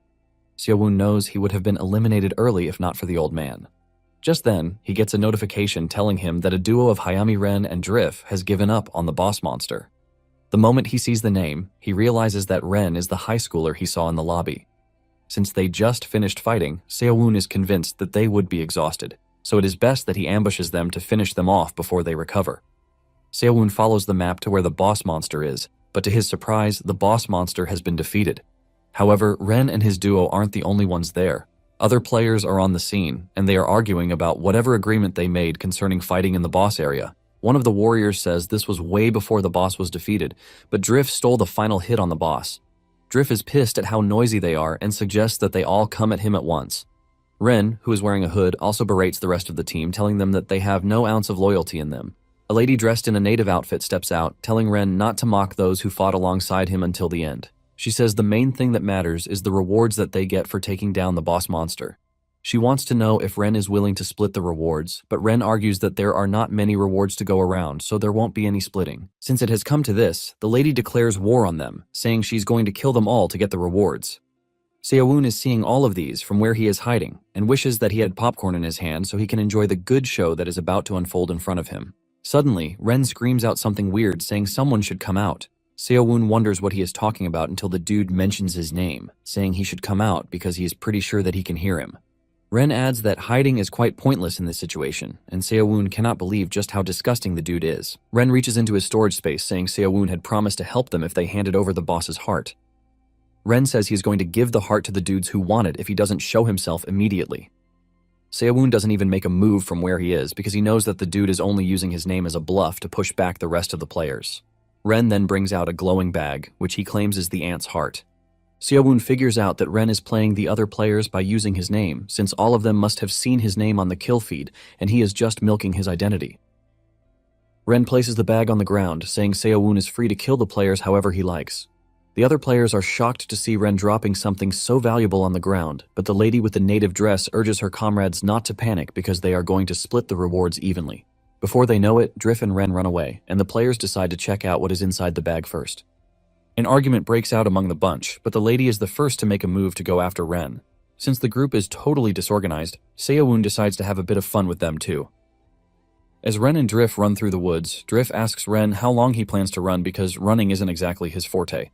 Seowon knows he would have been eliminated early if not for the old man. Just then, he gets a notification telling him that a duo of Hayami Ren and Drift has given up on the boss monster. The moment he sees the name, he realizes that Ren is the high schooler he saw in the lobby. Since they just finished fighting, Seowon is convinced that they would be exhausted, so it is best that he ambushes them to finish them off before they recover. Seowon follows the map to where the boss monster is, but to his surprise, the boss monster has been defeated. However, Ren and his duo aren't the only ones there. Other players are on the scene, and they are arguing about whatever agreement they made concerning fighting in the boss area. One of the warriors says this was way before the boss was defeated, but Drift stole the final hit on the boss. Drift is pissed at how noisy they are and suggests that they all come at him at once. Ren, who is wearing a hood, also berates the rest of the team, telling them that they have no ounce of loyalty in them. A lady dressed in a native outfit steps out, telling Ren not to mock those who fought alongside him until the end. She says the main thing that matters is the rewards that they get for taking down the boss monster. She wants to know if Ren is willing to split the rewards, but Ren argues that there are not many rewards to go around, so there won't be any splitting. Since it has come to this, the lady declares war on them, saying she's going to kill them all to get the rewards. Seowon is seeing all of these from where he is hiding, and wishes that he had popcorn in his hand so he can enjoy the good show that is about to unfold in front of him. Suddenly, Ren screams out something weird, saying someone should come out. Seowon wonders what he is talking about until the dude mentions his name, saying he should come out because he is pretty sure that he can hear him. Ren adds that hiding is quite pointless in this situation, and Seowon cannot believe just how disgusting the dude is. Ren reaches into his storage space, saying Seowon had promised to help them if they handed over the boss's heart. Ren says he is going to give the heart to the dudes who want it if he doesn't show himself immediately. Seowon doesn't even make a move from where he is because he knows that the dude is only using his name as a bluff to push back the rest of the players. Ren then brings out a glowing bag, which he claims is the ant's heart. Seowon figures out that Ren is playing the other players by using his name, since all of them must have seen his name on the kill feed, and he is just milking his identity. Ren places the bag on the ground, saying Seowon is free to kill the players however he likes. The other players are shocked to see Ren dropping something so valuable on the ground, but the lady with the native dress urges her comrades not to panic because they are going to split the rewards evenly. Before they know it, Drift and Ren run away, and the players decide to check out what is inside the bag first. An argument breaks out among the bunch, but the lady is the first to make a move to go after Ren. Since the group is totally disorganized, Seowon decides to have a bit of fun with them too. As Ren and Drift run through the woods, Drift asks Ren how long he plans to run because running isn't exactly his forte.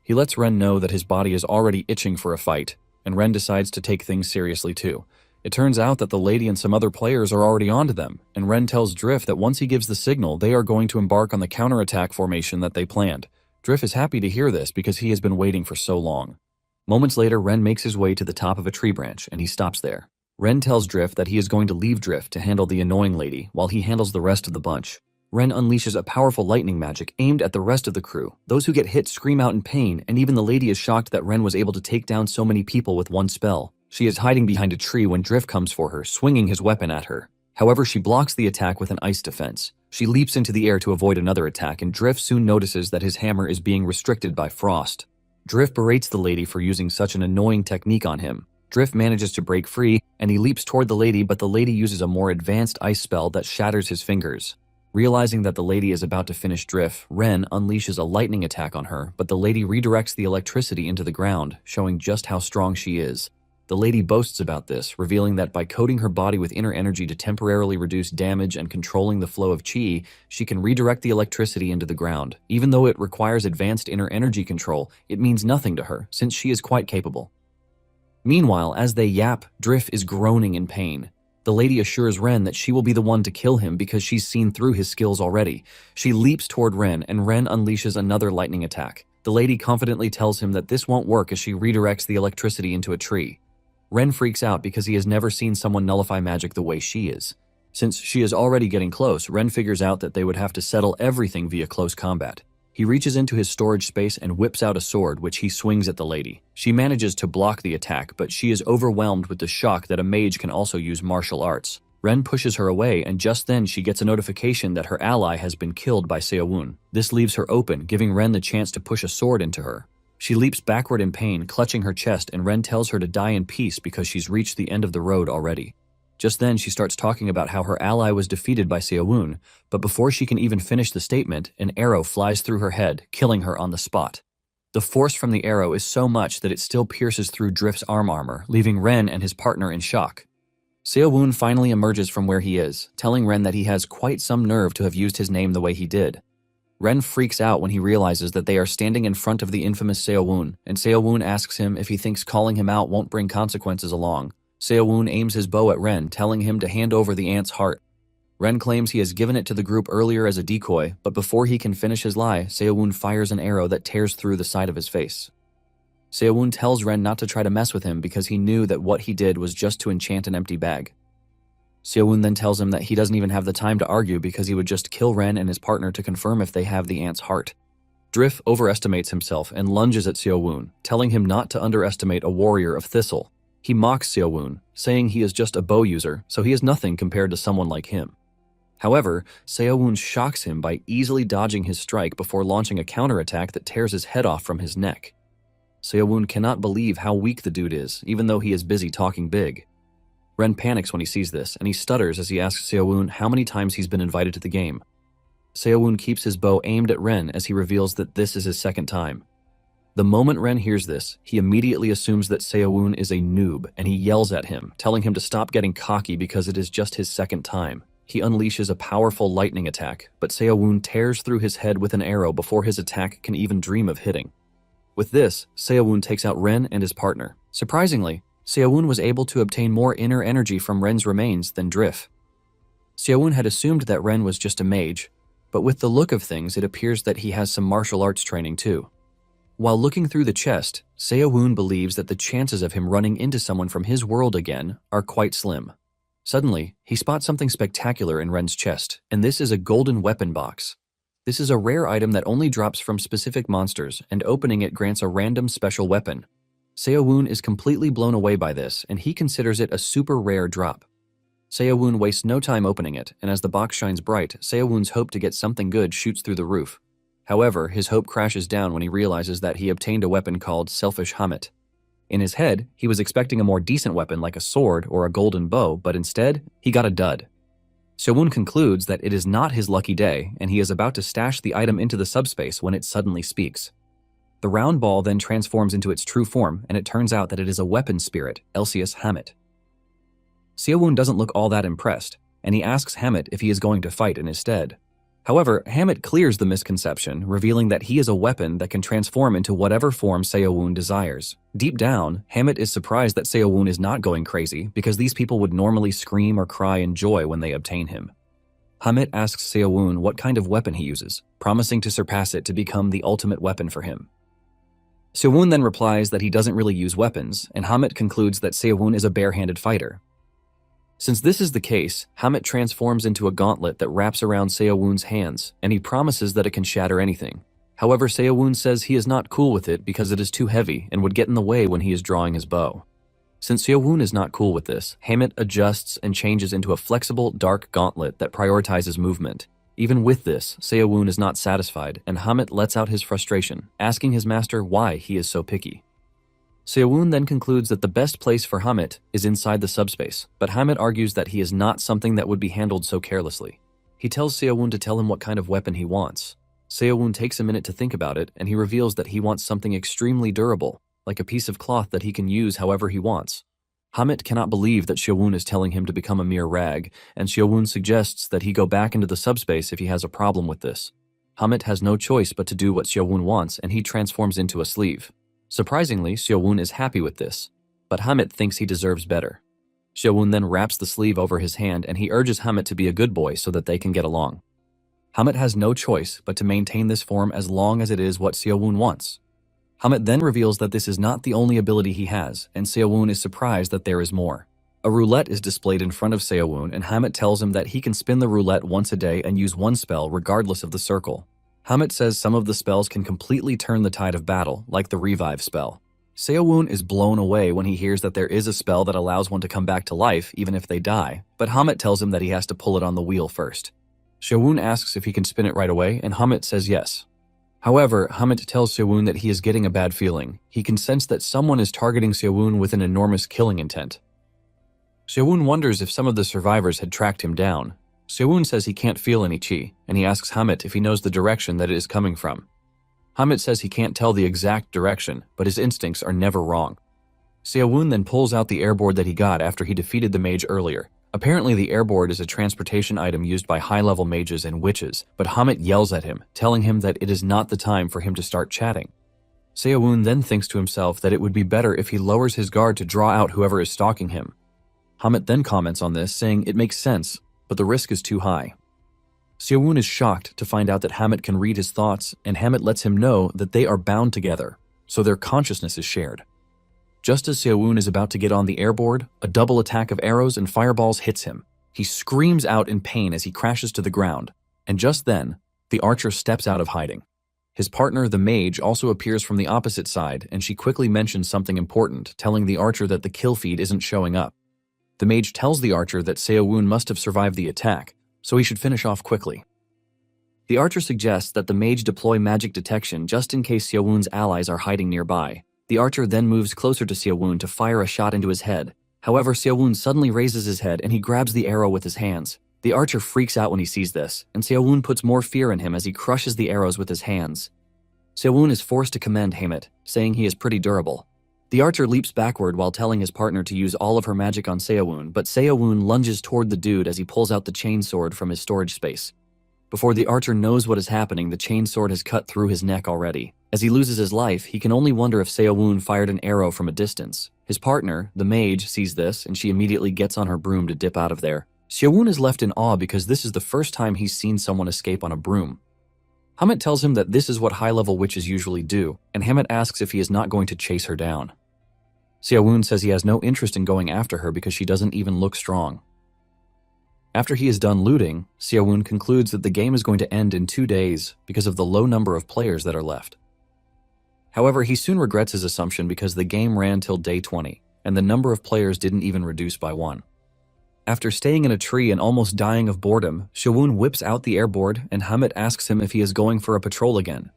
He lets Ren know that his body is already itching for a fight, and Ren decides to take things seriously too. It turns out that the lady and some other players are already onto them, and Ren tells Drift that once he gives the signal, they are going to embark on the counterattack formation that they planned. Drift is happy to hear this because he has been waiting for so long. Moments later, Ren makes his way to the top of a tree branch, and he stops there. Ren tells Drift that he is going to leave Drift to handle the annoying lady while he handles the rest of the bunch. Ren unleashes a powerful lightning magic aimed at the rest of the crew. Those who get hit scream out in pain, and even the lady is shocked that Ren was able to take down so many people with one spell. She is hiding behind a tree when Drift comes for her, swinging his weapon at her. However, she blocks the attack with an ice defense. She leaps into the air to avoid another attack, and Drift soon notices that his hammer is being restricted by frost. Drift berates the lady for using such an annoying technique on him. Drift manages to break free, and he leaps toward the lady, but the lady uses a more advanced ice spell that shatters his fingers. Realizing that the lady is about to finish Drift, Ren unleashes a lightning attack on her, but the lady redirects the electricity into the ground, showing just how strong she is. The lady boasts about this, revealing that by coating her body with inner energy to temporarily reduce damage and controlling the flow of chi, she can redirect the electricity into the ground. Even though it requires advanced inner energy control, it means nothing to her, since she is quite capable. Meanwhile, as they yap, Drift is groaning in pain. The lady assures Ren that she will be the one to kill him because she's seen through his skills already. She leaps toward Ren, and Ren unleashes another lightning attack. The lady confidently tells him that this won't work as she redirects the electricity into a tree. Ren freaks out because he has never seen someone nullify magic the way she is. Since she is already getting close, Ren figures out that they would have to settle everything via close combat. He reaches into his storage space and whips out a sword, which he swings at the lady. She manages to block the attack, but she is overwhelmed with the shock that a mage can also use martial arts. Ren pushes her away, and just then she gets a notification that her ally has been killed by Seowon. This leaves her open, giving Ren the chance to push a sword into her. She leaps backward in pain, clutching her chest, and Ren tells her to die in peace because she's reached the end of the road already. Just then, she starts talking about how her ally was defeated by Seowon, but before she can even finish the statement, an arrow flies through her head, killing her on the spot. The force from the arrow is so much that it still pierces through Drift's arm armor, leaving Ren and his partner in shock. Seowon finally emerges from where he is, telling Ren that he has quite some nerve to have used his name the way he did. Ren freaks out when he realizes that they are standing in front of the infamous Seowon, and Seowon asks him if he thinks calling him out won't bring consequences along. Seowon aims his bow at Ren, telling him to hand over the ant's heart. Ren claims he has given it to the group earlier as a decoy, but before he can finish his lie, Seowon fires an arrow that tears through the side of his face. Seowon tells Ren not to try to mess with him because he knew that what he did was just to enchant an empty bag. Seowon then tells him that he doesn't even have the time to argue because he would just kill Ren and his partner to confirm if they have the ant's heart. Drift overestimates himself and lunges at Seowon, telling him not to underestimate a warrior of Thistle. He mocks Seowon, saying he is just a bow user, so he is nothing compared to someone like him. However, Seowon shocks him by easily dodging his strike before launching a counterattack that tears his head off from his neck. Seowon cannot believe how weak the dude is, even though he is busy talking big. Ren panics when he sees this, and he stutters as he asks Seowon how many times he's been invited to the game. Seowon keeps his bow aimed at Ren as he reveals that this is his second time. The moment Ren hears this, he immediately assumes that Seowon is a noob, and he yells at him, telling him to stop getting cocky because it is just his second time. He unleashes a powerful lightning attack, but Seowon tears through his head with an arrow before his attack can even dream of hitting. With this, Seowon takes out Ren and his partner. Surprisingly, Seowon was able to obtain more inner energy from Ren's remains than Drift. Seowon had assumed that Ren was just a mage, but with the look of things it appears that he has some martial arts training too. While looking through the chest, Seowon believes that the chances of him running into someone from his world again are quite slim. Suddenly, he spots something spectacular in Ren's chest, and this is a golden weapon box. This is a rare item that only drops from specific monsters, and opening it grants a random special weapon. Seowon is completely blown away by this, and he considers it a super rare drop. Seowon wastes no time opening it, and as the box shines bright, Seowon's hope to get something good shoots through the roof. However, his hope crashes down when he realizes that he obtained a weapon called Selfish Hamet. In his head, he was expecting a more decent weapon like a sword or a golden bow, but instead, he got a dud. Seowon concludes that it is not his lucky day, and he is about to stash the item into the subspace when it suddenly speaks. The round ball then transforms into its true form, and it turns out that it is a weapon spirit, Elsius Hamet. Seowon doesn't look all that impressed, and he asks Hamet if he is going to fight in his stead. However, Hamet clears the misconception, revealing that he is a weapon that can transform into whatever form Seowon desires. Deep down, Hamet is surprised that Seowon is not going crazy because these people would normally scream or cry in joy when they obtain him. Hamet asks Seowon what kind of weapon he uses, promising to surpass it to become the ultimate weapon for him. Seowon then replies that he doesn't really use weapons, and Hamet concludes that Seowon is a bare-handed fighter. Since this is the case, Hamet transforms into a gauntlet that wraps around Seowon's hands, and he promises that it can shatter anything. However, Seowon says he is not cool with it because it is too heavy and would get in the way when he is drawing his bow. Since Seowon is not cool with this, Hamet adjusts and changes into a flexible, dark gauntlet that prioritizes movement. Even with this, Seo-woon is not satisfied, and Hamid lets out his frustration, asking his master why he is so picky. Seo-woon then concludes that the best place for Hamid is inside the subspace, but Hamid argues that he is not something that would be handled so carelessly. He tells Seo-woon to tell him what kind of weapon he wants. Seo-woon takes a minute to think about it, and he reveals that he wants something extremely durable, like a piece of cloth that he can use however he wants. Hamid cannot believe that Seo-woon is telling him to become a mere rag, and Seo-woon suggests that he go back into the subspace if he has a problem with this. Hamid has no choice but to do what Seo-woon wants, and he transforms into a sleeve. Surprisingly, Seo-woon is happy with this, but Hamid thinks he deserves better. Seo-woon then wraps the sleeve over his hand, and he urges Hamid to be a good boy so that they can get along. Hamid has no choice but to maintain this form as long as it is what Seo-woon wants. Hamid then reveals that this is not the only ability he has, and Seo-woon is surprised that there is more. A roulette is displayed in front of Seo-woon, and Hamid tells him that he can spin the roulette once a day and use one spell regardless of the circle. Hamid says some of the spells can completely turn the tide of battle, like the revive spell. Seo-woon is blown away when he hears that there is a spell that allows one to come back to life even if they die, but Hamid tells him that he has to pull it on the wheel first. Seo-woon asks if he can spin it right away, and Hamid says yes. However, Hamid tells Seo-woon that he is getting a bad feeling. He can sense that someone is targeting Seo-woon with an enormous killing intent. Seo-woon wonders if some of the survivors had tracked him down. Seo-woon says he can't feel any chi, and he asks Hamid if he knows the direction that it is coming from. Hamid says he can't tell the exact direction, but his instincts are never wrong. Seo-woon then pulls out the airboard that he got after he defeated the mage earlier. Apparently the airboard is a transportation item used by high-level mages and witches, but Hamid yells at him, telling him that it is not the time for him to start chatting. Seo-woon then thinks to himself that it would be better if he lowers his guard to draw out whoever is stalking him. Hamid then comments on this, saying it makes sense, but the risk is too high. Seo-woon is shocked to find out that Hamid can read his thoughts, and Hamid lets him know that they are bound together, so their consciousness is shared. Just as Seo-woon is about to get on the airboard, a double attack of arrows and fireballs hits him. He screams out in pain as he crashes to the ground, and just then, the archer steps out of hiding. His partner, the mage, also appears from the opposite side, and she quickly mentions something important, telling the archer that the kill feed isn't showing up. The mage tells the archer that Seo-woon must have survived the attack, so he should finish off quickly. The archer suggests that the mage deploy magic detection just in case Seo-woon's allies are hiding nearby. The archer then moves closer to Seo-woon to fire a shot into his head. However, Seo-woon suddenly raises his head and he grabs the arrow with his hands. The archer freaks out when he sees this, and Seo-woon puts more fear in him as he crushes the arrows with his hands. Seo-woon is forced to commend Hamid, saying he is pretty durable. The archer leaps backward while telling his partner to use all of her magic on Seo-woon, but Seo-woon lunges toward the dude as he pulls out the chainsword from his storage space. Before the archer knows what is happening, the chainsword has cut through his neck already. As he loses his life, he can only wonder if Seo-woon fired an arrow from a distance. His partner, the mage, sees this, and she immediately gets on her broom to dip out of there. Seo-woon is left in awe because this is the first time he's seen someone escape on a broom. Hamid tells him that this is what high-level witches usually do, and Hamid asks if he is not going to chase her down. Seo-woon says he has no interest in going after her because she doesn't even look strong. After he is done looting, Seo-woon concludes that the game is going to end in 2 days because of the low number of players that are left. However, he soon regrets his assumption because the game ran till day 20, and the number of players didn't even reduce by 1. After staying in a tree and almost dying of boredom, Seo-woon whips out the airboard and Hamid asks him if he is going for a patrol again.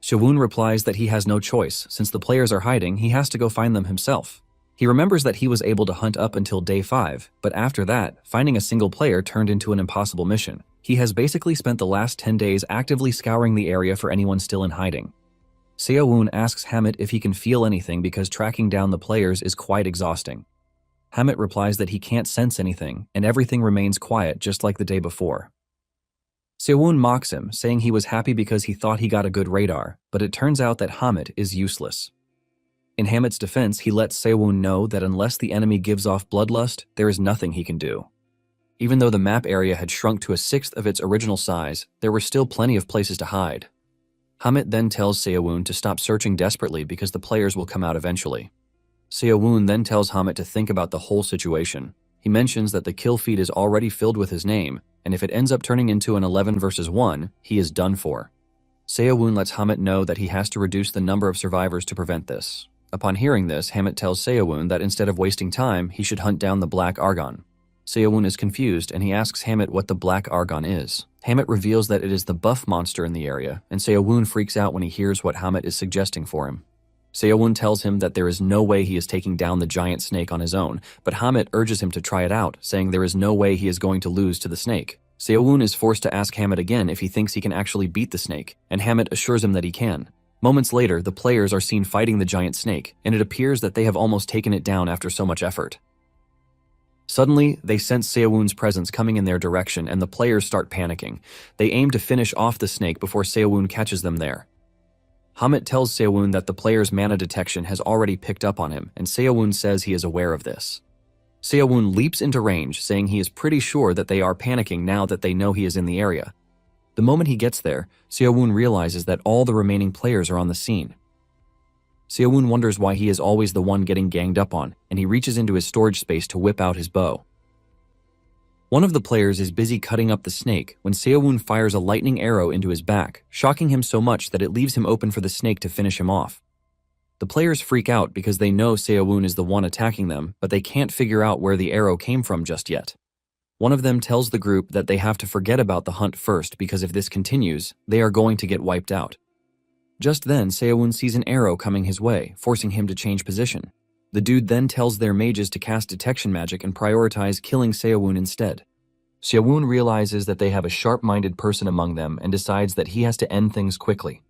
Seo-woon replies that he has no choice. Since the players are hiding, he has to go find them himself. He remembers that he was able to hunt up until day 5, but after that, finding a single player turned into an impossible mission. He has basically spent the last 10 days actively scouring the area for anyone still in hiding. Seo-woon asks Hamid if he can feel anything because tracking down the players is quite exhausting. Hamid replies that he can't sense anything, and everything remains quiet just like the day before. Seo-woon mocks him, saying he was happy because he thought he got a good radar, but it turns out that Hamid is useless. In Hamid's defense, he lets Seo-woon know that unless the enemy gives off bloodlust, there is nothing he can do. Even though the map area had shrunk to a sixth of its original size, there were still plenty of places to hide. Hamid then tells Seo-woon to stop searching desperately because the players will come out eventually. Seo-woon then tells Hamid to think about the whole situation. He mentions that the kill feed is already filled with his name, and if it ends up turning into an 11 versus 1, he is done for. Seo-woon lets Hamid know that he has to reduce the number of survivors to prevent this. Upon hearing this, Hamid tells Seo-woon that instead of wasting time, he should hunt down the Black Argon. Seowon is confused and he asks Hammett what the black argon is. Hammett reveals that it is the buff monster in the area, and Seowon freaks out when he hears what Hammett is suggesting for him. Seowon tells him that there is no way he is taking down the giant snake on his own, but Hammett urges him to try it out, saying there is no way he is going to lose to the snake. Seowon is forced to ask Hammett again if he thinks he can actually beat the snake, and Hammett assures him that he can. Moments later, the players are seen fighting the giant snake, and it appears that they have almost taken it down after so much effort. Suddenly, they sense Seowon's presence coming in their direction and the players start panicking. They aim to finish off the snake before Seowon catches them there. Hammett tells Seowon that the player's mana detection has already picked up on him, and Seowon says he is aware of this. Seowon leaps into range, saying he is pretty sure that they are panicking now that they know he is in the area. The moment he gets there, Seowon realizes that all the remaining players are on the scene. Seowon wonders why he is always the one getting ganged up on, and he reaches into his storage space to whip out his bow. One of the players is busy cutting up the snake when Seowon fires a lightning arrow into his back, shocking him so much that it leaves him open for the snake to finish him off. The players freak out because they know Seowon is the one attacking them, but they can't figure out where the arrow came from just yet. One of them tells the group that they have to forget about the hunt first because if this continues, they are going to get wiped out. Just then, Seowon sees an arrow coming his way, forcing him to change position. The dude then tells their mages to cast detection magic and prioritize killing Seowon instead. Seowon realizes that they have a sharp-minded person among them and decides that he has to end things quickly.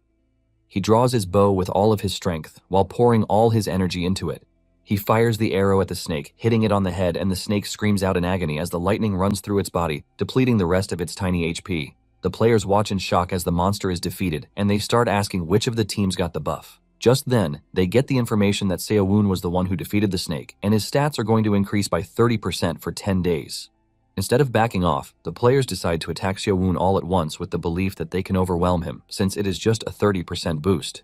He draws his bow with all of his strength, while pouring all his energy into it. He fires the arrow at the snake, hitting it on the head, and the snake screams out in agony as the lightning runs through its body, depleting the rest of its tiny HP. The players watch in shock as the monster is defeated, and they start asking which of the teams got the buff. Just then, they get the information that Seowon was the one who defeated the snake, and his stats are going to increase by 30% for 10 days. Instead of backing off, the players decide to attack Seowon all at once with the belief that they can overwhelm him, since it is just a 30% boost.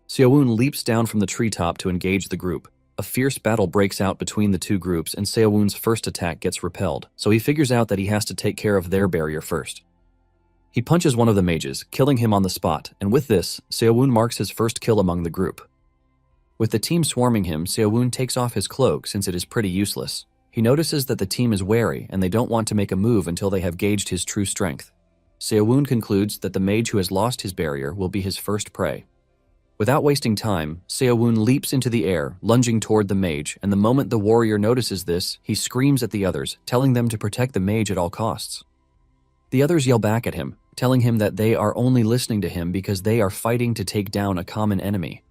Seowon leaps down from the treetop to engage the group. A fierce battle breaks out between the two groups, and Seowon's first attack gets repelled, so he figures out that he has to take care of their barrier first. He punches one of the mages, killing him on the spot, and with this, Seowon marks his first kill among the group. With the team swarming him, Seowon takes off his cloak since it is pretty useless. He notices that the team is wary and they don't want to make a move until they have gauged his true strength. Seowon concludes that the mage who has lost his barrier will be his first prey. Without wasting time, Seowon leaps into the air, lunging toward the mage, and the moment the warrior notices this, he screams at the others, telling them to protect the mage at all costs. The others yell back at him, telling him that they are only listening to him because they are fighting to take down a common enemy.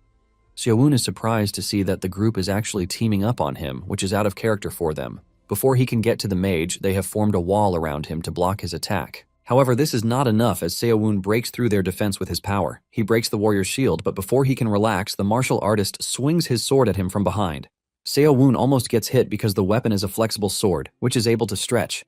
Seowon is surprised to see that the group is actually teaming up on him, which is out of character for them. Before he can get to the mage, they have formed a wall around him to block his attack. However, this is not enough as Seowon breaks through their defense with his power. He breaks the warrior's shield, but before he can relax, the martial artist swings his sword at him from behind. Seowon almost gets hit because the weapon is a flexible sword, which is able to stretch.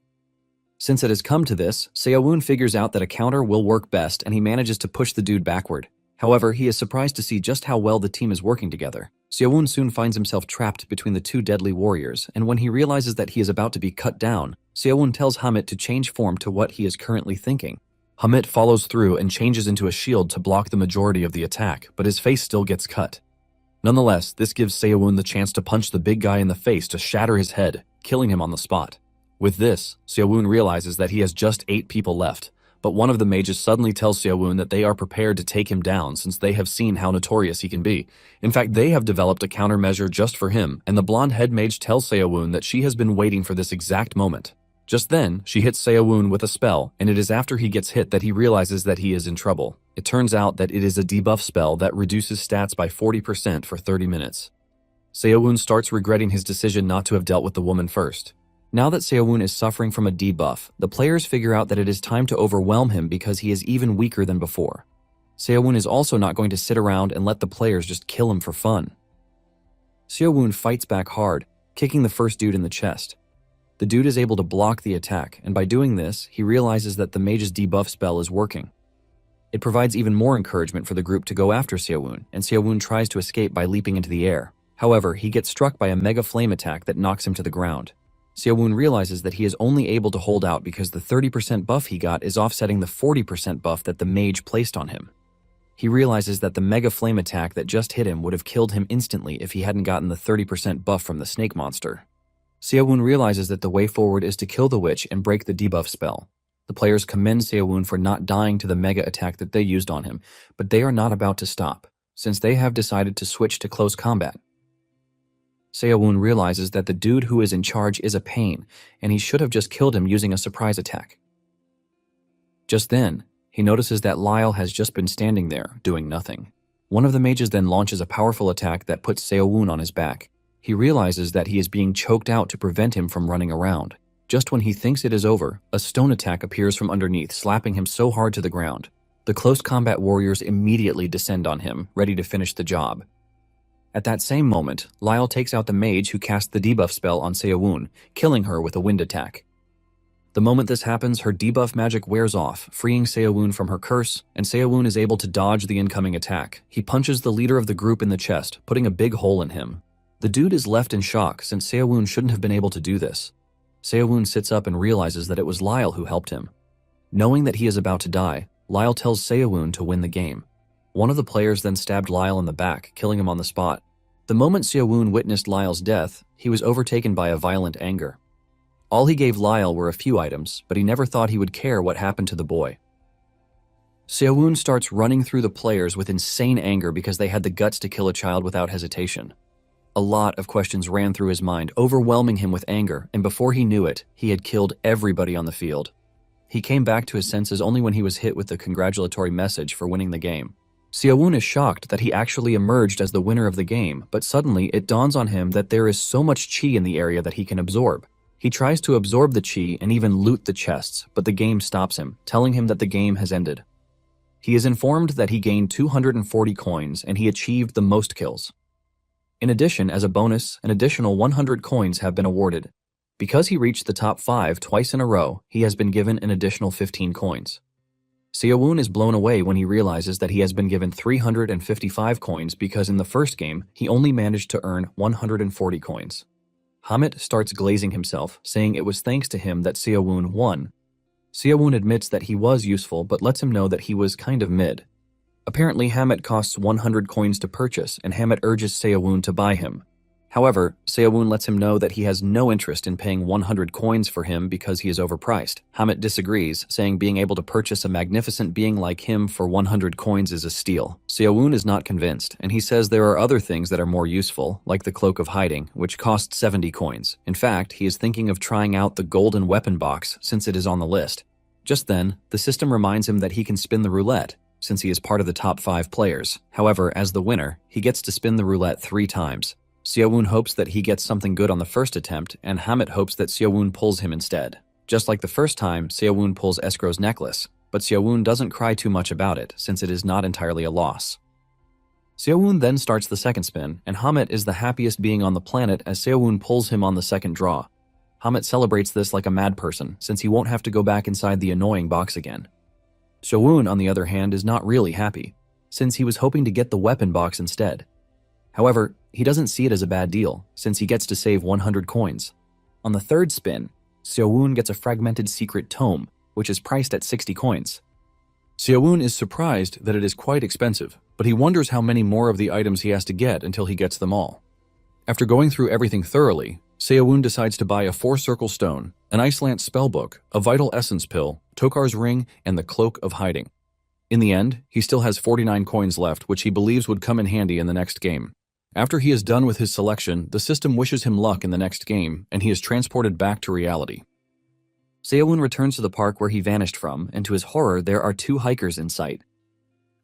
Since it has come to this, Seowon figures out that a counter will work best and he manages to push the dude backward. However, he is surprised to see just how well the team is working together. Seowon soon finds himself trapped between the two deadly warriors, and when he realizes that he is about to be cut down, Seowon tells Hammett to change form to what he is currently thinking. Hammett follows through and changes into a shield to block the majority of the attack, but his face still gets cut. Nonetheless, this gives Seowon the chance to punch the big guy in the face to shatter his head, killing him on the spot. With this, Seowon realizes that he has just 8 people left, but one of the mages suddenly tells Seowon that they are prepared to take him down since they have seen how notorious he can be. In fact, they have developed a countermeasure just for him, and the blonde head mage tells Seowon that she has been waiting for this exact moment. Just then, she hits Seowon with a spell, and it is after he gets hit that he realizes that he is in trouble. It turns out that it is a debuff spell that reduces stats by 40% for 30 minutes. Seowon starts regretting his decision not to have dealt with the woman first. Now that Seowon is suffering from a debuff, the players figure out that it is time to overwhelm him because he is even weaker than before. Seowon is also not going to sit around and let the players just kill him for fun. Seowon fights back hard, kicking the first dude in the chest. The dude is able to block the attack, and by doing this, he realizes that the mage's debuff spell is working. It provides even more encouragement for the group to go after Seowon, and Seowon tries to escape by leaping into the air. However, he gets struck by a mega flame attack that knocks him to the ground. Seowon realizes that he is only able to hold out because the 30% buff he got is offsetting the 40% buff that the mage placed on him. He realizes that the mega flame attack that just hit him would have killed him instantly if he hadn't gotten the 30% buff from the snake monster. Seowon realizes that the way forward is to kill the witch and break the debuff spell. The players commend Seowon for not dying to the mega attack that they used on him, but they are not about to stop, since they have decided to switch to close combat. Seowon realizes that the dude who is in charge is a pain, and he should have just killed him using a surprise attack. Just then, he notices that Lyle has just been standing there, doing nothing. One of the mages then launches a powerful attack that puts Seowon on his back. He realizes that he is being choked out to prevent him from running around. Just when he thinks it is over, a stone attack appears from underneath, slapping him so hard to the ground. The close combat warriors immediately descend on him, ready to finish the job. At that same moment, Lyle takes out the mage who cast the debuff spell on Seowon, killing her with a wind attack. The moment this happens, her debuff magic wears off, freeing Seowon from her curse, and Seowon is able to dodge the incoming attack. He punches the leader of the group in the chest, putting a big hole in him. The dude is left in shock since Seowon shouldn't have been able to do this. Seowon sits up and realizes that it was Lyle who helped him. Knowing that he is about to die, Lyle tells Seowon to win the game. One of the players then stabbed Lyle in the back, killing him on the spot. The moment Seowon witnessed Lyle's death, he was overtaken by a violent anger. All he gave Lyle were a few items, but he never thought he would care what happened to the boy. Seowon starts running through the players with insane anger because they had the guts to kill a child without hesitation. A lot of questions ran through his mind, overwhelming him with anger, and before he knew it, he had killed everybody on the field. He came back to his senses only when he was hit with the congratulatory message for winning the game. Seowon is shocked that he actually emerged as the winner of the game, but suddenly it dawns on him that there is so much chi in the area that he can absorb. He tries to absorb the chi and even loot the chests, but the game stops him, telling him that the game has ended. He is informed that he gained 240 coins and he achieved the most kills. In addition, as a bonus, an additional 100 coins have been awarded. Because he reached the top 5 twice in a row, he has been given an additional 15 coins. Seowon is blown away when he realizes that he has been given 355 coins because in the first game, he only managed to earn 140 coins. Hamit starts glazing himself, saying it was thanks to him that Seowon won. Seowon admits that he was useful but lets him know that he was kind of mid. Apparently, Hamit costs 100 coins to purchase, and Hamit urges Seowon to buy him. However, Seowon lets him know that he has no interest in paying 100 coins for him because he is overpriced. Hamit disagrees, saying being able to purchase a magnificent being like him for 100 coins is a steal. Seowon is not convinced, and he says there are other things that are more useful, like the Cloak of Hiding, which costs 70 coins. In fact, he is thinking of trying out the golden weapon box since it is on the list. Just then, the system reminds him that he can spin the roulette, since he is part of the top 5 players. However, as the winner, he gets to spin the roulette 3 times. Seowon hopes that he gets something good on the first attempt, and Hamit hopes that Seowon pulls him instead. Just like the first time, Seowon pulls Escrow's necklace, but Seowon doesn't cry too much about it, since it is not entirely a loss. Seowon then starts the second spin, and Hamit is the happiest being on the planet as Seowon pulls him on the second draw. Hamit celebrates this like a mad person, since he won't have to go back inside the annoying box again. Seowon, on the other hand, is not really happy, since he was hoping to get the weapon box instead. However, he doesn't see it as a bad deal, since he gets to save 100 coins. On the third spin, Seowon gets a fragmented secret tome, which is priced at 60 coins. Seowon is surprised that it is quite expensive, but he wonders how many more of the items he has to get until he gets them all. After going through everything thoroughly, Seowon decides to buy a 4-circle stone, an Iceland spellbook, a vital essence pill, Tokar's ring, and the Cloak of Hiding. In the end, he still has 49 coins left, which he believes would come in handy in the next game. After he is done with his selection, the system wishes him luck in the next game, and he is transported back to reality. Seowon returns to the park where he vanished from, and to his horror, there are 2 hikers in sight.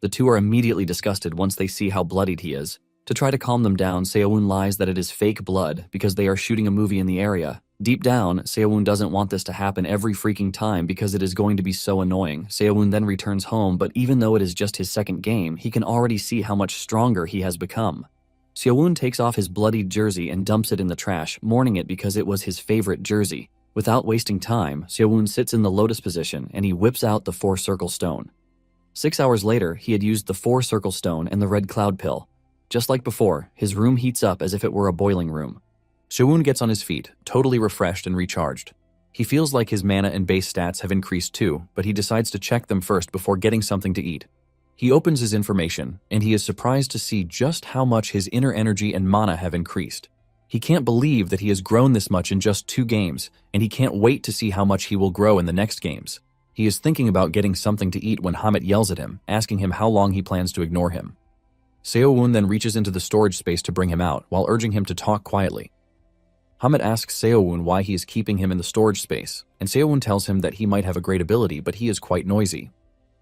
The 2 are immediately disgusted once they see how bloodied he is. To try to calm them down, Seowon lies that it is fake blood because they are shooting a movie in the area. Deep down, Seowon doesn't want this to happen every freaking time because it is going to be so annoying. Seowon then returns home, but even though it is just his second game, he can already see how much stronger he has become. Seowon takes off his bloodied jersey and dumps it in the trash, mourning it because it was his favorite jersey. Without wasting time, Seowon sits in the lotus position and he whips out the 4-circle stone. 6 hours later, he had used the 4-circle stone and the red cloud pill. Just like before, his room heats up as if it were a boiling room. Seowon gets on his feet, totally refreshed and recharged. He feels like his mana and base stats have increased too, but he decides to check them first before getting something to eat. He opens his information, and he is surprised to see just how much his inner energy and mana have increased. He can't believe that he has grown this much in just 2 games, and he can't wait to see how much he will grow in the next games. He is thinking about getting something to eat when Hamid yells at him, asking him how long he plans to ignore him. Seo-woon then reaches into the storage space to bring him out, while urging him to talk quietly. Hamid asks Seo-woon why he is keeping him in the storage space, and Seo-woon tells him that he might have a great ability, but he is quite noisy.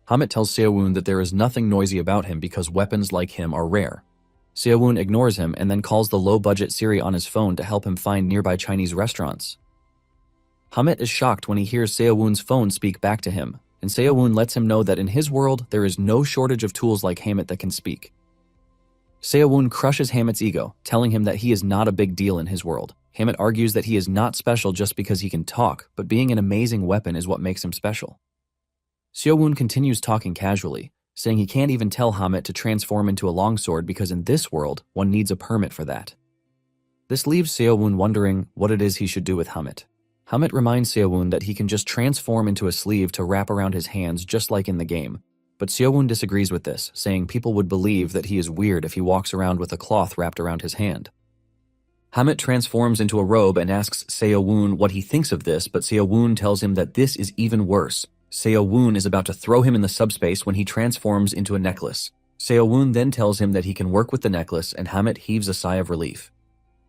Hamid tells Seo-woon that there is nothing noisy about him because weapons like him are rare. Seo-woon ignores him and then calls the low-budget Siri on his phone to help him find nearby Chinese restaurants. Hamid is shocked when he hears Seo-woon's phone speak back to him, and Seo-woon lets him know that in his world there is no shortage of tools like Hamid that can speak. Seo-woon crushes Hamid's ego, telling him that he is not a big deal in his world. Hamid argues that he is not special just because he can talk, but being an amazing weapon is what makes him special. Seo-woon continues talking casually, saying he can't even tell Hamid to transform into a longsword because in this world, one needs a permit for that. This leaves Seo-woon wondering what it is he should do with Hamid. Hamid reminds Seo-woon that he can just transform into a sleeve to wrap around his hands just like in the game, but Seo-woon disagrees with this, saying people would believe that he is weird if he walks around with a cloth wrapped around his hand. Hamid transforms into a robe and asks Seo-woon what he thinks of this, but Seo-woon tells him that this is even worse. Seo-woon is about to throw him in the subspace when he transforms into a necklace. Seo-woon then tells him that he can work with the necklace, and Hamid heaves a sigh of relief.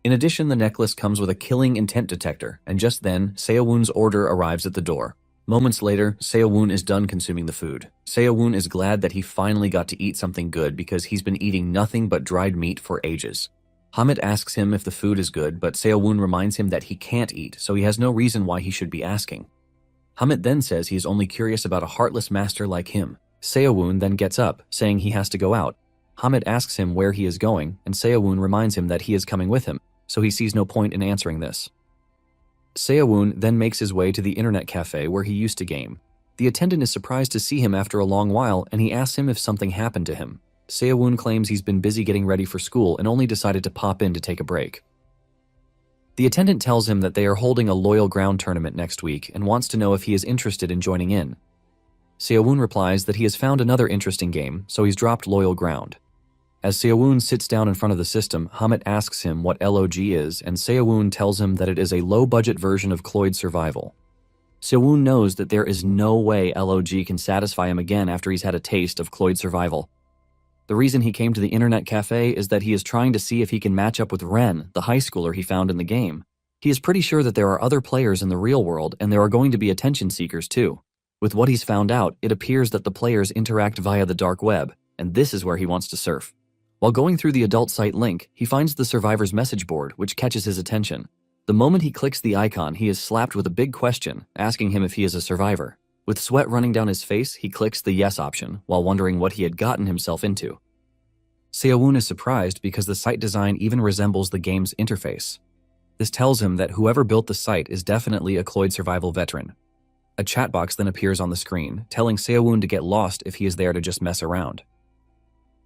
In addition, the necklace comes with a killing intent detector, and just then, Seo-woon's order arrives at the door. Moments later, Seo-woon is done consuming the food. Seo-woon is glad that he finally got to eat something good because he's been eating nothing but dried meat for ages. Hamid asks him if the food is good, but Seo-woon reminds him that he can't eat, so he has no reason why he should be asking. Hamid then says he is only curious about a heartless master like him. Seo-woon then gets up, saying he has to go out. Hamid asks him where he is going, and Seo-woon reminds him that he is coming with him, so he sees no point in answering this. Seo-woon then makes his way to the internet cafe where he used to game. The attendant is surprised to see him after a long while, and he asks him if something happened to him. Seo-woon claims he's been busy getting ready for school and only decided to pop in to take a break. The attendant tells him that they are holding a Loyal Ground tournament next week and wants to know if he is interested in joining in. Seo-woon replies that he has found another interesting game, so he's dropped Loyal Ground. As Seo-woon sits down in front of the system, Hamid asks him what LOG is, and Seo-woon tells him that it is a low-budget version of Cloyd Survival. Seo-woon knows that there is no way LOG can satisfy him again after he's had a taste of Cloyd Survival. The reason he came to the internet cafe is that he is trying to see if he can match up with Ren, the high schooler he found in the game. He is pretty sure that there are other players in the real world, and there are going to be attention seekers too. With what he's found out, it appears that the players interact via the dark web, and this is where he wants to surf. While going through the adult site link, he finds the survivor's message board, which catches his attention. The moment he clicks the icon, he is slapped with a big question, asking him if he is a survivor. With sweat running down his face, he clicks the yes option, while wondering what he had gotten himself into. Seo-woon is surprised because the site design even resembles the game's interface. This tells him that whoever built the site is definitely a Cloyd Survival veteran. A chat box then appears on the screen, telling Seo-woon to get lost if he is there to just mess around.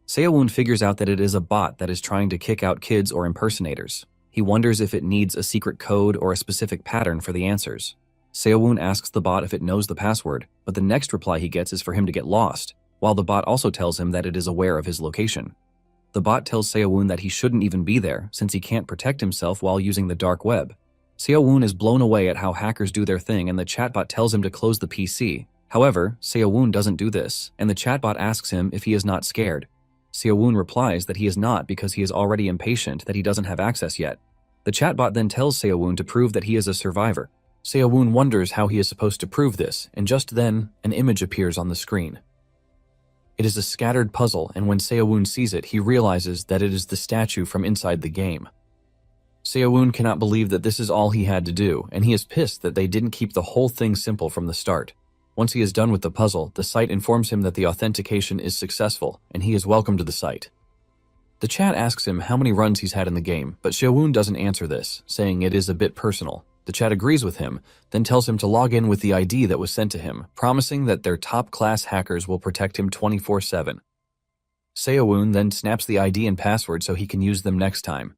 Seo-woon figures out that it is a bot that is trying to kick out kids or impersonators. He wonders if it needs a secret code or a specific pattern for the answers. Seo-woon asks the bot if it knows the password, but the next reply he gets is for him to get lost, while the bot also tells him that it is aware of his location. The bot tells Seo-woon that he shouldn't even be there since he can't protect himself while using the dark web. Seo-woon is blown away at how hackers do their thing, and the chatbot tells him to close the PC. However, Seo-woon doesn't do this, and the chatbot asks him if he is not scared. Seo-woon replies that he is not because he is already impatient that he doesn't have access yet. The chatbot then tells Seo-woon to prove that he is a survivor. Seo-woon wonders how he is supposed to prove this, and just then, an image appears on the screen. It is a scattered puzzle, and when Seo-woon sees it, he realizes that it is the statue from inside the game. Seo-woon cannot believe that this is all he had to do, and he is pissed that they didn't keep the whole thing simple from the start. Once he is done with the puzzle, the site informs him that the authentication is successful, and he is welcome to the site. The chat asks him how many runs he's had in the game, but Seo-woon doesn't answer this, saying it is a bit personal. The chat agrees with him, then tells him to log in with the ID that was sent to him, promising that their top-class hackers will protect him 24/7. Seo-woon then snaps the ID and password so he can use them next time.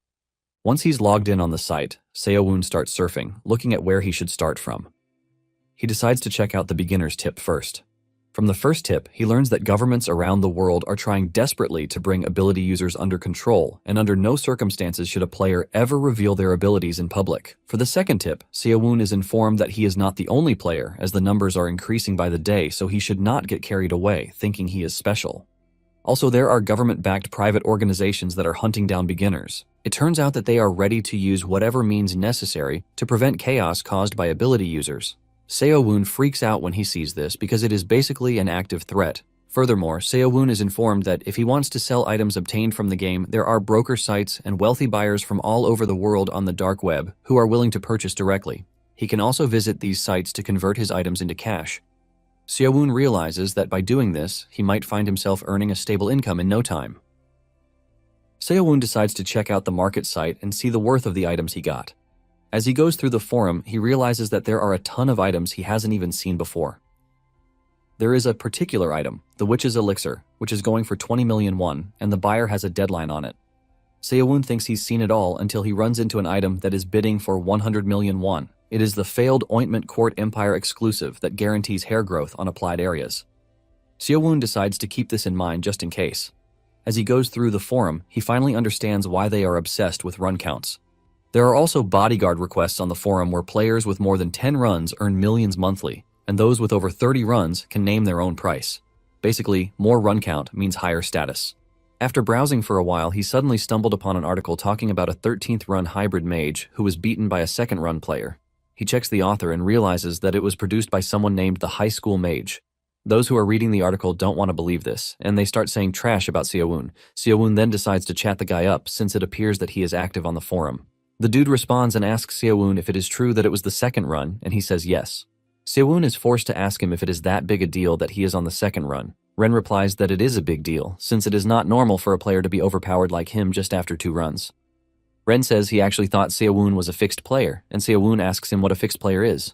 Once he's logged in on the site, Seo-woon starts surfing, looking at where he should start from. He decides to check out the beginner's tip first. From the first tip, he learns that governments around the world are trying desperately to bring ability users under control, and under no circumstances should a player ever reveal their abilities in public. For the second tip, Seo-woon is informed that he is not the only player, as the numbers are increasing by the day, so he should not get carried away, thinking he is special. Also, there are government-backed private organizations that are hunting down beginners. It turns out that they are ready to use whatever means necessary to prevent chaos caused by ability users. Seo-woon freaks out when he sees this because it is basically an active threat. Furthermore, Seo-woon is informed that if he wants to sell items obtained from the game, there are broker sites and wealthy buyers from all over the world on the dark web who are willing to purchase directly. He can also visit these sites to convert his items into cash. Seo-woon realizes that by doing this, he might find himself earning a stable income in no time. Seo-woon decides to check out the market site and see the worth of the items he got. As he goes through the forum, he realizes that there are a ton of items he hasn't even seen before. There is a particular item, the Witch's Elixir, which is going for 20 million won, and the buyer has a deadline on it. Seo-woon thinks he's seen it all until he runs into an item that is bidding for 100 million won. It is the failed Ointment Court Empire exclusive that guarantees hair growth on applied areas. Seo-woon decides to keep this in mind just in case. As he goes through the forum, he finally understands why they are obsessed with run counts. There are also bodyguard requests on the forum where players with more than 10 runs earn millions monthly, and those with over 30 runs can name their own price. Basically, more run count means higher status. After browsing for a while, he suddenly stumbled upon an article talking about a 13th run hybrid mage who was beaten by a second run player. He checks the author and realizes that it was produced by someone named the High School Mage. Those who are reading the article don't want to believe this, and they start saying trash about Seo-woon. Seo-woon then decides to chat the guy up since it appears that he is active on the forum. The dude responds and asks Seo-woon if it is true that it was the second run, and he says yes. Seo-woon is forced to ask him if it is that big a deal that he is on the second run. Ren replies that it is a big deal, since it is not normal for a player to be overpowered like him just after 2 runs. Ren says he actually thought Seo-woon was a fixed player, and Seo-woon asks him what a fixed player is.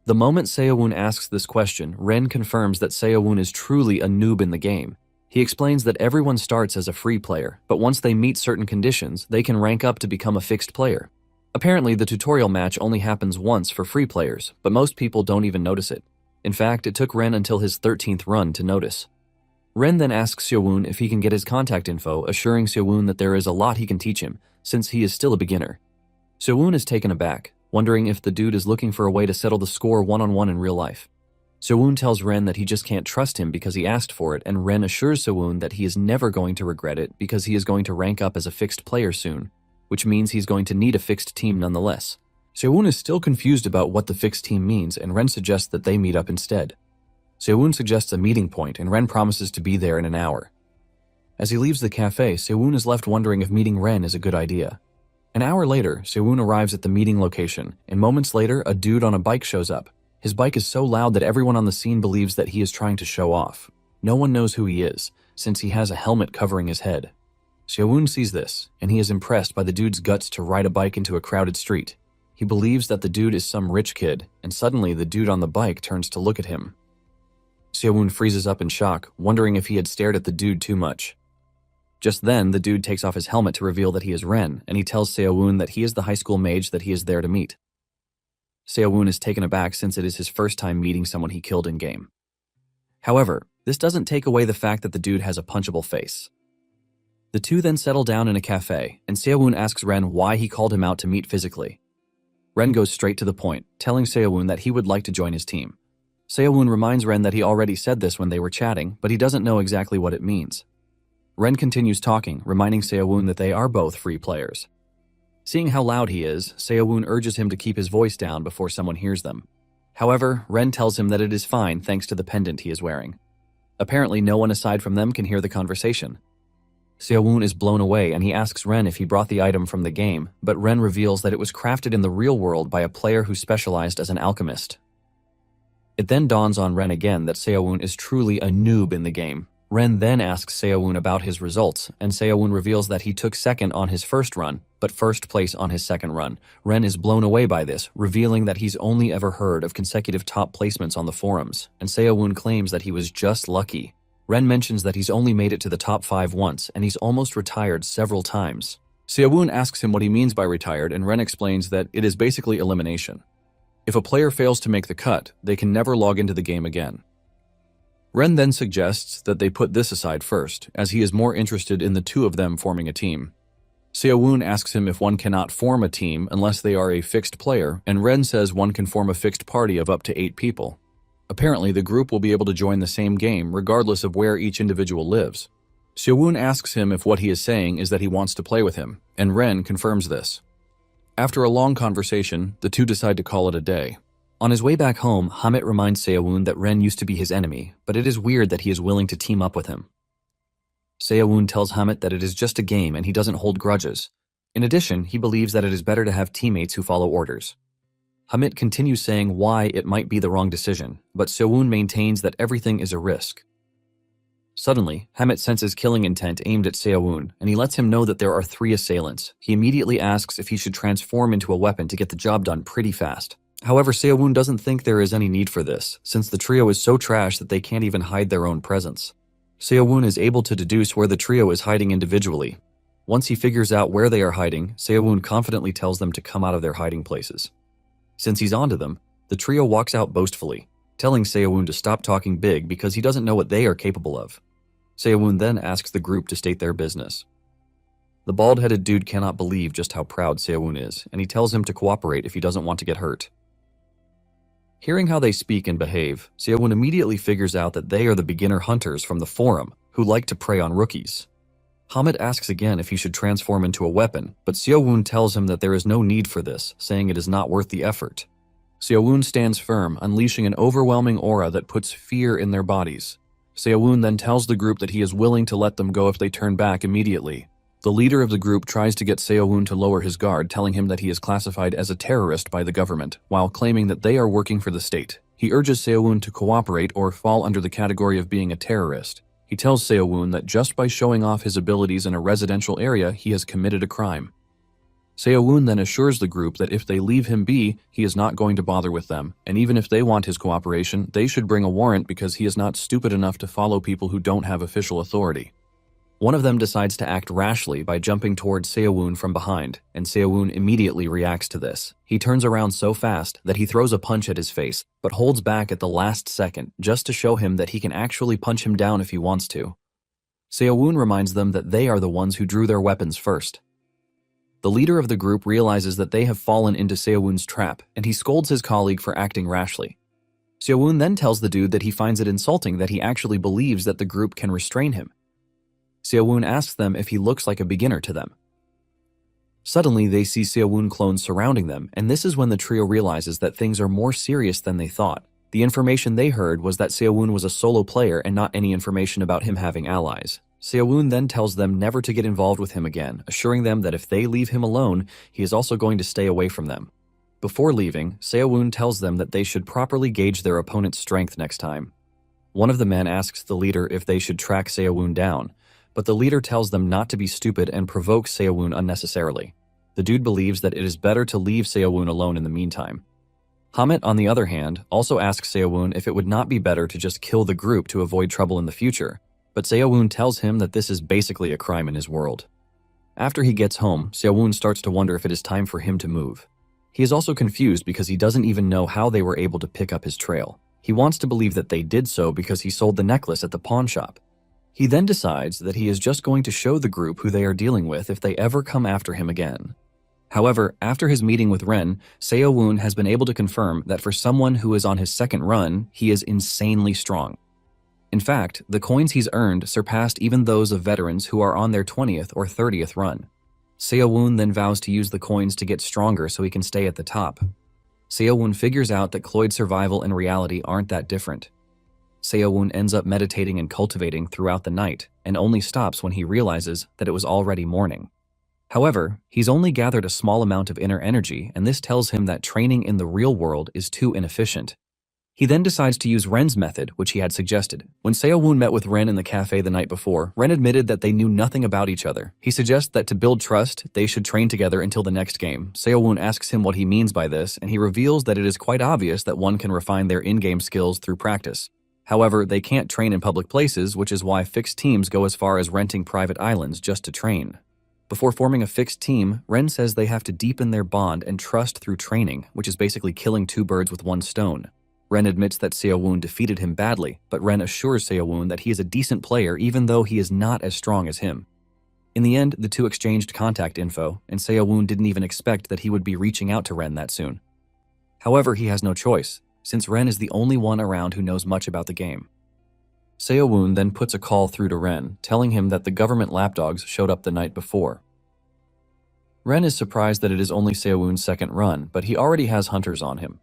The moment Seo-woon asks this question, Ren confirms that Seo-woon is truly a noob in the game. He explains that everyone starts as a free player, but once they meet certain conditions, they can rank up to become a fixed player. Apparently, the tutorial match only happens once for free players, but most people don't even notice it. In fact, it took Ren until his 13th run to notice. Ren then asks Seo-woon if he can get his contact info, assuring Seo-woon that there is a lot he can teach him, since he is still a beginner. Seo-woon is taken aback, wondering if the dude is looking for a way to settle the score one-on-one in real life. Seo-woon tells Ren that he just can't trust him because he asked for it, and Ren assures Seo-woon that he is never going to regret it because he is going to rank up as a fixed player soon, which means he's going to need a fixed team nonetheless. Seo-woon is still confused about what the fixed team means, and Ren suggests that they meet up instead. Seo-woon suggests a meeting point, and Ren promises to be there in an hour. As he leaves the cafe, Seo-woon is left wondering if meeting Ren is a good idea. An hour later, Seo-woon arrives at the meeting location, and moments later, a dude on a bike shows up. His bike is so loud that everyone on the scene believes that he is trying to show off. No one knows who he is, since he has a helmet covering his head. Seo-woon sees this, and he is impressed by the dude's guts to ride a bike into a crowded street. He believes that the dude is some rich kid, and suddenly the dude on the bike turns to look at him. Seo-woon freezes up in shock, wondering if he had stared at the dude too much. Just then, the dude takes off his helmet to reveal that he is Ren, and he tells Seo-woon that he is the high school mage that he is there to meet. Seo-woon is taken aback since it is his first time meeting someone he killed in-game. However, this doesn't take away the fact that the dude has a punchable face. The two then settle down in a cafe, and Seo-woon asks Ren why he called him out to meet physically. Ren goes straight to the point, telling Seo-woon that he would like to join his team. Seo-woon reminds Ren that he already said this when they were chatting, but he doesn't know exactly what it means. Ren continues talking, reminding Seo-woon that they are both free players. Seeing how loud he is, Seo-woon urges him to keep his voice down before someone hears them. However, Ren tells him that it is fine thanks to the pendant he is wearing. Apparently, no one aside from them can hear the conversation. Seo-woon is blown away and he asks Ren if he brought the item from the game, but Ren reveals that it was crafted in the real world by a player who specialized as an alchemist. It then dawns on Ren again that Seo-woon is truly a noob in the game. Ren then asks Seo-woon about his results, and Seo-woon reveals that he took second on his first run, but first place on his second run. Ren is blown away by this, revealing that he's only ever heard of consecutive top placements on the forums, and Seo-woon claims that he was just lucky. Ren mentions that he's only made it to the top 5 once, and he's almost retired several times. Seo-woon asks him what he means by retired, and Ren explains that it is basically elimination. If a player fails to make the cut, they can never log into the game again. Ren then suggests that they put this aside first, as he is more interested in the two of them forming a team. Seo-woon asks him if one cannot form a team unless they are a fixed player, and Ren says one can form a fixed party of up to 8 people. Apparently, the group will be able to join the same game regardless of where each individual lives. Seo-woon asks him if what he is saying is that he wants to play with him, and Ren confirms this. After a long conversation, the two decide to call it a day. On his way back home, Hamit reminds Seo-woon that Ren used to be his enemy, but it is weird that he is willing to team up with him. Seo-woon tells Hamit that it is just a game and he doesn't hold grudges. In addition, he believes that it is better to have teammates who follow orders. Hamit continues saying why it might be the wrong decision, but Seo-woon maintains that everything is a risk. Suddenly, Hamit senses killing intent aimed at Seo-woon, and he lets him know that there are 3 assailants. He immediately asks if he should transform into a weapon to get the job done pretty fast. However, Seo-woon doesn't think there is any need for this, since the trio is so trash that they can't even hide their own presence. Seo-woon is able to deduce where the trio is hiding individually. Once he figures out where they are hiding, Seo-woon confidently tells them to come out of their hiding places. Since he's onto them, the trio walks out boastfully, telling Seo-woon to stop talking big because he doesn't know what they are capable of. Seo-woon then asks the group to state their business. The bald-headed dude cannot believe just how proud Seo-woon is, and he tells him to cooperate if he doesn't want to get hurt. Hearing how they speak and behave, Seo-woon immediately figures out that they are the beginner hunters from the forum who like to prey on rookies. Hamid asks again if he should transform into a weapon, but Seo-woon tells him that there is no need for this, saying it is not worth the effort. Seo-woon stands firm, unleashing an overwhelming aura that puts fear in their bodies. Seo-woon then tells the group that he is willing to let them go if they turn back immediately. The leader of the group tries to get Seo-woon to lower his guard, telling him that he is classified as a terrorist by the government, while claiming that they are working for the state. He urges Seo-woon to cooperate or fall under the category of being a terrorist. He tells Seo-woon that just by showing off his abilities in a residential area, he has committed a crime. Seo-woon then assures the group that if they leave him be, he is not going to bother with them, and even if they want his cooperation, they should bring a warrant because he is not stupid enough to follow people who don't have official authority. One of them decides to act rashly by jumping towards Seo-woon from behind, and Seo-woon immediately reacts to this. He turns around so fast that he throws a punch at his face, but holds back at the last second just to show him that he can actually punch him down if he wants to. Seo-woon reminds them that they are the ones who drew their weapons first. The leader of the group realizes that they have fallen into Seo-woon's trap, and he scolds his colleague for acting rashly. Seo-woon then tells the dude that he finds it insulting that he actually believes that the group can restrain him. Seo-woon asks them if he looks like a beginner to them. Suddenly, they see Seo-woon clones surrounding them, and this is when the trio realizes that things are more serious than they thought. The information they heard was that Seo-woon was a solo player and not any information about him having allies. Seo-woon then tells them never to get involved with him again, assuring them that if they leave him alone, he is also going to stay away from them. Before leaving, Seo-woon tells them that they should properly gauge their opponent's strength next time. One of the men asks the leader if they should track Seo-woon down, but the leader tells them not to be stupid and provokes Seo-woon unnecessarily. The dude believes that it is better to leave Seo-woon alone in the meantime. Hamit, on the other hand, also asks Seo-woon if it would not be better to just kill the group to avoid trouble in the future, but Seo-woon tells him that this is basically a crime in his world. After he gets home, Seo-woon starts to wonder if it is time for him to move. He is also confused because he doesn't even know how they were able to pick up his trail. He wants to believe that they did so because he sold the necklace at the pawn shop. He then decides that he is just going to show the group who they are dealing with if they ever come after him again. However, after his meeting with Ren, Seo-woon has been able to confirm that for someone who is on his second run, he is insanely strong. In fact, the coins he's earned surpassed even those of veterans who are on their 20th or 30th run. Seo-woon then vows to use the coins to get stronger so he can stay at the top. Seo-woon figures out that Cloyd's survival and reality aren't that different. Seo-woon ends up meditating and cultivating throughout the night, and only stops when he realizes that it was already morning. However, he's only gathered a small amount of inner energy, and this tells him that training in the real world is too inefficient. He then decides to use Ren's method, which he had suggested. When Seo-woon met with Ren in the cafe the night before, Ren admitted that they knew nothing about each other. He suggests that to build trust, they should train together until the next game. Seo-woon asks him what he means by this, and he reveals that it is quite obvious that one can refine their in-game skills through practice. However, they can't train in public places, which is why fixed teams go as far as renting private islands just to train. Before forming a fixed team, Ren says they have to deepen their bond and trust through training, which is basically killing 2 birds with 1 stone. Ren admits that Seo-woon defeated him badly, but Ren assures Seo-woon that he is a decent player even though he is not as strong as him. In the end, the two exchanged contact info, and Seo-woon didn't even expect that he would be reaching out to Ren that soon. However, he has no choice, since Ren is the only one around who knows much about the game. Seo-woon then puts a call through to Ren, telling him that the government lapdogs showed up the night before. Ren is surprised that it is only Seo-woon's second run, but he already has hunters on him.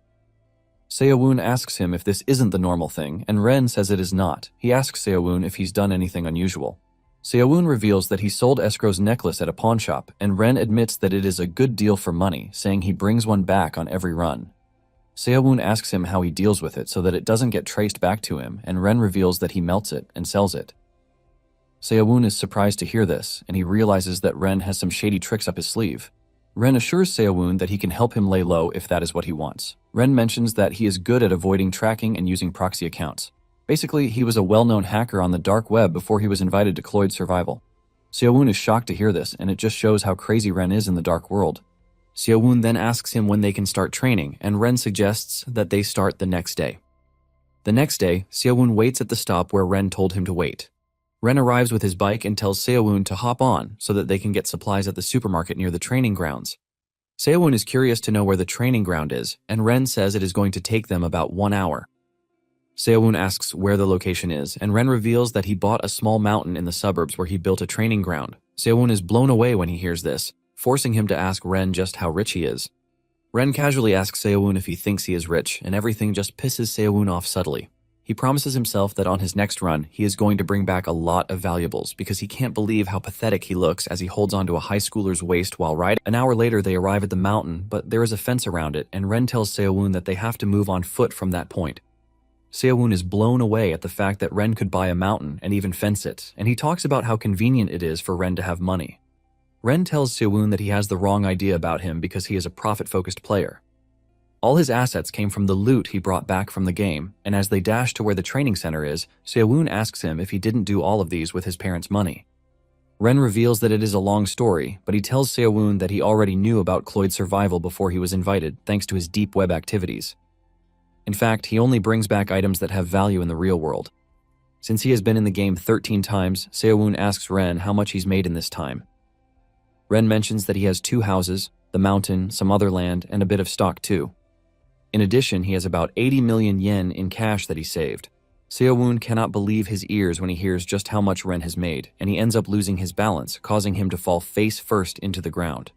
Seo-woon asks him if this isn't the normal thing, and Ren says it is not. He asks Seo-woon if he's done anything unusual. Seo-woon reveals that he sold Escrow's necklace at a pawn shop, and Ren admits that it is a good deal for money, saying he brings one back on every run. Seo-woon asks him how he deals with it so that it doesn't get traced back to him, and Ren reveals that he melts it and sells it. Seo-woon is surprised to hear this, and he realizes that Ren has some shady tricks up his sleeve. Ren assures Seo-woon that he can help him lay low if that is what he wants. Ren mentions that he is good at avoiding tracking and using proxy accounts. Basically, he was a well-known hacker on the dark web before he was invited to Cloyd's survival. Seo-woon is shocked to hear this, and it just shows how crazy Ren is in the dark world. Seo-woon then asks him when they can start training, and Ren suggests that they start the next day. The next day, Seo-woon waits at the stop where Ren told him to wait. Ren arrives with his bike and tells Seo-woon to hop on so that they can get supplies at the supermarket near the training grounds. Seo-woon is curious to know where the training ground is, and Ren says it is going to take them about 1 hour. Seo-woon asks where the location is, and Ren reveals that he bought a small mountain in the suburbs where he built a training ground. Seo-woon is blown away when he hears this, forcing him to ask Ren just how rich he is. Ren casually asks Seo-woon if he thinks he is rich, and everything just pisses Seo-woon off subtly. He promises himself that on his next run, he is going to bring back a lot of valuables because he can't believe how pathetic he looks as he holds onto a high schooler's waist while riding. An hour later, they arrive at the mountain, but there is a fence around it, and Ren tells Seo-woon that they have to move on foot from that point. Seo-woon is blown away at the fact that Ren could buy a mountain and even fence it, and he talks about how convenient it is for Ren to have money. Ren tells Seo-woon that he has the wrong idea about him because he is a profit-focused player. All his assets came from the loot he brought back from the game, and as they dash to where the training center is, Seo-woon asks him if he didn't do all of these with his parents' money. Ren reveals that it is a long story, but he tells Seo-woon that he already knew about Cloyd's survival before he was invited, thanks to his deep web activities. In fact, he only brings back items that have value in the real world. Since he has been in the game 13 times, Seo-woon asks Ren how much he's made in this time. Ren mentions that he has 2 houses, the mountain, some other land, and a bit of stock too. In addition, he has about 80 million yen in cash that he saved. Seo-woon cannot believe his ears when he hears just how much Ren has made, and he ends up losing his balance, causing him to fall face first into the ground.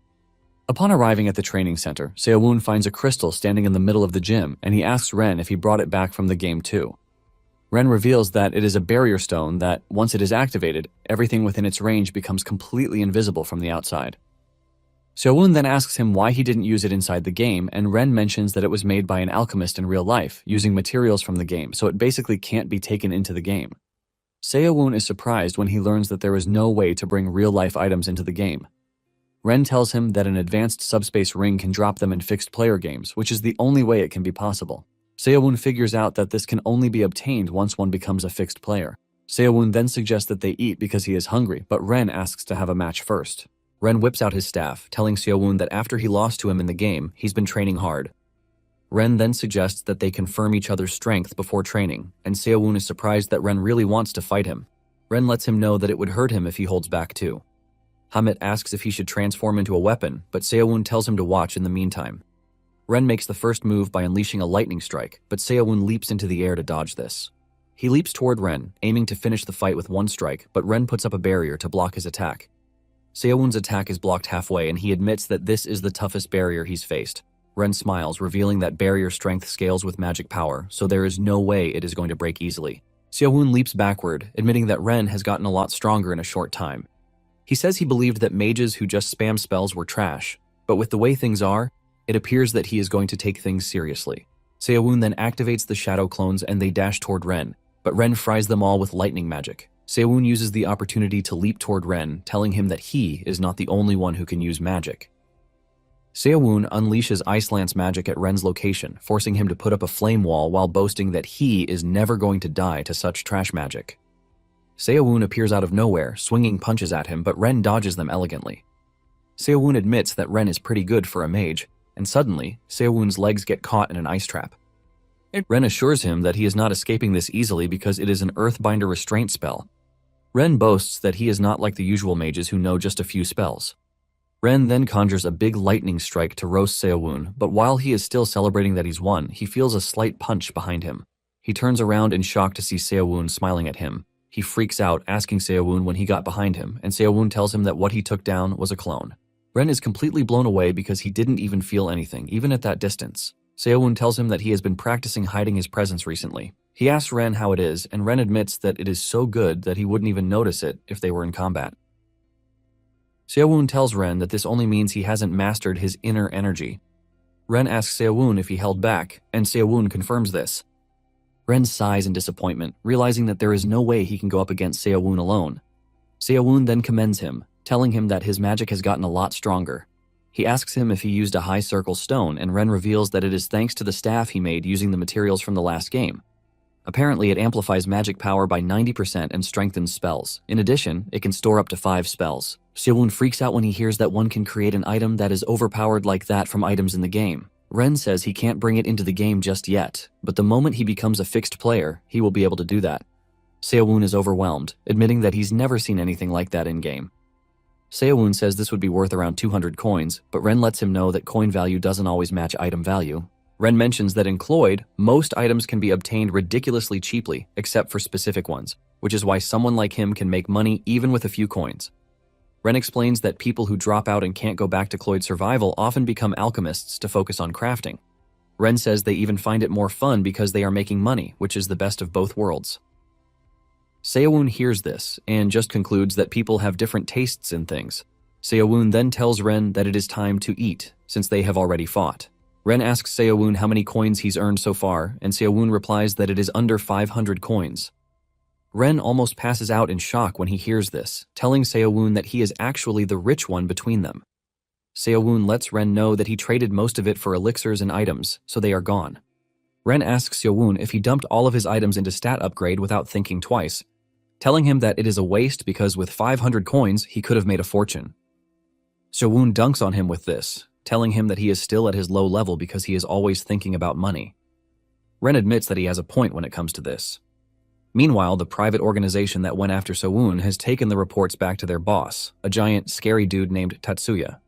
Upon arriving at the training center, Seo-woon finds a crystal standing in the middle of the gym, and he asks Ren if he brought it back from the game too. Ren reveals that it is a barrier stone that, once it is activated, everything within its range becomes completely invisible from the outside. Seo-woon then asks him why he didn't use it inside the game, and Ren mentions that it was made by an alchemist in real life, using materials from the game, so it basically can't be taken into the game. Seo-woon is surprised when he learns that there is no way to bring real-life items into the game. Ren tells him that an advanced subspace ring can drop them in fixed player games, which is the only way it can be possible. Seo-woon figures out that this can only be obtained once one becomes a fixed player. Seo-woon then suggests that they eat because he is hungry, but Ren asks to have a match first. Ren whips out his staff, telling Seo-woon that after he lost to him in the game, he's been training hard. Ren then suggests that they confirm each other's strength before training, and Seo-woon is surprised that Ren really wants to fight him. Ren lets him know that it would hurt him if he holds back too. Hamit asks if he should transform into a weapon, but Seo-woon tells him to watch in the meantime. Ren makes the first move by unleashing a lightning strike, but Seo-woon leaps into the air to dodge this. He leaps toward Ren, aiming to finish the fight with one strike, but Ren puts up a barrier to block his attack. Seo-woon's attack is blocked halfway, and he admits that this is the toughest barrier he's faced. Ren smiles, revealing that barrier strength scales with magic power, so there is no way it is going to break easily. Seo-woon leaps backward, admitting that Ren has gotten a lot stronger in a short time. He says he believed that mages who just spam spells were trash, but with the way things are, it appears that he is going to take things seriously. Seo-woon then activates the shadow clones and they dash toward Ren, but Ren fries them all with lightning magic. Seo-woon uses the opportunity to leap toward Ren, telling him that he is not the only one who can use magic. Seo-woon unleashes Ice Lance magic at Ren's location, forcing him to put up a flame wall while boasting that he is never going to die to such trash magic. Seo-woon appears out of nowhere, swinging punches at him, but Ren dodges them elegantly. Seo-woon admits that Ren is pretty good for a mage, and suddenly, Seo-woon's legs get caught in an ice trap. Ren assures him that he is not escaping this easily because it is an Earthbinder restraint spell. Ren boasts that he is not like the usual mages who know just a few spells. Ren then conjures a big lightning strike to roast Seowon, but while he is still celebrating that he's won, he feels a slight punch behind him. He turns around in shock to see Seowon smiling at him. He freaks out, asking Seowon when he got behind him, and Seowon tells him that what he took down was a clone. Ren is completely blown away because he didn't even feel anything, even at that distance. Seowon tells him that he has been practicing hiding his presence recently. He asks Ren how it is, and Ren admits that it is so good that he wouldn't even notice it if they were in combat. Seowon tells Ren that this only means he hasn't mastered his inner energy. Ren asks Seowon if he held back, and Seowon confirms this. Ren sighs in disappointment, realizing that there is no way he can go up against Seowon alone. Seowon then commends him, telling him that his magic has gotten a lot stronger. He asks him if he used a high circle stone, and Ren reveals that it is thanks to the staff he made using the materials from the last game. Apparently, it amplifies magic power by 90% and strengthens spells. In addition, it can store up to 5 spells. Seowon freaks out when he hears that one can create an item that is overpowered like that from items in the game. Ren says he can't bring it into the game just yet, but the moment he becomes a fixed player, he will be able to do that. Seowon is overwhelmed, admitting that he's never seen anything like that in-game. Seowon says this would be worth around 200 coins, but Ren lets him know that coin value doesn't always match item value. Ren mentions that in Cloyd, most items can be obtained ridiculously cheaply, except for specific ones, which is why someone like him can make money even with a few coins. Ren explains that people who drop out and can't go back to Cloyd survival often become alchemists to focus on crafting. Ren says they even find it more fun because they are making money, which is the best of both worlds. Seowon hears this, and just concludes that people have different tastes in things. Seowon then tells Ren that it is time to eat, since they have already fought. Ren asks Seowon how many coins he's earned so far, and Seowon replies that it is under 500 coins. Ren almost passes out in shock when he hears this, telling Seowon that he is actually the rich one between them. Seowon lets Ren know that he traded most of it for elixirs and items, so they are gone. Ren asks Seowon if he dumped all of his items into stat upgrade without thinking twice, telling him that it is a waste because with 500 coins, he could have made a fortune. Seowon dunks on him with this, telling him that he is still at his low level because he is always thinking about money. Ren admits that he has a point when it comes to this. Meanwhile, the private organization that went after Seowon has taken the reports back to their boss, a giant, scary dude named Tatsuya.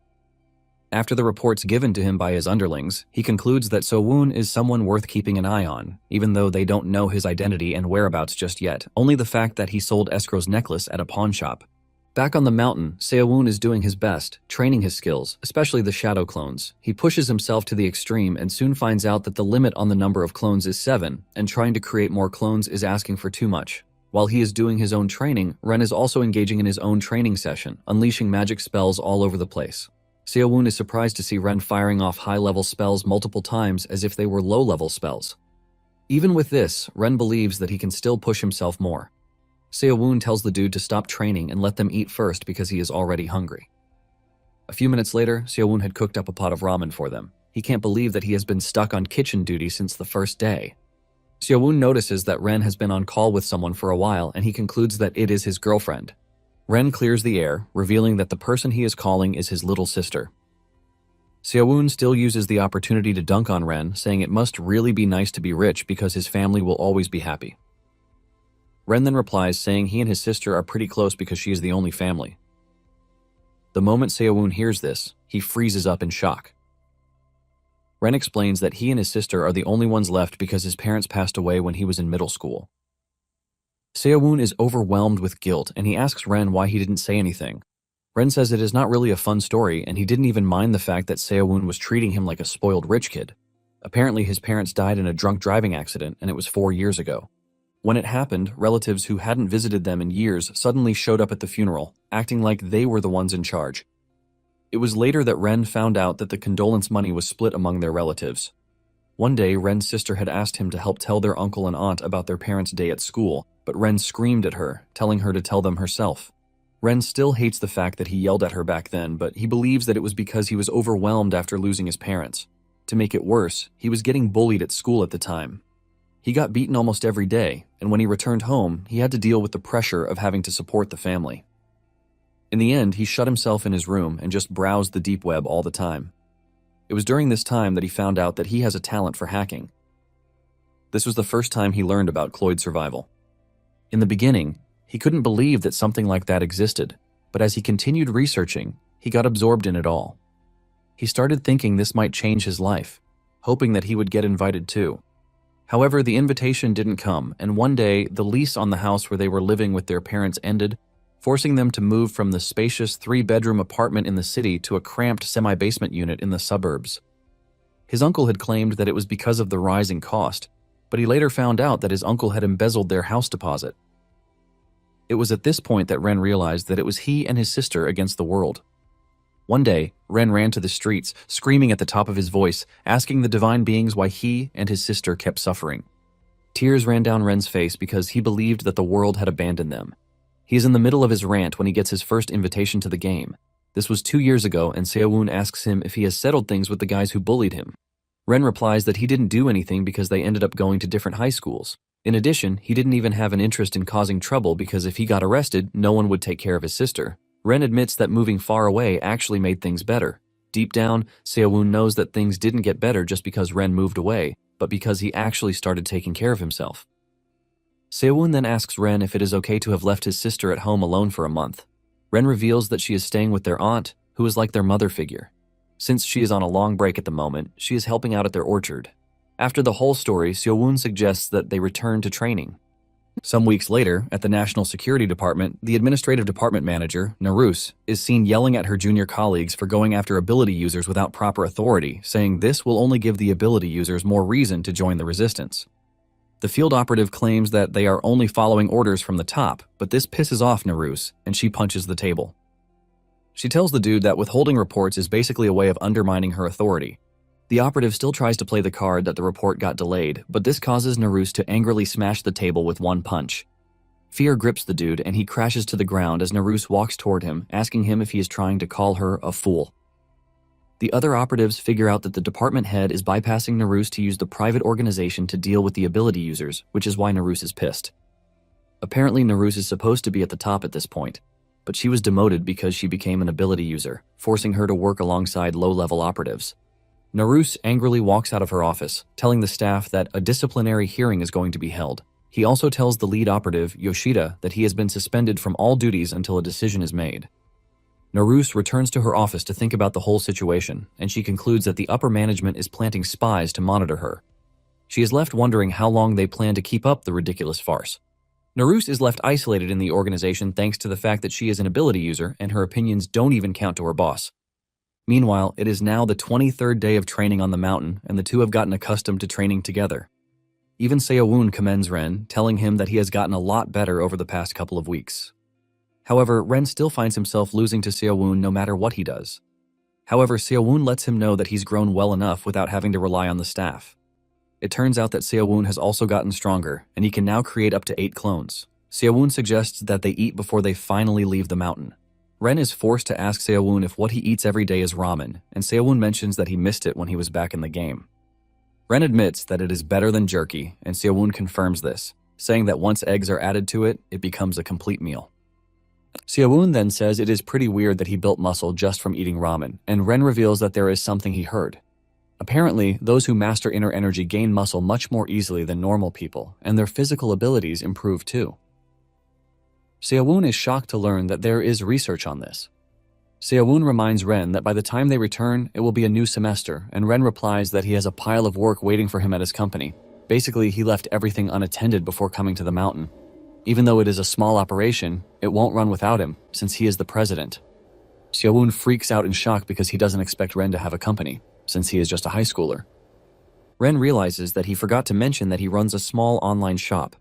After the reports given to him by his underlings, he concludes that Seowon is someone worth keeping an eye on, even though they don't know his identity and whereabouts just yet, only the fact that he sold Escrow's necklace at a pawn shop. Back on the mountain, Seowon is doing his best, training his skills, especially the shadow clones. He pushes himself to the extreme and soon finds out that the limit on the number of clones is 7, and trying to create more clones is asking for too much. While he is doing his own training, Ren is also engaging in his own training session, unleashing magic spells all over the place. Seowon is surprised to see Ren firing off high-level spells multiple times as if they were low-level spells. Even with this, Ren believes that he can still push himself more. Seowon tells the dude to stop training and let them eat first because he is already hungry. A few minutes later, Seowon had cooked up a pot of ramen for them. He can't believe that he has been stuck on kitchen duty since the first day. Seowon notices that Ren has been on call with someone for a while, and he concludes that it is his girlfriend. Ren clears the air, revealing that the person he is calling is his little sister. Seowon still uses the opportunity to dunk on Ren, saying it must really be nice to be rich because his family will always be happy. Ren then replies saying he and his sister are pretty close because she is the only family. The moment Seowon hears this, he freezes up in shock. Ren explains that he and his sister are the only ones left because his parents passed away when he was in middle school. Seowon is overwhelmed with guilt and he asks Ren why he didn't say anything. Ren says it is not really a fun story and he didn't even mind the fact that Seowon was treating him like a spoiled rich kid. Apparently his parents died in a drunk driving accident and it was 4 years ago. When it happened, relatives who hadn't visited them in years suddenly showed up at the funeral, acting like they were the ones in charge. It was later that Ren found out that the condolence money was split among their relatives. One day, Ren's sister had asked him to help tell their uncle and aunt about their parents' day at school, but Ren screamed at her, telling her to tell them herself. Ren still hates the fact that he yelled at her back then, but he believes that it was because he was overwhelmed after losing his parents. To make it worse, he was getting bullied at school at the time. He got beaten almost every day, and when he returned home, he had to deal with the pressure of having to support the family. In the end, he shut himself in his room and just browsed the deep web all the time. It was during this time that he found out that he has a talent for hacking. This was the first time he learned about Cloyd survival. In the beginning, he couldn't believe that something like that existed, but as he continued researching, he got absorbed in it all. He started thinking this might change his life, hoping that he would get invited too. However, the invitation didn't come, and one day, the lease on the house where they were living with their parents ended, forcing them to move from the spacious 3-bedroom apartment in the city to a cramped semi-basement unit in the suburbs. His uncle had claimed that it was because of the rising cost, but he later found out that his uncle had embezzled their house deposit. It was at this point that Ren realized that it was he and his sister against the world. One day, Ren ran to the streets, screaming at the top of his voice, asking the divine beings why he and his sister kept suffering. Tears ran down Ren's face because he believed that the world had abandoned them. He is in the middle of his rant when he gets his first invitation to the game. This was 2 years ago, and Seo-woon asks him if he has settled things with the guys who bullied him. Ren replies that he didn't do anything because they ended up going to different high schools. In addition, he didn't even have an interest in causing trouble because if he got arrested, no one would take care of his sister. Ren admits that moving far away actually made things better. Deep down, Seo-woon knows that things didn't get better just because Ren moved away, but because he actually started taking care of himself. Seo-woon then asks Ren if it is okay to have left his sister at home alone for a month. Ren reveals that she is staying with their aunt, who is like their mother figure. Since she is on a long break at the moment, she is helping out at their orchard. After the whole story, Seo-woon suggests that they return to training. Some weeks later, at the National Security Department, the administrative department manager, Naruse, is seen yelling at her junior colleagues for going after ability users without proper authority, saying this will only give the ability users more reason to join the resistance. The field operative claims that they are only following orders from the top, but this pisses off Naruse, and she punches the table. She tells the dude that withholding reports is basically a way of undermining her authority. The operative still tries to play the card that the report got delayed, but this causes Naruse to angrily smash the table with one punch. Fear grips the dude, and he crashes to the ground as Naruse walks toward him, asking him if he is trying to call her a fool. The other operatives figure out that the department head is bypassing Naruse to use the private organization to deal with the ability users, which is why Naruse is pissed. Apparently, Naruse is supposed to be at the top at this point, but she was demoted because she became an ability user, forcing her to work alongside low-level operatives. Naruse angrily walks out of her office, telling the staff that a disciplinary hearing is going to be held. He also tells the lead operative, Yoshida, that he has been suspended from all duties until a decision is made. Naruse returns to her office to think about the whole situation, and she concludes that the upper management is planting spies to monitor her. She is left wondering how long they plan to keep up the ridiculous farce. Naruse is left isolated in the organization thanks to the fact that she is an ability user and her opinions don't even count to her boss. Meanwhile, it is now the 23rd day of training on the mountain, and the two have gotten accustomed to training together. Even Seo-woon commends Ren, telling him that he has gotten a lot better over the past couple of weeks. However, Ren still finds himself losing to Seo-woon no matter what he does. However, Seo-woon lets him know that he's grown well enough without having to rely on the staff. It turns out that Seo-woon has also gotten stronger, and he can now create up to 8 clones. Seo-woon suggests that they eat before they finally leave the mountain. Ren is forced to ask Seo-woon if what he eats every day is ramen, and Seo-woon mentions that he missed it when he was back in the game. Ren admits that it is better than jerky, and Seo-woon confirms this, saying that once eggs are added to it, it becomes a complete meal. Seo-woon then says it is pretty weird that he built muscle just from eating ramen, and Ren reveals that there is something he heard. Apparently, those who master inner energy gain muscle much more easily than normal people, and their physical abilities improve too. Seo-woon is shocked to learn that there is research on this. Seo-woon reminds Ren that by the time they return, it will be a new semester, and Ren replies that he has a pile of work waiting for him at his company. Basically, he left everything unattended before coming to the mountain. Even though it is a small operation, it won't run without him, since he is the president. Seo-woon freaks out in shock because he doesn't expect Ren to have a company, since he is just a high schooler. Ren realizes that he forgot to mention that he runs a small online shop.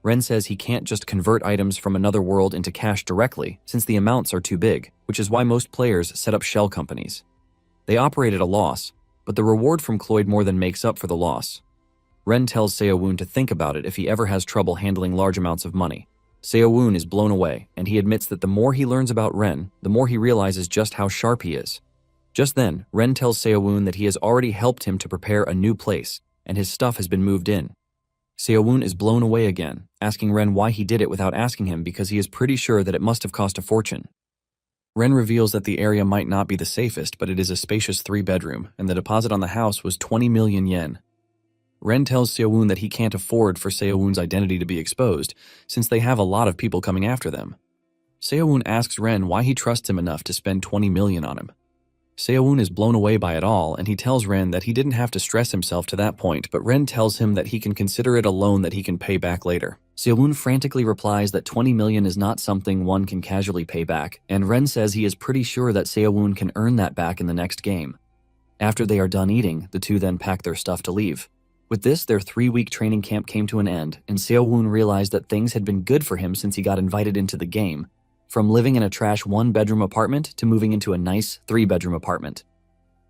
Ren says he can't just convert items from another world into cash directly, since the amounts are too big, which is why most players set up shell companies. They operate at a loss, but the reward from Cloyd more than makes up for the loss. Ren tells Seo-woon to think about it if he ever has trouble handling large amounts of money. Seo-woon is blown away, and he admits that the more he learns about Ren, the more he realizes just how sharp he is. Just then, Ren tells Seo-woon that he has already helped him to prepare a new place, and his stuff has been moved in. Seo-woon is blown away again, asking Ren why he did it without asking him because he is pretty sure that it must have cost a fortune. Ren reveals that the area might not be the safest, but it is a spacious 3-bedroom, and the deposit on the house was 20 million yen. Ren tells Seo-woon that he can't afford for Seo-woon's identity to be exposed, since they have a lot of people coming after them. Seo-woon asks Ren why he trusts him enough to spend 20 million on him. Seo-woon is blown away by it all, and he tells Ren that he didn't have to stress himself to that point, but Ren tells him that he can consider it a loan that he can pay back later. Seo-woon frantically replies that 20 million is not something one can casually pay back, and Ren says he is pretty sure that Seo-woon can earn that back in the next game. After they are done eating, the two then pack their stuff to leave. With this, their 3-week training camp came to an end, and Seo-woon realized that things had been good for him since he got invited into the game. From living in a trash 1-bedroom apartment to moving into a nice 3-bedroom apartment.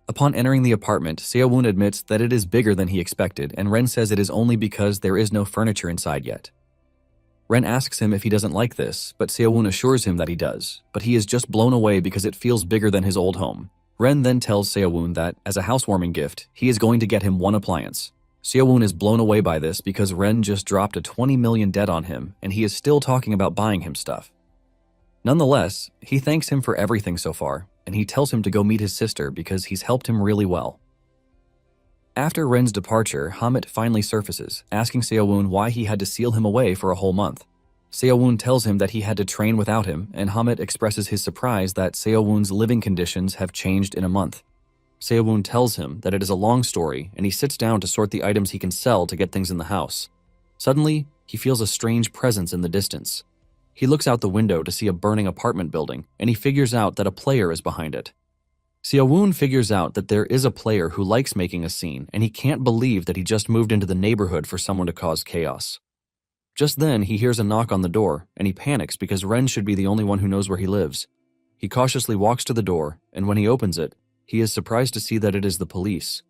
Upon entering the apartment, Seo-woon admits that it is bigger than he expected, and Ren says it is only because there is no furniture inside yet. Ren asks him if he doesn't like this, but Seo-woon assures him that he does, but he is just blown away because it feels bigger than his old home. Ren then tells Seo-woon that, as a housewarming gift, he is going to get him one appliance. Seo-woon is blown away by this because Ren just dropped a 20 million debt on him, and he is still talking about buying him stuff. Nonetheless, he thanks him for everything so far, and he tells him to go meet his sister because he's helped him really well. After Ren's departure, Hamid finally surfaces, asking Seo-woon why he had to seal him away for a whole month. Seo-woon tells him that he had to train without him, and Hamid expresses his surprise that Seo-woon's living conditions have changed in a month. Seo-woon tells him that it is a long story, and he sits down to sort the items he can sell to get things in the house. Suddenly, he feels a strange presence in the distance. He looks out the window to see a burning apartment building, and he figures out that a player is behind it. Seo-woon figures out that there is a player who likes making a scene, and he can't believe that he just moved into the neighborhood for someone to cause chaos. Just then, he hears a knock on the door, and he panics because Ren should be the only one who knows where he lives. He cautiously walks to the door, and when he opens it, he is surprised to see that it is the police.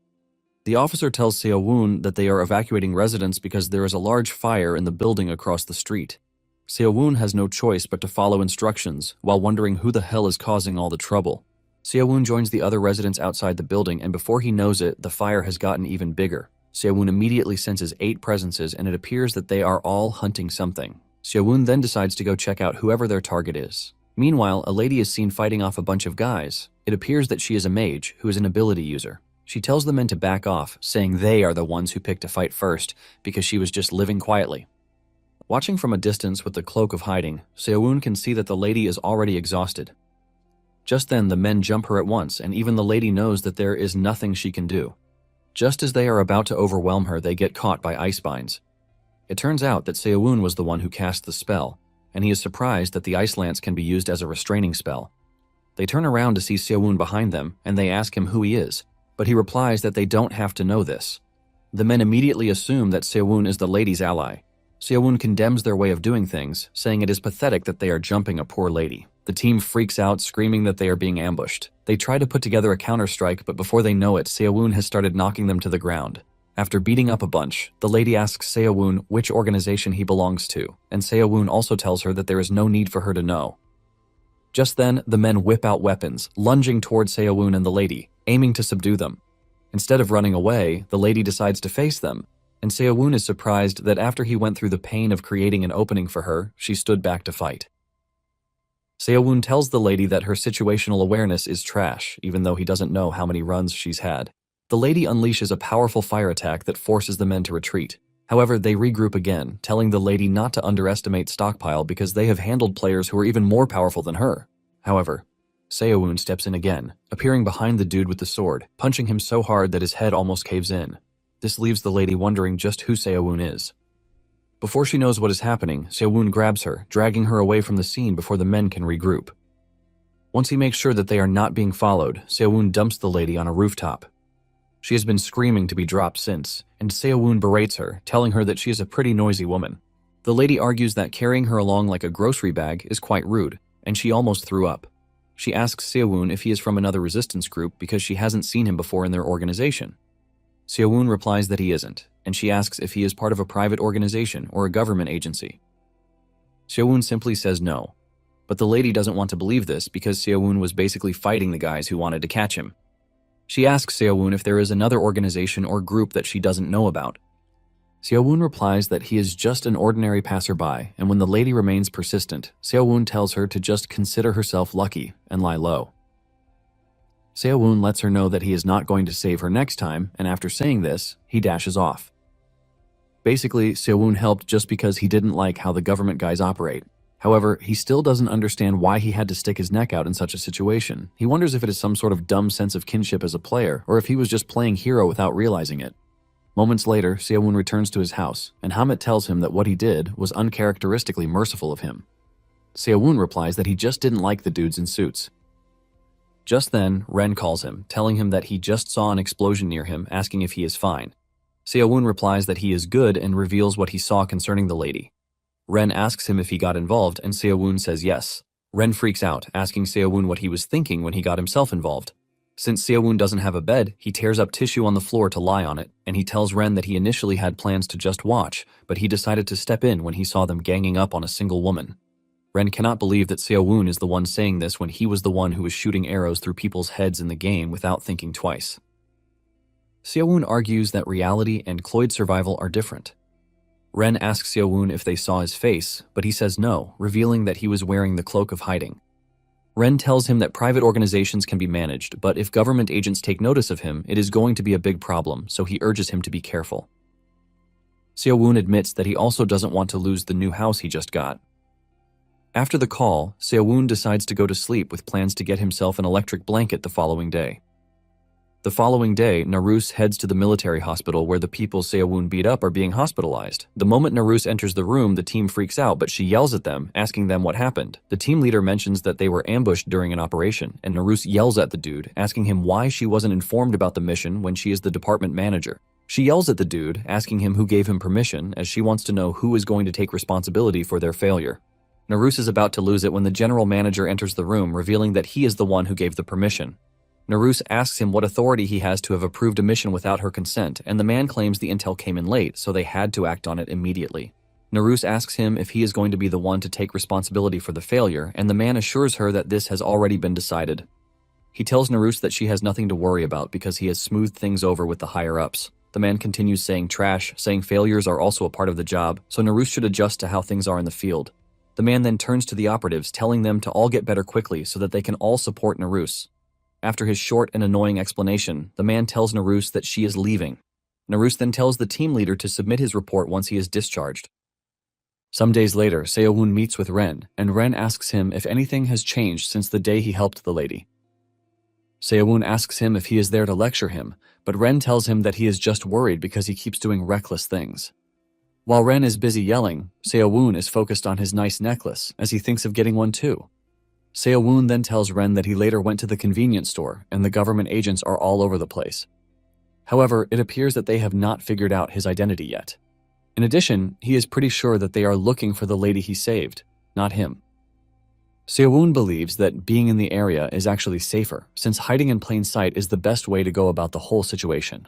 The officer tells Seo-woon that they are evacuating residents because there is a large fire in the building across the street. Seo-woon has no choice but to follow instructions while wondering who the hell is causing all the trouble. Seo-woon joins the other residents outside the building, and before he knows it, the fire has gotten even bigger. Seo-woon immediately senses 8 presences, and it appears that they are all hunting something. Seo-woon then decides to go check out whoever their target is. Meanwhile, a lady is seen fighting off a bunch of guys. It appears that she is a mage who is an ability user. She tells the men to back off, saying they are the ones who picked to fight first because she was just living quietly. Watching from a distance with the cloak of hiding, Seo-woon can see that the lady is already exhausted. Just then, the men jump her at once, and even the lady knows that there is nothing she can do. Just as they are about to overwhelm her, they get caught by ice binds. It turns out that Seo-woon was the one who cast the spell, and he is surprised that the ice lance can be used as a restraining spell. They turn around to see Seo-woon behind them, and they ask him who he is, but he replies that they don't have to know this. The men immediately assume that Seo-woon is the lady's ally. Seo-woon condemns their way of doing things, saying it is pathetic that they are jumping a poor lady. The team freaks out, screaming that they are being ambushed. They try to put together a counter-strike, but before they know it, Seo-woon has started knocking them to the ground. After beating up a bunch, the lady asks Seo-woon which organization he belongs to, and Seo-woon also tells her that there is no need for her to know. Just then, the men whip out weapons, lunging towards Seo-woon and the lady, aiming to subdue them. Instead of running away, the lady decides to face them, and Seo-woon is surprised that after he went through the pain of creating an opening for her, she stood back to fight. Seo-woon tells the lady that her situational awareness is trash, even though he doesn't know how many runs she's had. The lady unleashes a powerful fire attack that forces the men to retreat. However, they regroup again, telling the lady not to underestimate Stockpile because they have handled players who are even more powerful than her. However, Seo-woon steps in again, appearing behind the dude with the sword, punching him so hard that his head almost caves in. This leaves the lady wondering just who Seo-woon is. Before she knows what is happening, Seo-woon grabs her, dragging her away from the scene before the men can regroup. Once he makes sure that they are not being followed, Seo-woon dumps the lady on a rooftop. She has been screaming to be dropped since, and Seo-woon berates her, telling her that she is a pretty noisy woman. The lady argues that carrying her along like a grocery bag is quite rude, and she almost threw up. She asks Seo-woon if he is from another resistance group because she hasn't seen him before in their organization. Seo-woon replies that he isn't, and she asks if he is part of a private organization or a government agency. Seo-woon simply says no, but the lady doesn't want to believe this because Seo-woon was basically fighting the guys who wanted to catch him. She asks Seo-woon if there is another organization or group that she doesn't know about. Seo-woon replies that he is just an ordinary passerby, and when the lady remains persistent, Seo-woon tells her to just consider herself lucky and lie low. Seo-woon lets her know that he is not going to save her next time, and after saying this, he dashes off. Basically, Seo-woon helped just because he didn't like how the government guys operate. However, he still doesn't understand why he had to stick his neck out in such a situation. He wonders if it is some sort of dumb sense of kinship as a player, or if he was just playing hero without realizing it. Moments later, Seo-woon returns to his house, and Hamet tells him that what he did was uncharacteristically merciful of him. Seo-woon replies that he just didn't like the dudes in suits. Just then, Ren calls him, telling him that he just saw an explosion near him, asking if he is fine. Seo-woon replies that he is good and reveals what he saw concerning the lady. Ren asks him if he got involved, and Seo-woon says yes. Ren freaks out, asking Seo-woon what he was thinking when he got himself involved. Since Seo-woon doesn't have a bed, he tears up tissue on the floor to lie on it, and he tells Ren that he initially had plans to just watch, but he decided to step in when he saw them ganging up on a single woman. Ren cannot believe that Seo-woon is the one saying this when he was the one who was shooting arrows through people's heads in the game without thinking twice. Seo-woon argues that reality and Cloyd survival are different. Ren asks Seo-woon if they saw his face, but he says no, revealing that he was wearing the cloak of hiding. Ren tells him that private organizations can be managed, but if government agents take notice of him, it is going to be a big problem, so he urges him to be careful. Seo-woon admits that he also doesn't want to lose the new house he just got. After the call, Seo-woon decides to go to sleep with plans to get himself an electric blanket the following day. The following day, Naruse heads to the military hospital where the people Seo-woon beat up are being hospitalized. The moment Naruse enters the room, the team freaks out, but she yells at them, asking them what happened. The team leader mentions that they were ambushed during an operation, and Naruse yells at the dude, asking him why she wasn't informed about the mission when she is the department manager. She yells at the dude, asking him who gave him permission, as she wants to know who is going to take responsibility for their failure. Naruse is about to lose it when the general manager enters the room, revealing that he is the one who gave the permission. Naruse asks him what authority he has to have approved a mission without her consent, and the man claims the intel came in late, so they had to act on it immediately. Naruse asks him if he is going to be the one to take responsibility for the failure, and the man assures her that this has already been decided. He tells Naruse that she has nothing to worry about because he has smoothed things over with the higher-ups. The man continues saying trash, saying failures are also a part of the job, so Naruse should adjust to how things are in the field. The man then turns to the operatives, telling them to all get better quickly so that they can all support Naruse. After his short and annoying explanation, the man tells Naruse that she is leaving. Naruse then tells the team leader to submit his report once he is discharged. Some days later, Seo-woon meets with Ren, and Ren asks him if anything has changed since the day he helped the lady. Seo-woon asks him if he is there to lecture him, but Ren tells him that he is just worried because he keeps doing reckless things. While Ren is busy yelling, Seo-woon is focused on his nice necklace, as he thinks of getting one too. Seo-woon then tells Ren that he later went to the convenience store, and the government agents are all over the place. However, it appears that they have not figured out his identity yet. In addition, he is pretty sure that they are looking for the lady he saved, not him. Seo-woon believes that being in the area is actually safer, since hiding in plain sight is the best way to go about the whole situation.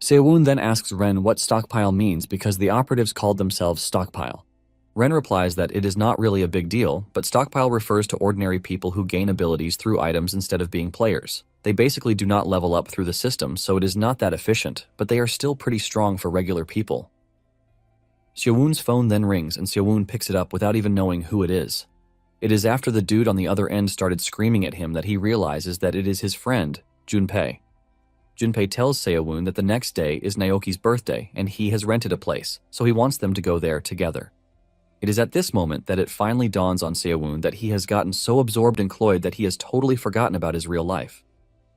Seo-woon then asks Ren what stockpile means because the operatives called themselves stockpile. Ren replies that it is not really a big deal, but stockpile refers to ordinary people who gain abilities through items instead of being players. They basically do not level up through the system, so it is not that efficient, but they are still pretty strong for regular people. Seo-woon's phone then rings, and Seo-woon picks it up without even knowing who it is. It is after the dude on the other end started screaming at him that he realizes that it is his friend, Junpei. Junpei tells Seo-woon that the next day is Naoki's birthday, and he has rented a place, so he wants them to go there together. It is at this moment that it finally dawns on Seo-woon that he has gotten so absorbed in Cloyd that he has totally forgotten about his real life.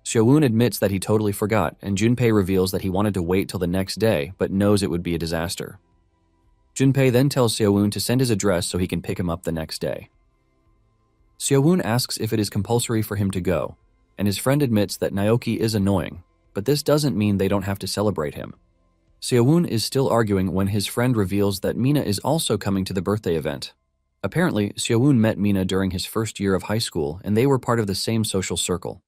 Seo-woon admits that he totally forgot, and Junpei reveals that he wanted to wait till the next day, but knows it would be a disaster. Junpei then tells Seo-woon to send his address so he can pick him up the next day. Seo-woon asks if it is compulsory for him to go, and his friend admits that Naoki is annoying, but this doesn't mean they don't have to celebrate him. Seo-woon is still arguing when his friend reveals that Mina is also coming to the birthday event. Apparently, Seo-woon met Mina during his first year of high school, and they were part of the same social circle.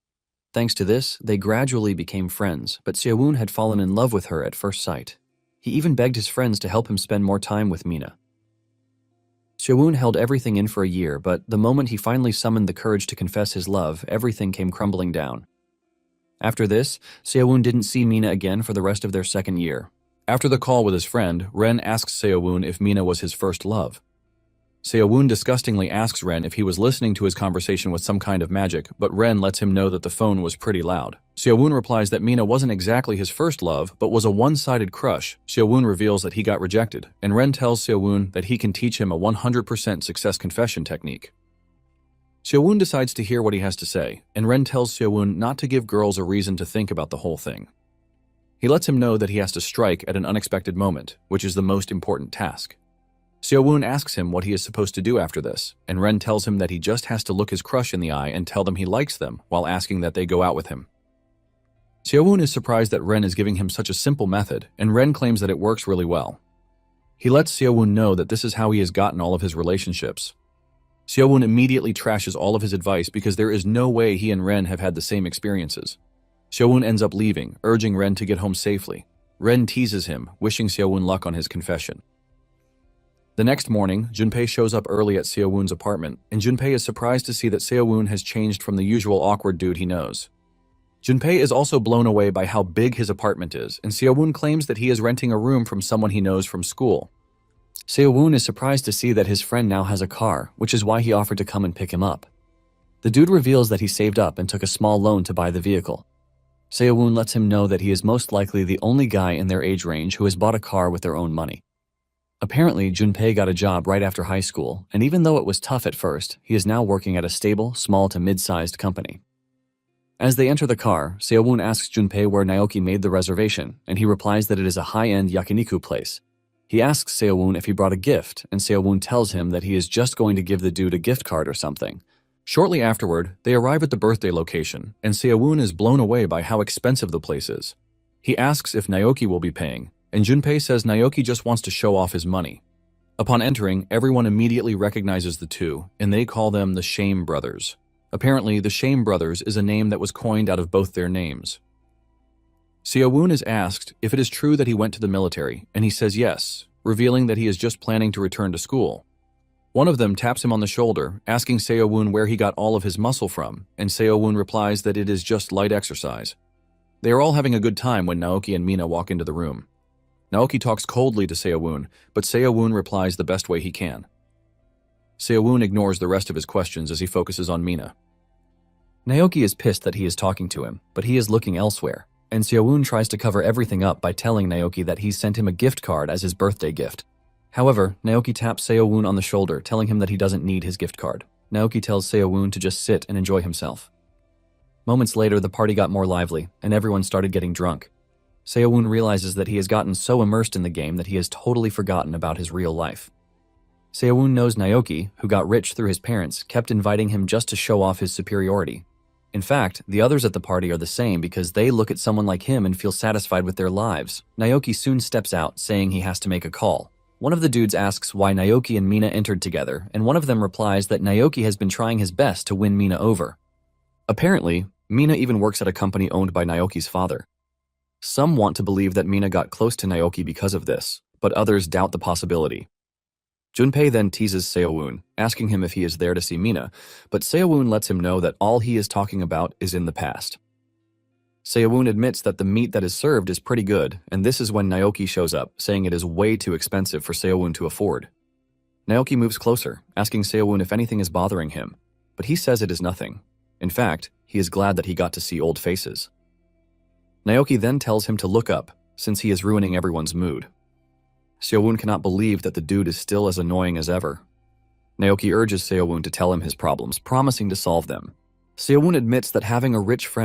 Thanks to this, they gradually became friends, but Seo-woon had fallen in love with her at first sight. He even begged his friends to help him spend more time with Mina. Seo-woon held everything in for a year, but the moment he finally summoned the courage to confess his love, everything came crumbling down. After this, Seo-woon didn't see Mina again for the rest of their second year. After the call with his friend, Ren asks Seo-woon if Mina was his first love. Seo-woon disgustingly asks Ren if he was listening to his conversation with some kind of magic, but Ren lets him know that the phone was pretty loud. Seo-woon replies that Mina wasn't exactly his first love, but was a one-sided crush. Seo-woon reveals that he got rejected, and Ren tells Seo-woon that he can teach him a 100% success confession technique. Seo-woon decides to hear what he has to say, and Ren tells Seo-woon not to give girls a reason to think about the whole thing. He lets him know that he has to strike at an unexpected moment, which is the most important task. Seo-woon asks him what he is supposed to do after this, and Ren tells him that he just has to look his crush in the eye and tell them he likes them while asking that they go out with him. Seo-woon is surprised that Ren is giving him such a simple method, and Ren claims that it works really well. He lets Seo-woon know that this is how he has gotten all of his relationships. Seo-woon immediately trashes all of his advice because there is no way he and Ren have had the same experiences. Seo-woon ends up leaving, urging Ren to get home safely. Ren teases him, wishing Seo-woon luck on his confession. The next morning, Junpei shows up early at Seo-woon's apartment, and Junpei is surprised to see that Seo-woon has changed from the usual awkward dude he knows. Junpei is also blown away by how big his apartment is, and Seo-woon claims that he is renting a room from someone he knows from school. Seo-woon is surprised to see that his friend now has a car, which is why he offered to come and pick him up. The dude reveals that he saved up and took a small loan to buy the vehicle. Seo-woon lets him know that he is most likely the only guy in their age range who has bought a car with their own money. Apparently, Junpei got a job right after high school, and even though it was tough at first, he is now working at a stable, small to mid-sized company. As they enter the car, Seo-woon asks Junpei where Naoki made the reservation, and he replies that it is a high-end yakiniku place. He asks Seo-woon if he brought a gift, and Seo-woon tells him that he is just going to give the dude a gift card or something. Shortly afterward, they arrive at the birthday location, and Seo-woon is blown away by how expensive the place is. He asks if Naoki will be paying, and Junpei says Naoki just wants to show off his money. Upon entering, everyone immediately recognizes the two, and they call them the Shame Brothers. Apparently, the Shame Brothers is a name that was coined out of both their names. Seo-woon is asked if it is true that he went to the military, and he says yes, revealing that he is just planning to return to school. One of them taps him on the shoulder, asking Seo-woon where he got all of his muscle from, and Seo-woon replies that it is just light exercise. They are all having a good time when Naoki and Mina walk into the room. Naoki talks coldly to Seo-woon, but Seo-woon replies the best way he can. Seo-woon ignores the rest of his questions as he focuses on Mina. Naoki is pissed that he is talking to him, but he is looking elsewhere, and Seo-woon tries to cover everything up by telling Naoki that he sent him a gift card as his birthday gift. However, Naoki taps Seo-woon on the shoulder, telling him that he doesn't need his gift card. Naoki tells Seo-woon to just sit and enjoy himself. Moments later, the party got more lively, and everyone started getting drunk. Seo-woon realizes that he has gotten so immersed in the game that he has totally forgotten about his real life. Seo-woon knows Naoki, who got rich through his parents, kept inviting him just to show off his superiority. In fact, the others at the party are the same because they look at someone like him and feel satisfied with their lives. Naoki soon steps out, saying he has to make a call. One of the dudes asks why Naoki and Mina entered together, and one of them replies that Naoki has been trying his best to win Mina over. Apparently, Mina even works at a company owned by Naoki's father. Some want to believe that Mina got close to Naoki because of this, but others doubt the possibility. Junpei then teases Seo-woon, asking him if he is there to see Mina, but Seo-woon lets him know that all he is talking about is in the past. Seo-woon admits that the meat that is served is pretty good, and this is when Naoki shows up, saying it is way too expensive for Seo-woon to afford. Naoki moves closer, asking Seo-woon if anything is bothering him, but he says it is nothing. In fact, he is glad that he got to see old faces. Naoki then tells him to look up, since he is ruining everyone's mood. Seo-woon cannot believe that the dude is still as annoying as ever. Naoki urges Seo-woon to tell him his problems, promising to solve them. Seo-woon admits that having a rich friend